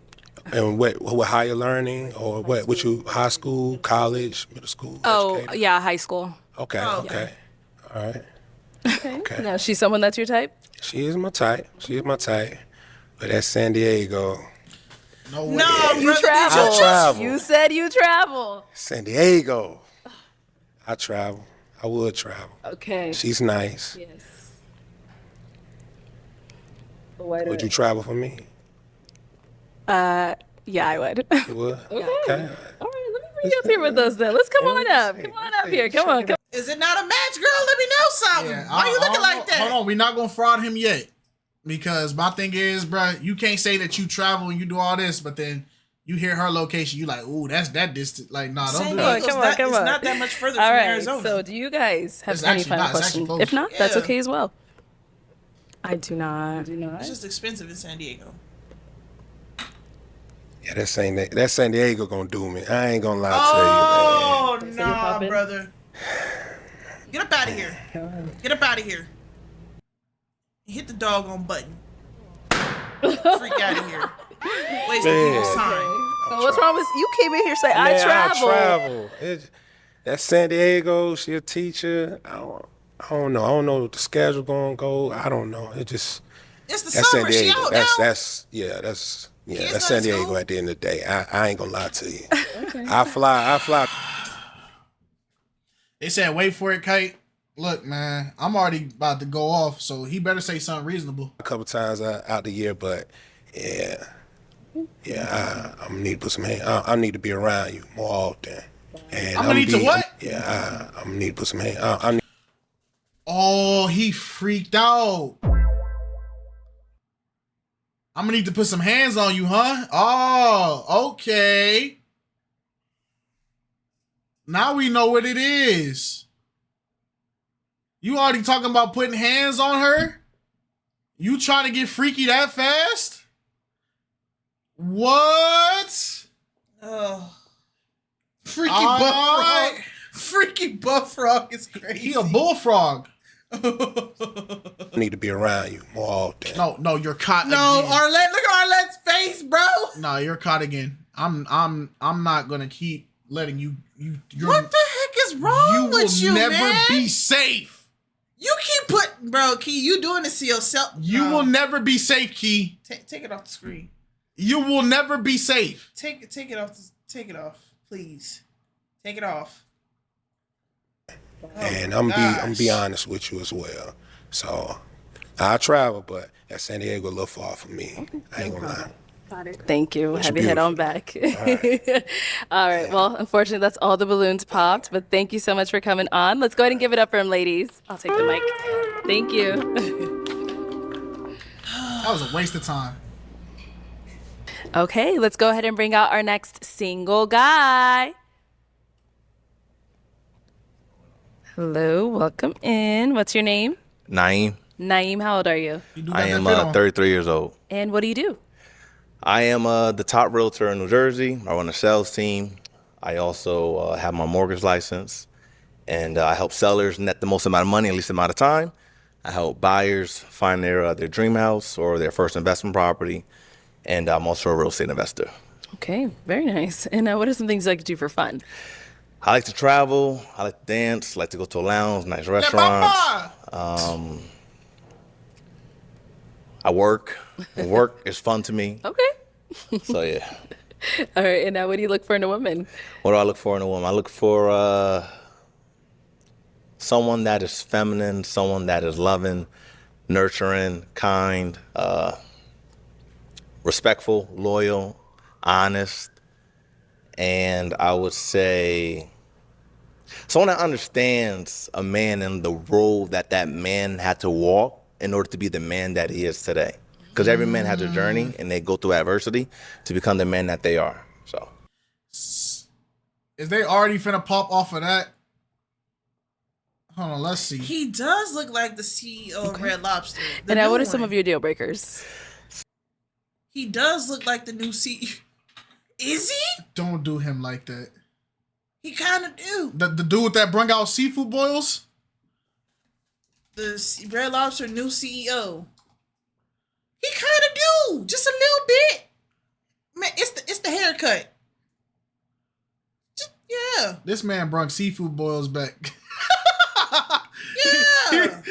And what higher learning or what? What you high school, college, middle school? Oh, yeah, high school. Okay, okay. All right. Okay. Now, she's someone that's your type? She is my type. She is my type. But that's San Diego. No, You travel. I travel. You said you travel. San Diego. I travel. I would travel. Okay. She's nice. Yes. Would you travel for me? Yeah, I would. You would? Okay. All right, let me bring you up here with us then. Let's come on up. Come on up here. Come on. Is it not a match, girl? Let me know something. Why you looking like that? Hold on, we're not gonna fraud him yet. Because my thing is, bruh, you can't say that you travel and you do all this, but then you hear her location, you like, ooh, that's that distant. Like, nah, don't do that. Come on. It's not that much further All from right. Arizona. So, do you guys have It's any actually final not. It's questions? actually If not, that's Yeah. okay as well. I do not. It's just expensive in San Diego. Yeah, that San Diego gonna do me. I ain't gonna lie to you, man. Oh, nah, brother. Get up out of here. Get up out of here. Hit the doggone button. Freak out of here. Wasting people's time. So, what's wrong with you? Came in here saying I Man, travel. I travel. That's San Diego. She a teacher. I don't know. I don't know what the schedule gonna go. I don't know. It just. It's the that's summer. San She Diego. out That's now. that's Kids that's not San in Diego school? at the end of the day. I ain't gonna lie to you. I fly. They said, wait for it, Kite. Look, man, I'm already about to go off, so he better say something reasonable. A couple times out the year, but I need to put some hands. I need to be around you more often. And I'm gonna need to what? Yeah, I'm gonna need to put some hands. Oh, he freaked out. I'm gonna need to put some hands on you, huh? Oh, okay. Now we know what it is. You already talking about putting hands on her? You trying to get freaky that fast? What? Oh. Freaky butt frog. Freaky butt frog is crazy. He a bullfrog. I need to be around you more often. No, you're caught No, again. Arlette, look at Arlette's face, bro. No, you're caught again. I'm not gonna keep letting you. What the heck is wrong with you, will never man? be safe. You keep putting, bro, Key, you doing this to yourself. You will never be safe, Key. Take it off the screen. You will never be safe. Take it off. Take it off, please. Take it off. And I'm be honest with you as well. So I travel, but that San Diego a little far from me. I ain't gonna lie. Thank you. Looks Have your head on back. All right. Well, unfortunately, that's all the balloons popped. But thank you so much for coming on. Let's go ahead and give it up for him, ladies. I'll take the mic. Thank you. That was a waste of time. Okay, let's go ahead and bring out our next single guy. Hello, welcome in. What's your name? Naeem. Naeem, how old are you? I am 33 years old. And what do you do? I am the top realtor in New Jersey. I run a sales team. I also have my mortgage license. And I help sellers net the most amount of money in the least amount of time. I help buyers find their dream house or their first investment property. And I'm also a real estate investor. Okay, very nice. And what are some things you like to do for fun? I like to travel. I like to dance. I like to go to a lounge, nice restaurants. I work. Work is fun to me. Okay. So, yeah. All right, and what do you look for in a woman? What do I look for in a woman? I look for someone that is feminine, someone that is loving, nurturing, kind, respectful, loyal, honest, and I would say someone that understands a man and the role that man had to walk in order to be the man that he is today. Because every man has a journey, and they go through adversity to become the men that they are. So, is they already finna pop off of that? Hold on, let's see. He does look like the CEO of Red Lobster. And now, what are some of your deal breakers? He does look like the new CEO. Is he? Don't do him like that. He kind of do. The dude that brung out seafood boils? The Red Lobster new CEO. He kind of do. Just a little bit. Man, it's the haircut. Just, yeah. This man brung seafood boils back. Yeah.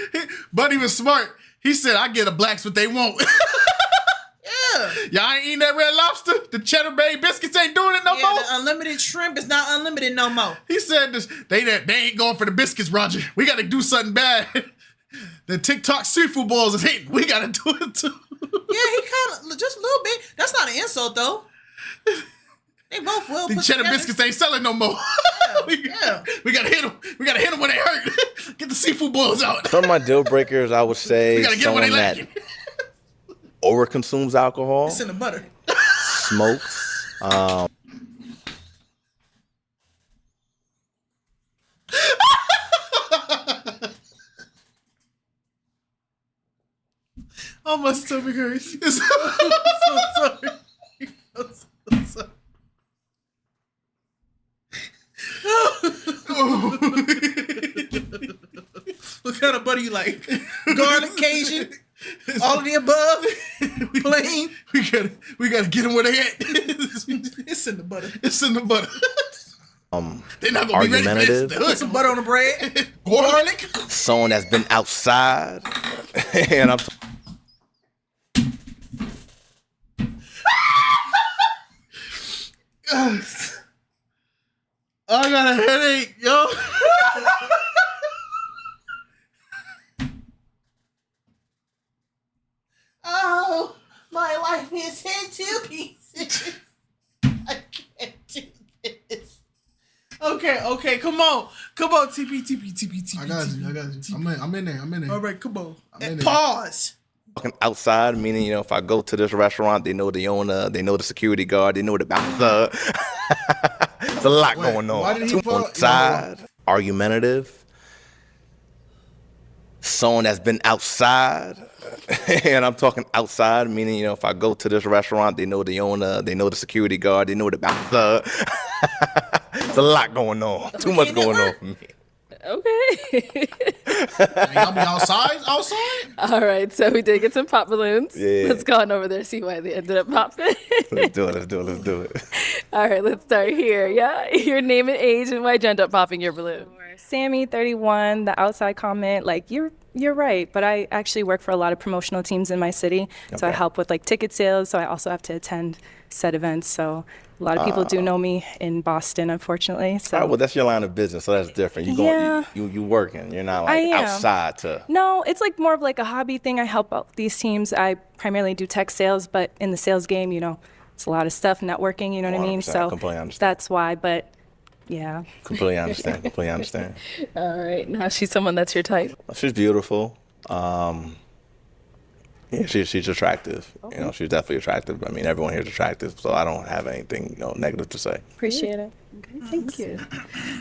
But he was smart. He said, I get the blacks what they want. Yeah. Y'all ain't eating that Red Lobster? The Cheddar Bay biscuits ain't doing it no more? The unlimited shrimp is not unlimited no more. He said this, they ain't going for the biscuits, Roger. We got to do something bad. The TikTok seafood boils is hitting. We got to do it too. Yeah, he kind of, just a little bit. That's not an insult though. They both will. The cheddar biscuits ain't selling no more. Yeah. We gotta hit them. We gotta hit them when they hurt. Get the seafood boils out. some of my deal breakers, I would say We gotta get 'em when someone they that overconsumes alcohol, It's in the butter. smokes. Oh, my stomach hurts. I'm so sorry. I'm so sorry. What kind of butter you like? Garlic, Cajun, all of the above, plain. We gotta get them where they at. It's in the butter. It's in the butter. They're not gonna be ready for Argumentative. this. Put some butter on the bread. Garlic. Someone that's been outside, and I'm. I got a headache, yo. Oh, my life is in 2 pieces. I can't do this. Okay, come on, TP. I got you. I'm in there. All right, come on. in there. Pause. Walking outside, meaning, if I go to this restaurant, they know the owner, they know the security guard, they know the bouncer. There's a lot going on. why did he Too put- outside, argumentative. Someone that's been outside, and I'm talking outside, meaning, if I go to this restaurant, they know the owner, they know the security guard, they know the bouncer. There's a lot going on. Too much going on for me. Okay. Y'all be outside? All right, so we did get some pop balloons. Yeah. Let's go on over there, see why they ended up popping. Let's do it. All right, let's start here. Yeah, your name and age and why'd you end up popping your balloon? Sammy, 31, the outside comment, like, you're right, but I actually work for a lot of promotional teams in my city, so I Okay. help with like ticket sales, so I also have to attend said events, so a lot of people do know me in Boston, unfortunately. So All right, well, that's your line of business, so that's different. You working. You're not I like am. outside to. No, it's like more of like a hobby thing. I help out these teams. I primarily do tech sales, but in the sales game, it's a lot of stuff, networking, you know what I mean? 100%, So completely understand. that's why, but yeah. Completely understand. All right, now she's someone that's your type. She's beautiful. Yeah, she's attractive. She's definitely attractive. I mean, everyone here is attractive, so I don't have anything negative to say. Appreciate it. Okay, thank you.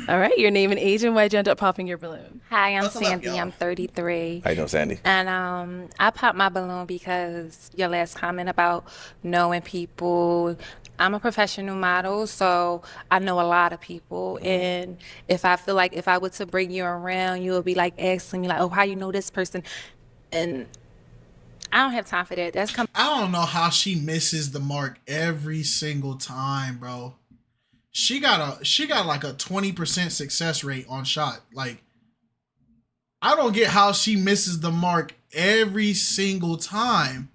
All right, your name and age and why'd you end up popping your balloon? Hi, I'm Buckle up, Sandy. y'all. I'm 33. How you doing, Sandy? And I popped my balloon because your last comment about knowing people. I'm a professional model, so I know a lot of people. And if I feel like if I were to bring you around, you would be like asking me like, oh, how you know this person? And I don't have time for that. I don't know how she misses the mark every single time, bro. She got like a 20% success rate on shot. Like, I don't get how she misses the mark every single time.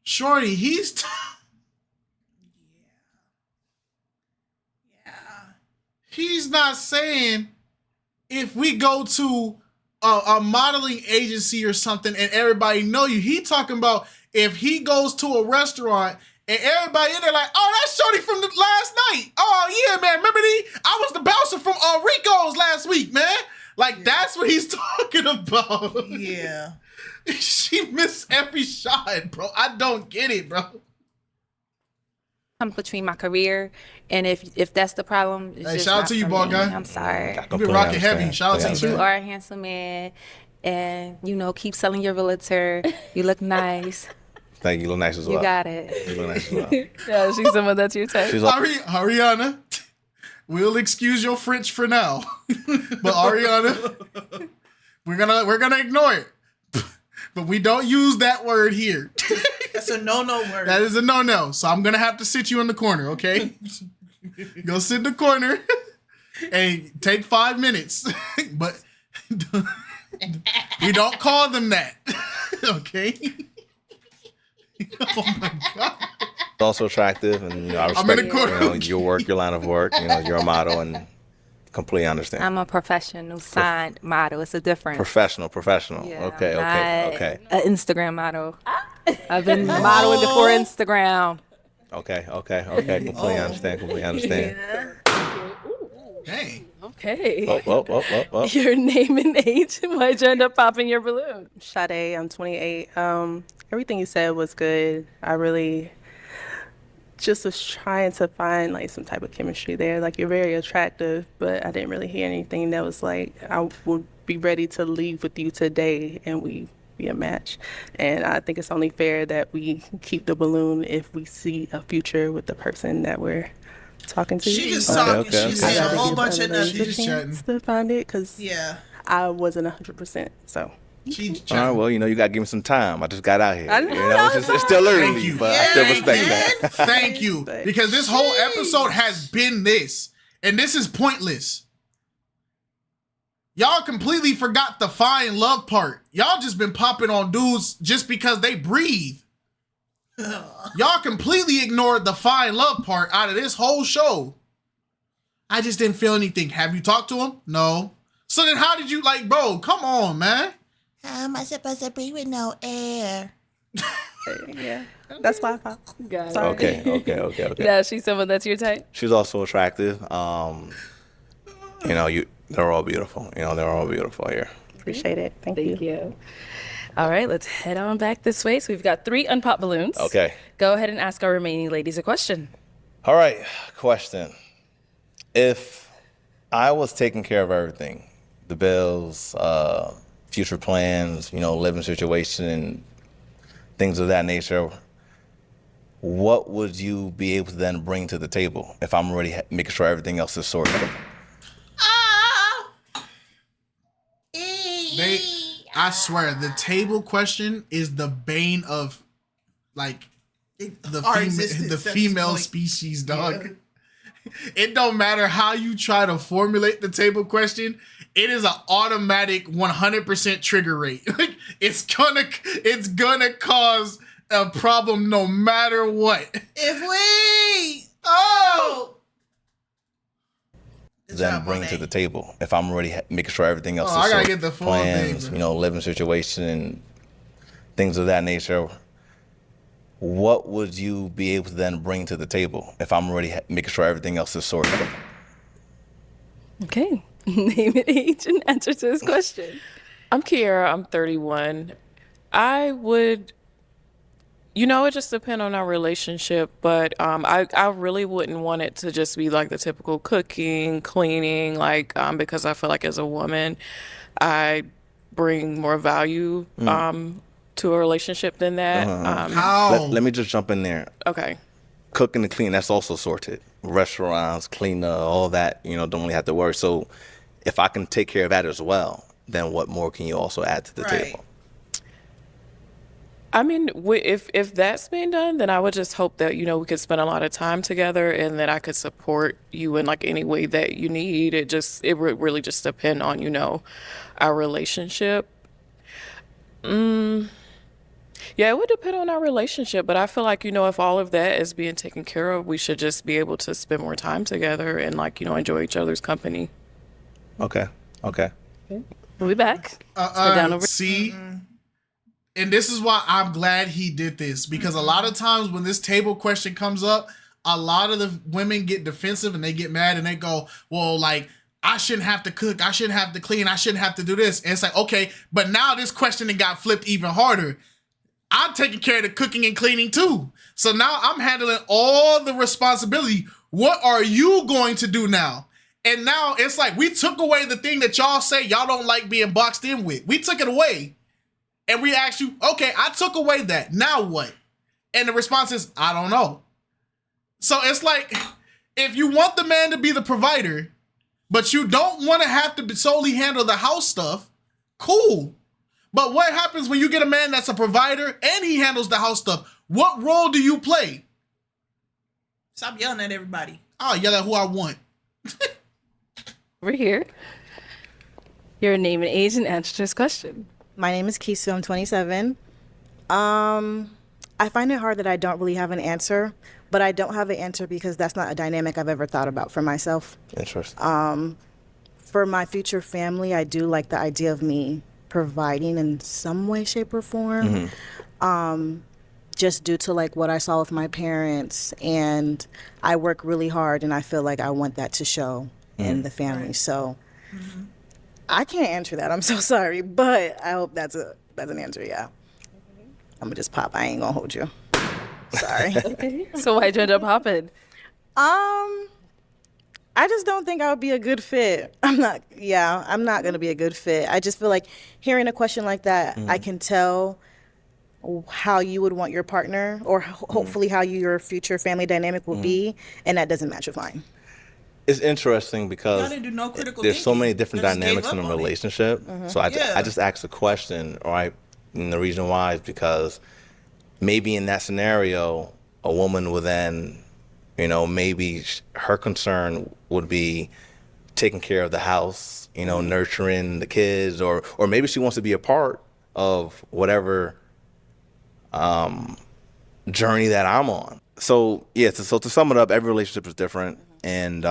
Shorty, he's he's not saying if we go to a modeling agency or something and everybody know you. He talking about if he goes to a restaurant and everybody in there like, oh, that's Shorty from the last night. Oh yeah, man, remember I was the bouncer from Rico's last week, man. Like that's what he's talking about. Yeah. She missed every shot, bro. I don't get it, bro. I'm between my career, and if that's the problem, it's Hey, just shout out not to you, for ball me. guy. I'm sorry. You've been rocking heavy. Shout out to But you, you man. are a handsome man, and keep selling your realtor. You look nice. Thank you. You look nice as well. You got it. You look nice as well. Yeah, she's someone that's your type. She's like, Ariana, we'll excuse your French for now, but Ariana, we're gonna ignore it. But we don't use that word here. That's a no-no word. That is a no-no. So I'm gonna have to sit you in the corner, okay? Go sit in the corner and take 5 minutes. But we don't call them that. Okay? Oh my God. also attractive, and I I'm in the respect corner. your work, your line of work, your motto, and completely understand. I'm a professional signed model. It's a difference. Professional. Yeah, Okay. An Instagram model. I've been modeling before Instagram. Okay. Completely understand. Hey. Okay. Whoa. Your name and age. Why'd you end up popping your balloon? Sade, I'm 28. Everything you said was good. I really just was trying to find like some type of chemistry there. Like, you're very attractive, but I didn't really hear anything that was like, I would be ready to leave with you today and we be a match. And I think it's only fair that we keep the balloon if we see a future with the person that we're talking to. She just talking. She said a whole bunch of nothing. She just chatting. To find it, because I wasn't 100%. So. All right, well, you got to give me some time. I just got out here. I know, It's still early, Thank you. but I still respect that. Thank you. Because this whole episode has been this. And this is pointless. Y'all completely forgot the find love part. Y'all just been popping on dudes just because they breathe. Y'all completely ignored the find love part out of this whole show. I just didn't feel anything. Have you talked to him? No. So then how did you, bro, come on, man. How am I supposed to breathe with no air? Yeah, that's why I thought. Okay. Yeah, she's someone that's your type. She's also attractive. They're all beautiful. They're all beautiful here. Appreciate it. Thank you. All right, let's head on back this way. So we've got 3 unpopped balloons. Okay. Go ahead and ask our remaining ladies a question. All right, question. If I was taking care of everything, the bills, future plans, living situation, and things of that nature, what would you be able to then bring to the table if I'm already making sure everything else is sorted? I swear, the table question is the bane of, the female species, dog. Yeah. It don't matter how you try to formulate the table question. It is an automatic 100% trigger rate. It's gonna cause a problem no matter what. Then bring to the table if I'm already making sure everything else is I gotta sorted. get the full Plans, thing, living situation, and things of that nature. What would you be able to then bring to the table if I'm already making sure everything else is sorted? Okay. Name and age and answer to this question. I'm Kiara. I'm 31. I would, it just depends on our relationship, but I really wouldn't want it to just be like the typical cooking, cleaning, because I feel like as a woman, I bring more value to a relationship than that. How? Let me just jump in there. Okay. Cooking and clean, that's also sorted. Restaurants, cleaner, all that, don't really have to worry. So if I can take care of that as well, then what more can you also add to the table? I mean, if that's being done, then I would just hope that, we could spend a lot of time together and that I could support you in any way that you need. It would really just depend on, our relationship. Yeah, it would depend on our relationship, but I feel like, if all of that is being taken care of, we should just be able to spend more time together and enjoy each other's company. Okay. We'll be back. See? And this is why I'm glad he did this, because a lot of times when this table question comes up, a lot of the women get defensive and they get mad and they go, well, I shouldn't have to cook. I shouldn't have to clean. I shouldn't have to do this. And it's like, okay, but now this question got flipped even harder. I'm taking care of the cooking and cleaning too. So now I'm handling all the responsibility. What are you going to do now? And now it's like we took away the thing that y'all say y'all don't like being boxed in with. We took it away. And we asked you, okay, I took away that. Now what? And the response is, I don't know. So it's like, if you want the man to be the provider, but you don't want to have to solely handle the house stuff, cool. But what happens when you get a man that's a provider and he handles the house stuff? What role do you play? Stop yelling at everybody. I'll yell at who I want. Over here. Your name and age and answer to this question. My name is Kisu. I'm 27. I find it hard that I don't really have an answer, but I don't have an answer because that's not a dynamic I've ever thought about for myself. Interesting. For my future family, I do like the idea of me providing in some way, shape, or form. Just due to like what I saw with my parents, and I work really hard, and I feel like I want that to show in the family. So I can't answer that. I'm so sorry, but I hope that's an answer. Yeah, I'm gonna just pop. I ain't gonna hold you. Sorry. Okay. So why'd you end up hopping? I just don't think I would be a good fit. I'm not gonna be a good fit. I just feel like hearing a question like that, I can tell how you would want your partner, or hopefully how your future family dynamic will be, and that doesn't match with mine. It's interesting because Y'all didn't do no critical there's so thinking. many different Y'all just dynamics gave in a up on it. relationship. So I just asked the question, right? And the reason why is because maybe in that scenario, a woman would then, maybe her concern would be taking care of the house, nurturing the kids, or maybe she wants to be a part of whatever journey that I'm on. So yeah, so to sum it up, every relationship is different, and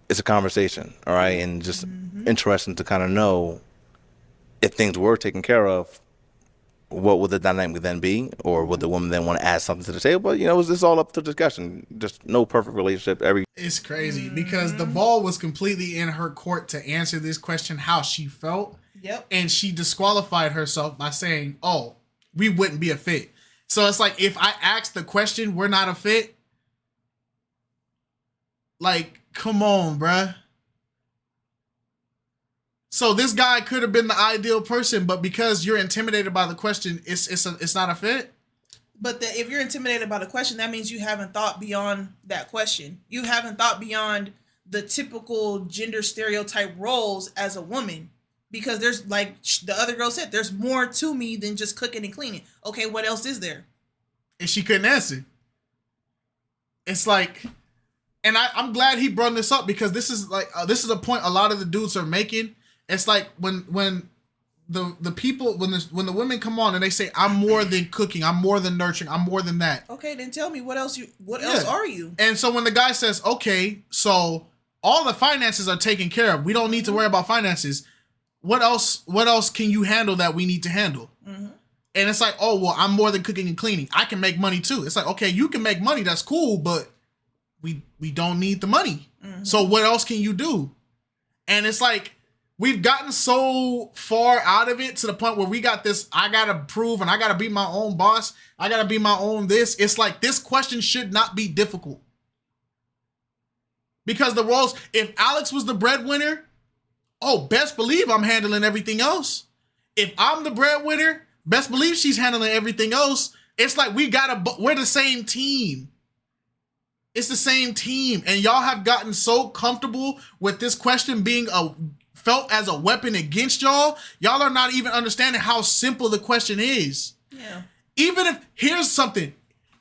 it's a conversation, all right, and just interesting to kind of know if things were taken care of, what would the dynamic then be, or would the woman then want to add something to the table? But it's all up to discussion. Just no perfect relationship. It's crazy because the ball was completely in her court to answer this question how she felt. Yep. And she disqualified herself by saying, "Oh, we wouldn't be a fit." So it's like, if I ask the question, we're not a fit. Like, come on, bruh. So this guy could have been the ideal person, but because you're intimidated by the question, it's not a fit. But if you're intimidated by the question, that means you haven't thought beyond that question. You haven't thought beyond the typical gender stereotype roles as a woman. Because there's, like the other girl said, there's more to me than just cooking and cleaning. Okay, what else is there? And she couldn't answer. It's like, and I'm glad he brought this up, because this is like this is a point a lot of the dudes are making. It's like when the people, when the women come on and they say, I'm more than cooking, I'm more than nurturing, I'm more than that. Okay, then tell me what else are you? And so when the guy says, okay, so all the finances are taken care of, we don't need to worry about finances. What else can you handle that we need to handle? And it's like, oh, well, I'm more than cooking and cleaning. I can make money too. It's like, okay, you can make money. That's cool, but we don't need the money. So what else can you do? And it's like, we've gotten so far out of it to the point where we got this, I got to prove, and I got to be my own boss. I got to be my own this. It's like, this question should not be difficult. Because the roles, if Alex was the breadwinner, oh, best believe I'm handling everything else. If I'm the breadwinner, best believe she's handling everything else. It's like we're the same team. It's the same team. And y'all have gotten so comfortable with this question being felt as a weapon against y'all. Y'all are not even understanding how simple the question is. Yeah. Even if, here's something.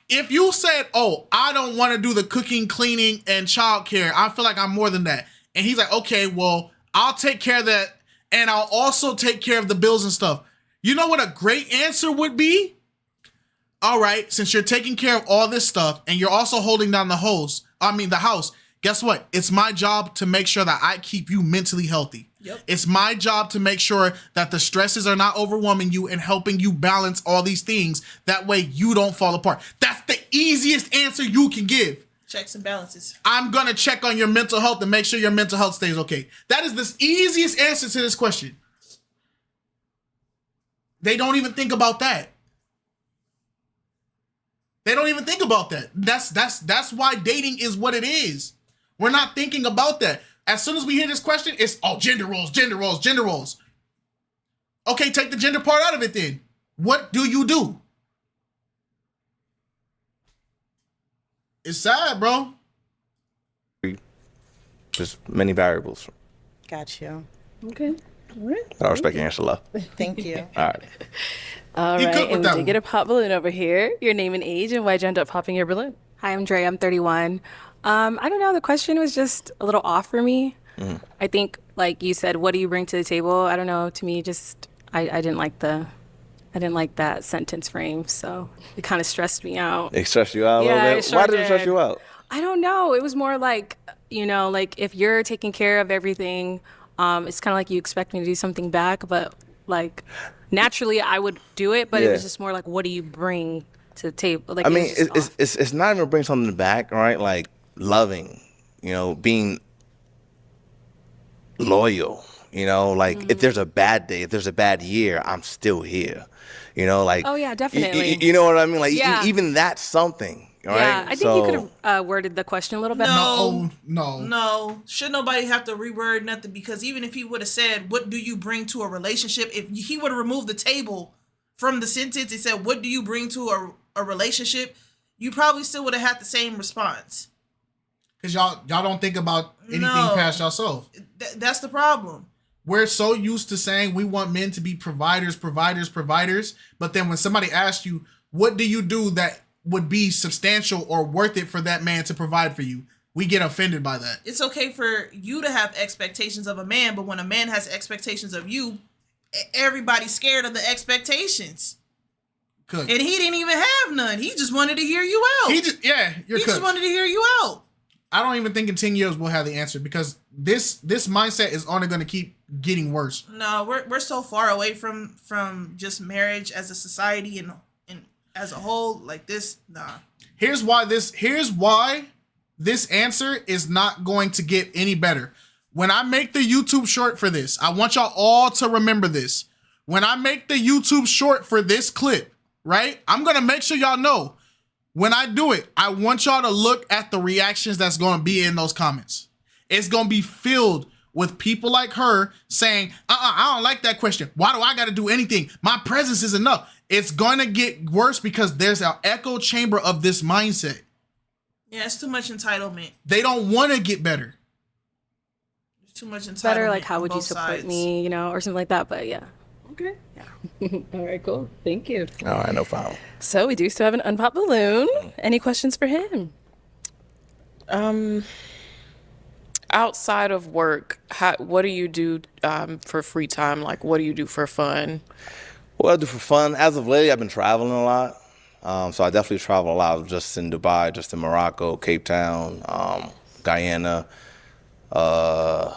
If you said, oh, I don't want to do the cooking, cleaning, and childcare, I feel like I'm more than that. And he's like, okay, well, I'll take care of that, and I'll also take care of the bills and stuff. You know what a great answer would be? All right, since you're taking care of all this stuff and you're also holding down the house, guess what? It's my job to make sure that I keep you mentally healthy. Yep. It's my job to make sure that the stresses are not overwhelming you and helping you balance all these things. That way you don't fall apart. That's the easiest answer you can give. Checks and balances. I'm going to check on your mental health and make sure your mental health stays okay. That is the easiest answer to this question. They don't even think about that. They don't even think about that. That's why dating is what it is. We're not thinking about that. As soon as we hear this question, it's, oh, gender roles, gender roles, gender roles. Okay, take the gender part out of it then. What do you do? It's sad, bro. Just many variables. Got you. Okay. All right. I respect your answer, love. Thank you. All right. All You right. good with And we that did one. get a pop balloon over here. Your name and age and why'd you end up popping your balloon? Hi, I'm Dre. I'm 31. I don't know. The question was just a little off for me. I think, like you said, what do you bring to the table? I don't know. To me, just I didn't like that sentence frame, so it kind of stressed me out. It stressed you out a Yeah, little it bit? sure Why did it stress did. you out? I don't know. It was more like, like if you're taking care of everything, it's kind of like you expect me to do something back, but like naturally I would do it, but it was Yeah. just more like, what do you bring to the table? Like, I it mean, was just it's not even bring something back, right? Like loving, being loyal, like if there's a bad day, if there's a bad year, I'm still here, like. Oh, yeah, definitely. You know what I mean? Like Yeah. even that's something, right? Yeah, I think you could have worded the question a little bit. No. Should nobody have to reword nothing? Because even if he would have said, what do you bring to a relationship? If he would have removed the table from the sentence and said, what do you bring to a relationship? You probably still would have had the same response. Because y'all don't think about anything past yourself. That's the problem. We're so used to saying we want men to be providers. But then when somebody asks you, what do you do that would be substantial or worth it for that man to provide for you? We get offended by that. It's okay for you to have expectations of a man, but when a man has expectations of you, everybody's scared of the expectations. Cook. And he didn't even have none. He just wanted to hear you out. You're He just cooked. wanted to hear you out. I don't even think in 10 years we'll have the answer because this mindset is only going to keep getting worse. No, we're so far away from just marriage as a society and as a whole. Like this, nah. Here's why this answer is not going to get any better. When I make the YouTube short for this, I want y'all all to remember this. When I make the YouTube short for this clip, right? I'm going to make sure y'all know. When I do it, I want y'all to look at the reactions that's going to be in those comments. It's going to be filled with people like her saying, I don't like that question. Why do I got to do anything? My presence is enough. It's going to get worse because there's an echo chamber of this mindset. Yeah, it's too much entitlement. They don't want to get better. There's too much entitlement. better, like, how on would you both support sides. me, or something like that. But yeah. Okay. All right, cool. Thank you. All right, no problem. So we do still have an unpopped balloon. Any questions for him? Outside of work, what do you do for free time? Like, what do you do for fun? What I do for fun, as of late, I've been traveling a lot. So I definitely travel a lot, just in Dubai, just in Morocco, Cape Town, Guyana. I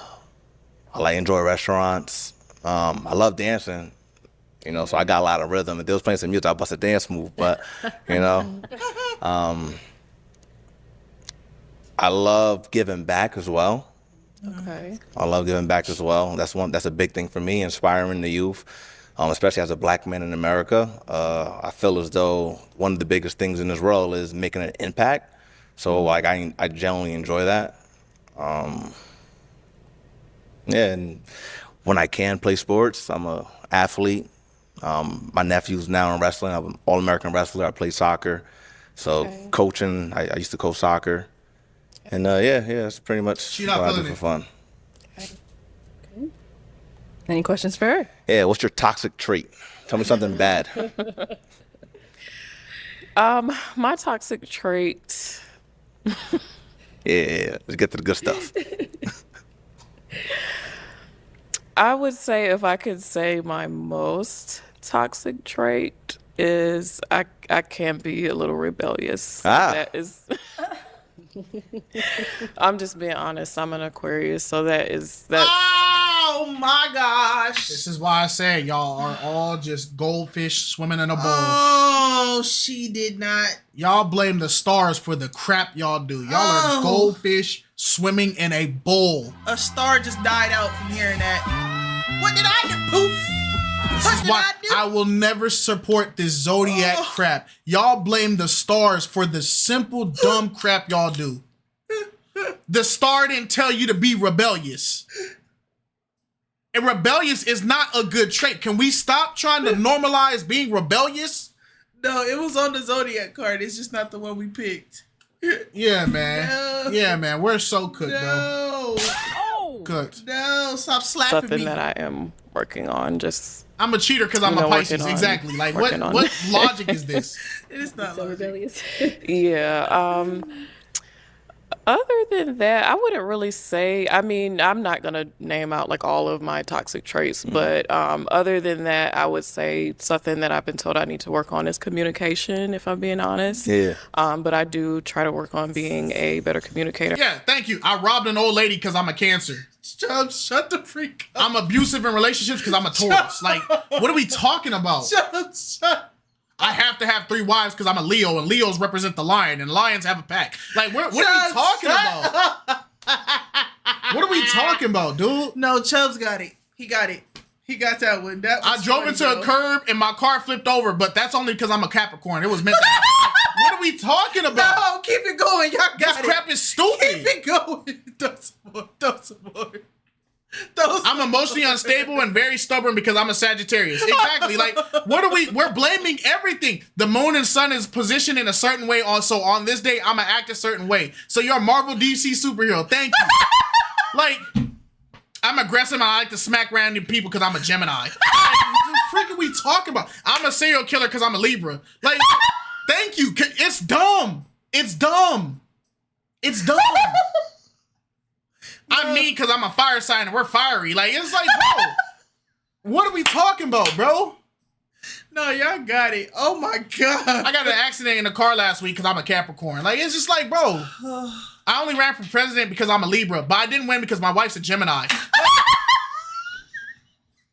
enjoy restaurants. I love dancing, so I got a lot of rhythm. If they was playing some music, I bust a dance move, but, I love giving back as well. Okay. I love giving back as well. That's a big thing for me, inspiring the youth, especially as a black man in America. I feel as though one of the biggest things in this world is making an impact. So like I generally enjoy that. And when I can play sports, I'm an athlete. My nephew's now in wrestling. I'm an All-American wrestler. I play soccer. So coaching, I used to coach soccer. And that's pretty much what I do for fun. Any questions for her? Yeah, what's your toxic trait? Tell me something bad. My toxic trait. Yeah, let's get to the good stuff. I would say if I could say my most toxic trait is I can be a little rebellious. That is. I'm just being honest. I'm an Aquarius, so that. Oh my God! gosh. This is why I say y'all are all just goldfish swimming in a bowl. Oh, she did not. Y'all blame the stars for the crap y'all do. Y'all are goldfish swimming in a bowl. A star just died out from hearing that. What did I do? Poof. This is why I will never support this zodiac crap. Y'all blame the stars for the simple, dumb crap y'all do. The star didn't tell you to be rebellious. And rebellious is not a good trait. Can we stop trying to normalize being rebellious? No, it was on the zodiac card. It's just not the one we picked. Yeah, man. No. Yeah, man. We're so cooked, bro. No. Cooked. No, stop slapping Something me. that I am working on. Just I'm a cheater because I'm a Pisces. Exactly. Like, what logic is this? It is not rebellious. Yeah. Other than that, I wouldn't really say. I mean, I'm not gonna name out like all of my toxic traits, but other than that, I would say something that I've been told I need to work on is communication. If I'm being honest. Yeah. But I do try to work on being a better communicator. Yeah, thank you. I robbed an old lady because I'm a Cancer. Shut the freak up. I'm abusive in relationships because I'm a Taurus. Like, what are we talking about? Shut. I have to have 3 wives because I'm a Leo, and Leos represent the lion, and lions have a pack. Like, what are we talking about? What are we talking about, dude? No, Chubbs got it. He got it. He got that one. I drove into a curb and my car flipped over, but that's only because I'm a Capricorn. It was meant to happen. What are we talking about? No, keep it going. Y'all got this crap is stupid. Keep it going. Don't support. I'm emotionally unstable and very stubborn because I'm a Sagittarius. Exactly. Like, we're blaming everything. The moon and sun is positioned in a certain way. Also, on this day, I'm gonna act a certain way. So you're a Marvel DC superhero. Thank you. Like, I'm aggressive and I like to smack random people because I'm a Gemini. Like, what the freak are we talking about? I'm a serial killer because I'm a Libra. Like, thank you. It's dumb. It's dumb. It's dumb. I'm mean because I'm a fire sign and we're fiery. Like, it's like, bro, what are we talking about, bro? No, y'all got it. Oh my God. I got in an accident in the car last week because I'm a Capricorn. Like, it's just like, bro, I only ran for president because I'm a Libra, but I didn't win because my wife's a Gemini.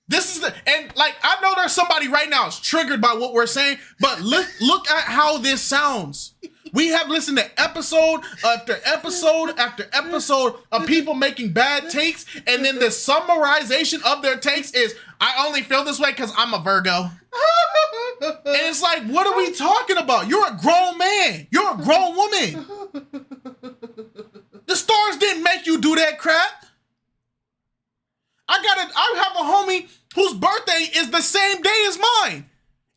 This is I know there's somebody right now is triggered by what we're saying, but look at how this sounds. We have listened to episode after episode after episode of people making bad takes, and then the summarization of their takes is, I only feel this way because I'm a Virgo. And it's like, what are we talking about? You're a grown man. You're a grown woman. The stars didn't make you do that crap. I have a homie whose birthday is the same day as mine.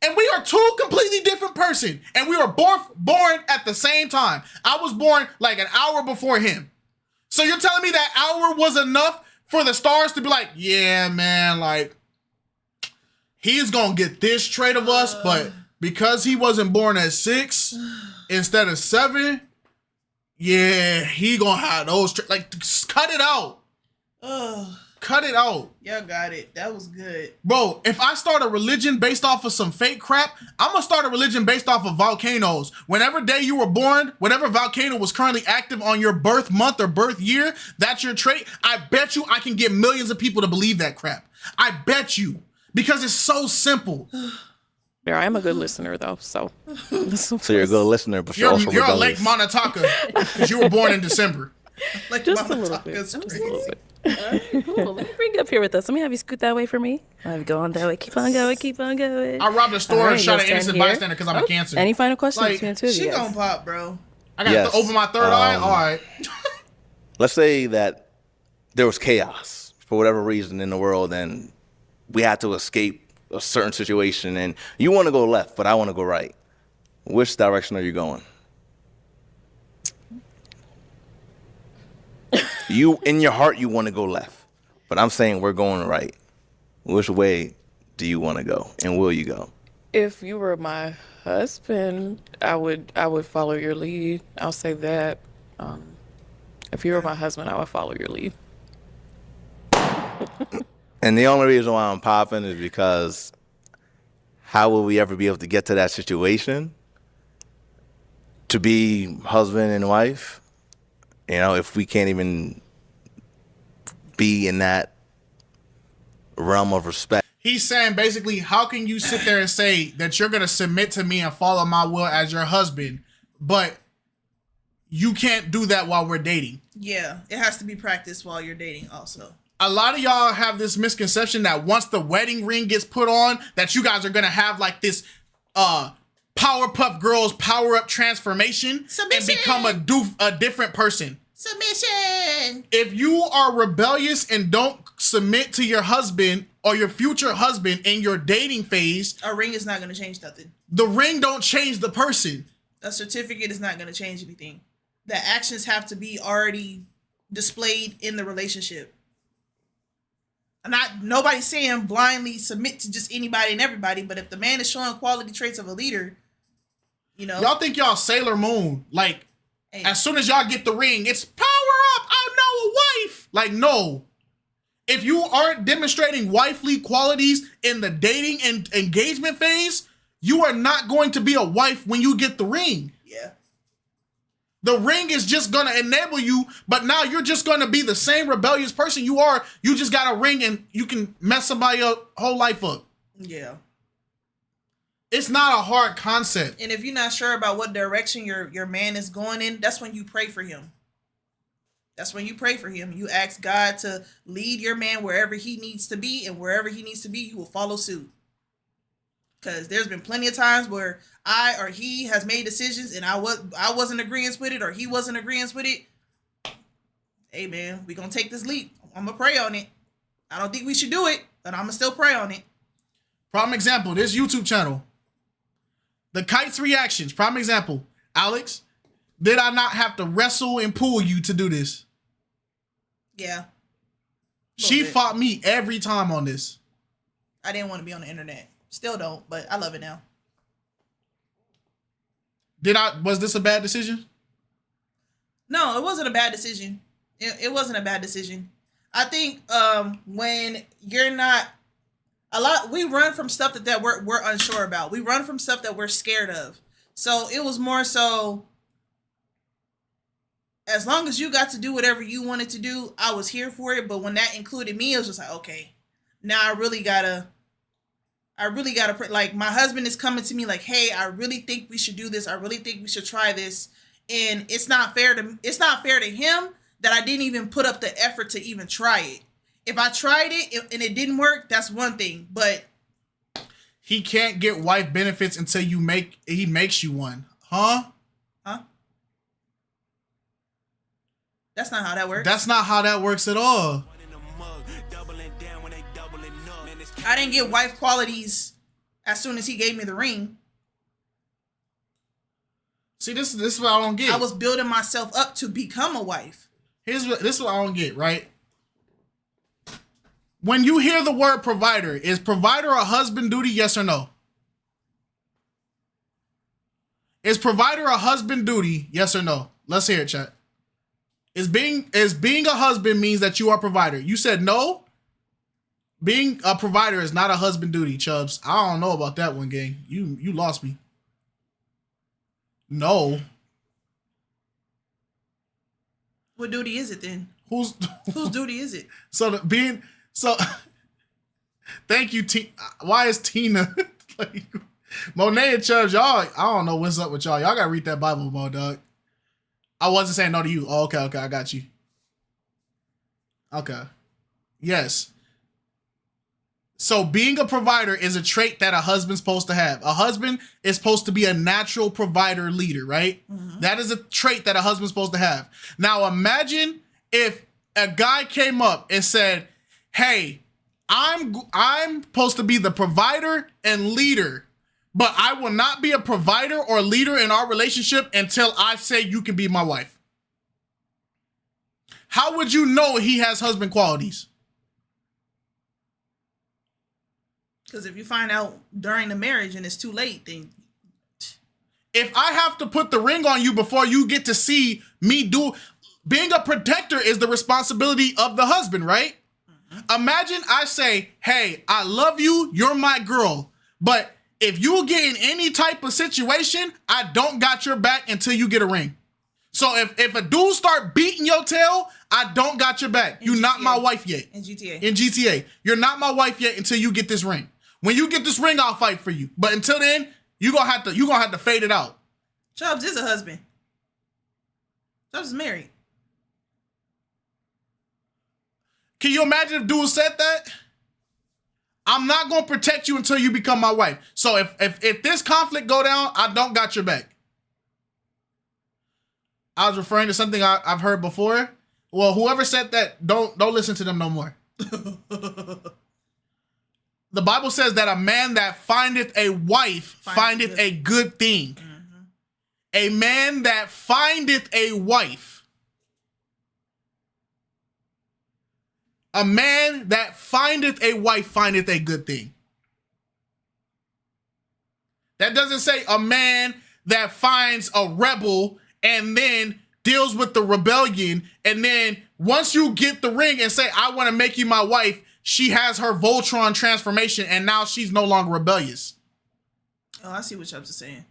And we are 2 completely different person. And we were both born at the same time. I was born like an hour before him. So you're telling me that hour was enough for the stars to be like, yeah, man, like, he's gonna get this trait of us, but because he wasn't born at 6 instead of 7, yeah, he gonna have those traits. Like, cut it out. Cut it out. Y'all got it. That was good. Bro, if I start a religion based off of some fake crap, I'm gonna start a religion based off of volcanoes. Whenever day you were born, whatever volcano was currently active on your birth month or birth year, that's your trait. I bet you I can get millions of people to believe that crap. I bet you. Because it's so simple. Yeah, I am a good listener though, so. So you're a good listener, but you're also You're a rebellious. Lake Monotaka because you were born in December. Like Just a little bit. That's Just a crazy. little bit. Cool. Let me bring you up here with us. Let me have you scoot that way for me. I'm going that way. Keep on going. Keep on going. I robbed a store All right, and shot you'll an innocent stand here. bystander because I'm a Cancer. Any final questions Like, between the two of She you? gonna pop, bro. I got to open my third eye? All right. Let's say that there was chaos for whatever reason in the world and we had to escape a certain situation and you want to go left, but I want to go right. Which direction are you going? You, in your heart, you want to go left, but I'm saying we're going right. Which way do you want to go and will you go? If you were my husband, I would follow your lead. I'll say that. If you were my husband, I would follow your lead. And the only reason why I'm popping is because how will we ever be able to get to that situation to be husband and wife? You know, if we can't even be in that realm of respect. He's saying basically, how can you sit there and say that you're going to submit to me and follow my will as your husband, but you can't do that while we're dating? Yeah, it has to be practiced while you're dating also. A lot of y'all have this misconception that once the wedding ring gets put on, that you guys are going to have like this Powerpuff Girls power up transformation and become a different person. Submission. If you are rebellious and don't submit to your husband or your future husband in your dating phase, a ring is not going to change nothing. The ring don't change the person. A certificate is not going to change anything. The actions have to be already displayed in the relationship. Nobody's saying blindly submit to just anybody and everybody, but if the man is showing quality traits of a leader, you know. Y'all think y'all Sailor Moon, like, as soon as y'all get the ring, it's power up, I'm now a wife. Like, no. If you aren't demonstrating wifely qualities in the dating and engagement phase, you are not going to be a wife when you get the ring. Yeah. The ring is just going to enable you, but now you're just going to be the same rebellious person you are. You just got a ring and you can mess somebody up whole life up. Yeah. It's not a hard concept. And if you're not sure about what direction your man is going in, that's when you pray for him. That's when you pray for him. You ask God to lead your man wherever he needs to be, and wherever he needs to be, you will follow suit. Because there's been plenty of times where I or he has made decisions and I wasn't agreeing with it, or he wasn't agreeing with it. Hey man, we're gonna take this leap. I'm gonna pray on it. I don't think we should do it, but I'm gonna still pray on it. Prime example, this YouTube channel. The KiteZz reactions, prime example. Alex, did I not have to wrestle and pull you to do this? Yeah. She fought me every time on this. I didn't want to be on the internet. Still don't, but I love it now. Was this a bad decision? No, it wasn't a bad decision. It wasn't a bad decision. I think when you're not we run from stuff that we're unsure about. We run from stuff that we're scared of. So it was more so, as long as you got to do whatever you wanted to do, I was here for it. But when that included me, it was just like, okay, now I really gotta like, my husband is coming to me like, hey, I really think we should do this. I really think we should try this. And it's not fair to him that I didn't even put up the effort to even try it. If I tried it and it didn't work, that's one thing. But he can't get wife benefits until he makes you one. Huh? That's not how that works. That's not how that works at all. I didn't get wife qualities as soon as he gave me the ring. See, this is what I don't get. I was building myself up to become a wife. This is what I don't get, right? When you hear the word provider, is provider a husband duty, yes or no? Is provider a husband duty, yes or no? Let's hear it, chat. Is being a husband means that you are a provider? You said no? Being a provider is not a husband duty, Chubbs. I don't know about that one, gang. You lost me. No. What duty is it then? Whose duty is it? Thank you, why is Tina like Monet and Chubbs? Y'all, I don't know what's up with y'all. Y'all gotta read that Bible more, dog. I wasn't saying no to you. Oh, okay, I got you. Okay. Yes. So being a provider is a trait that a husband's supposed to have. A husband is supposed to be a natural provider leader, right? Mm-hmm. That is a trait that a husband's supposed to have. Now imagine if a guy came up and said, hey, I'm supposed to be the provider and leader, but I will not be a provider or leader in our relationship until I say you can be my wife. How would you know he has husband qualities? Because if you find out during the marriage and it's too late, then... If I have to put the ring on you before you get to see me do... Being a protector is the responsibility of the husband, right? Mm-hmm. Imagine I say, hey, I love you, you're my girl, but if you get in any type of situation, I don't got your back until you get a ring. So if a dude start beating your tail, I don't got your back. You not my wife yet. In GTA. In GTA. You're not my wife yet until you get this ring. When you get this ring, I'll fight for you. But until then, you gonna have to fade it out. Chubbs is a husband. Chubbs is married. Can you imagine if dude said that? I'm not gonna protect you until you become my wife. So if this conflict go down, I don't got your back. I was referring to something I've heard before. Well, whoever said that, don't listen to them no more. The Bible says that a man that findeth a wife findeth a good thing. Mm-hmm. A man that findeth a wife. A man that findeth a wife findeth a good thing. That doesn't say a man that finds a rebel and then deals with the rebellion, and then once you get the ring and say, I want to make you my wife, she has her Voltron transformation and now she's no longer rebellious. Oh, I see what Chubbs is saying.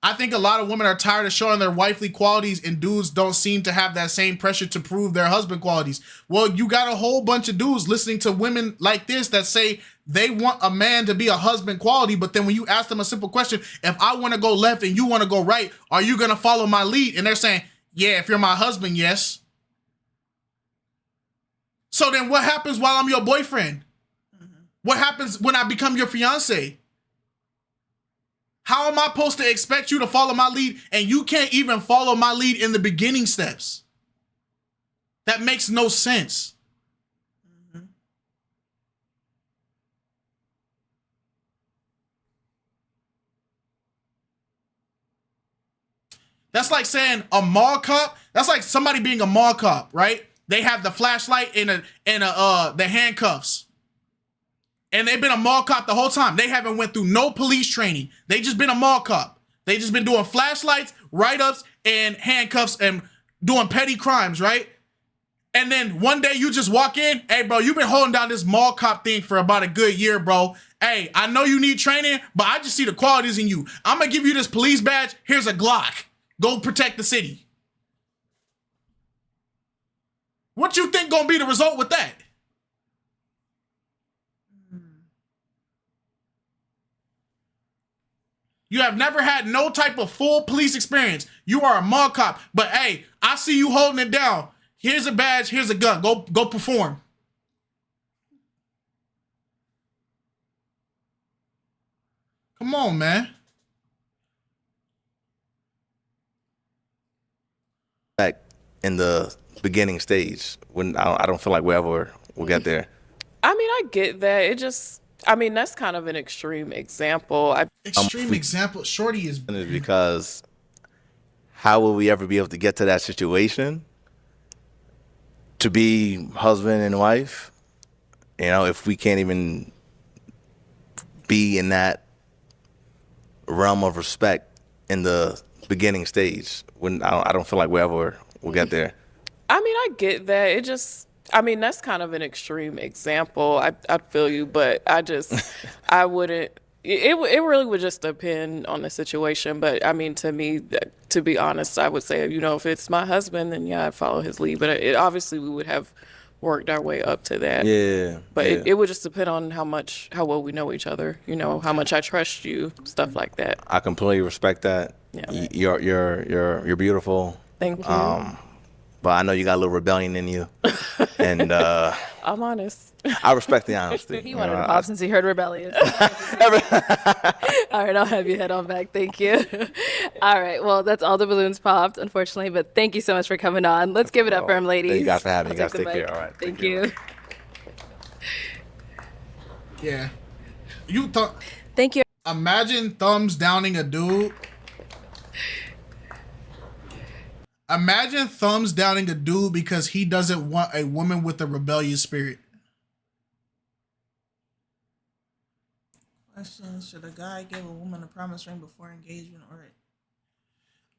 I think a lot of women are tired of showing their wifely qualities, and dudes don't seem to have that same pressure to prove their husband qualities. Well, you got a whole bunch of dudes listening to women like this that say they want a man to be a husband quality, but then when you ask them a simple question, if I want to go left and you want to go right, are you going to follow my lead? And they're saying, yeah, if you're my husband, yes. So then what happens while I'm your boyfriend? Mm-hmm. What happens when I become your fiance? How am I supposed to expect you to follow my lead and you can't even follow my lead in the beginning steps? That makes no sense. Mm-hmm. That's like saying a mall cop. That's like somebody being a mall cop, right? They have the flashlight and the handcuffs. And they've been a mall cop the whole time. They haven't went through no police training. They just been a mall cop. They just been doing flashlights, write-ups, and handcuffs and doing petty crimes, right? And then one day you just walk in, hey, bro, you've been holding down this mall cop thing for about a good year, bro. Hey, I know you need training, but I just see the qualities in you. I'm going to give you this police badge. Here's a Glock. Go protect the city. What you think going to be the result with that? You have never had no type of full police experience. You are a mall cop, but hey, I see you holding it down. Here's a badge, here's a gun. Go perform. Come on, man. Back in the beginning stage, when I don't feel like we'll get there. I mean, I get that. That's kind of an extreme example. Example. Shorty is because how will we ever be able to get to that situation to be husband and wife? You know, if we can't even be in that realm of respect in the beginning stage, when I don't feel like we'll get there. I mean, I get that. That's kind of an extreme example. I feel you, but I wouldn't. It really would just depend on the situation. But I mean, to me, to be honest, I would say, if it's my husband, then yeah, I'd follow his lead. But obviously we would have worked our way up to that. Yeah. But yeah. It would just depend on how well we know each other. How much I trust you, stuff like that. I completely respect that. Yeah. You're beautiful. Thank you. But I know you got a little rebellion in you, and I'm honest. I respect the honesty. He wanted to pop since he heard rebellion. All right, I'll have you head on back. Thank you. All right, well, that's all the balloons popped, unfortunately, but thank you so much for coming on. Let's give it up for him, ladies. Thank you guys for having me. You guys take take care. All right. Thank you. Yeah. Thank you. Imagine thumbs downing a dude. Imagine thumbs downing a dude because he doesn't want a woman with a rebellious spirit. Question: should a guy give a woman a promise ring before engagement, or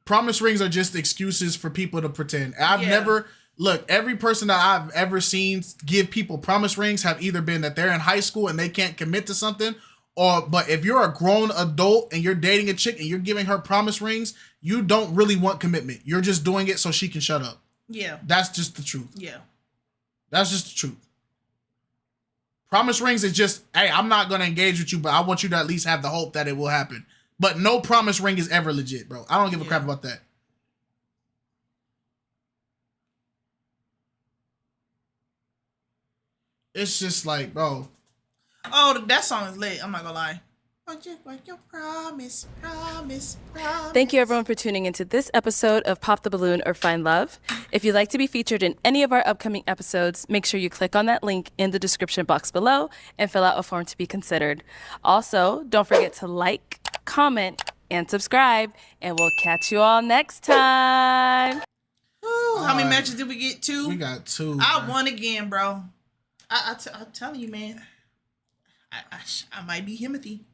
promise rings are just excuses for people to pretend? Every person that I've ever seen give people promise rings have either been that they're in high school and they can't commit to something, But if you're a grown adult and you're dating a chick and you're giving her promise rings, you don't really want commitment. You're just doing it so she can shut up. Yeah. That's just the truth. Yeah. That's just the truth. Promise rings is just, hey, I'm not going to engage with you, but I want you to at least have the hope that it will happen. But no promise ring is ever legit, bro. I don't give a crap about that. It's just like, bro. Oh, that song is lit. I'm not gonna lie. Your promise. Thank you everyone for tuning into this episode of Pop the Balloon or Find Love. If you'd like to be featured in any of our upcoming episodes, make sure you click on that link in the description box below and fill out a form to be considered. Also, don't forget to like, comment, and subscribe, and we'll catch you all next time. Ooh, how many matches did we get? 2? We got 2. I won again, bro. I'm telling you, man. I might be Himothy.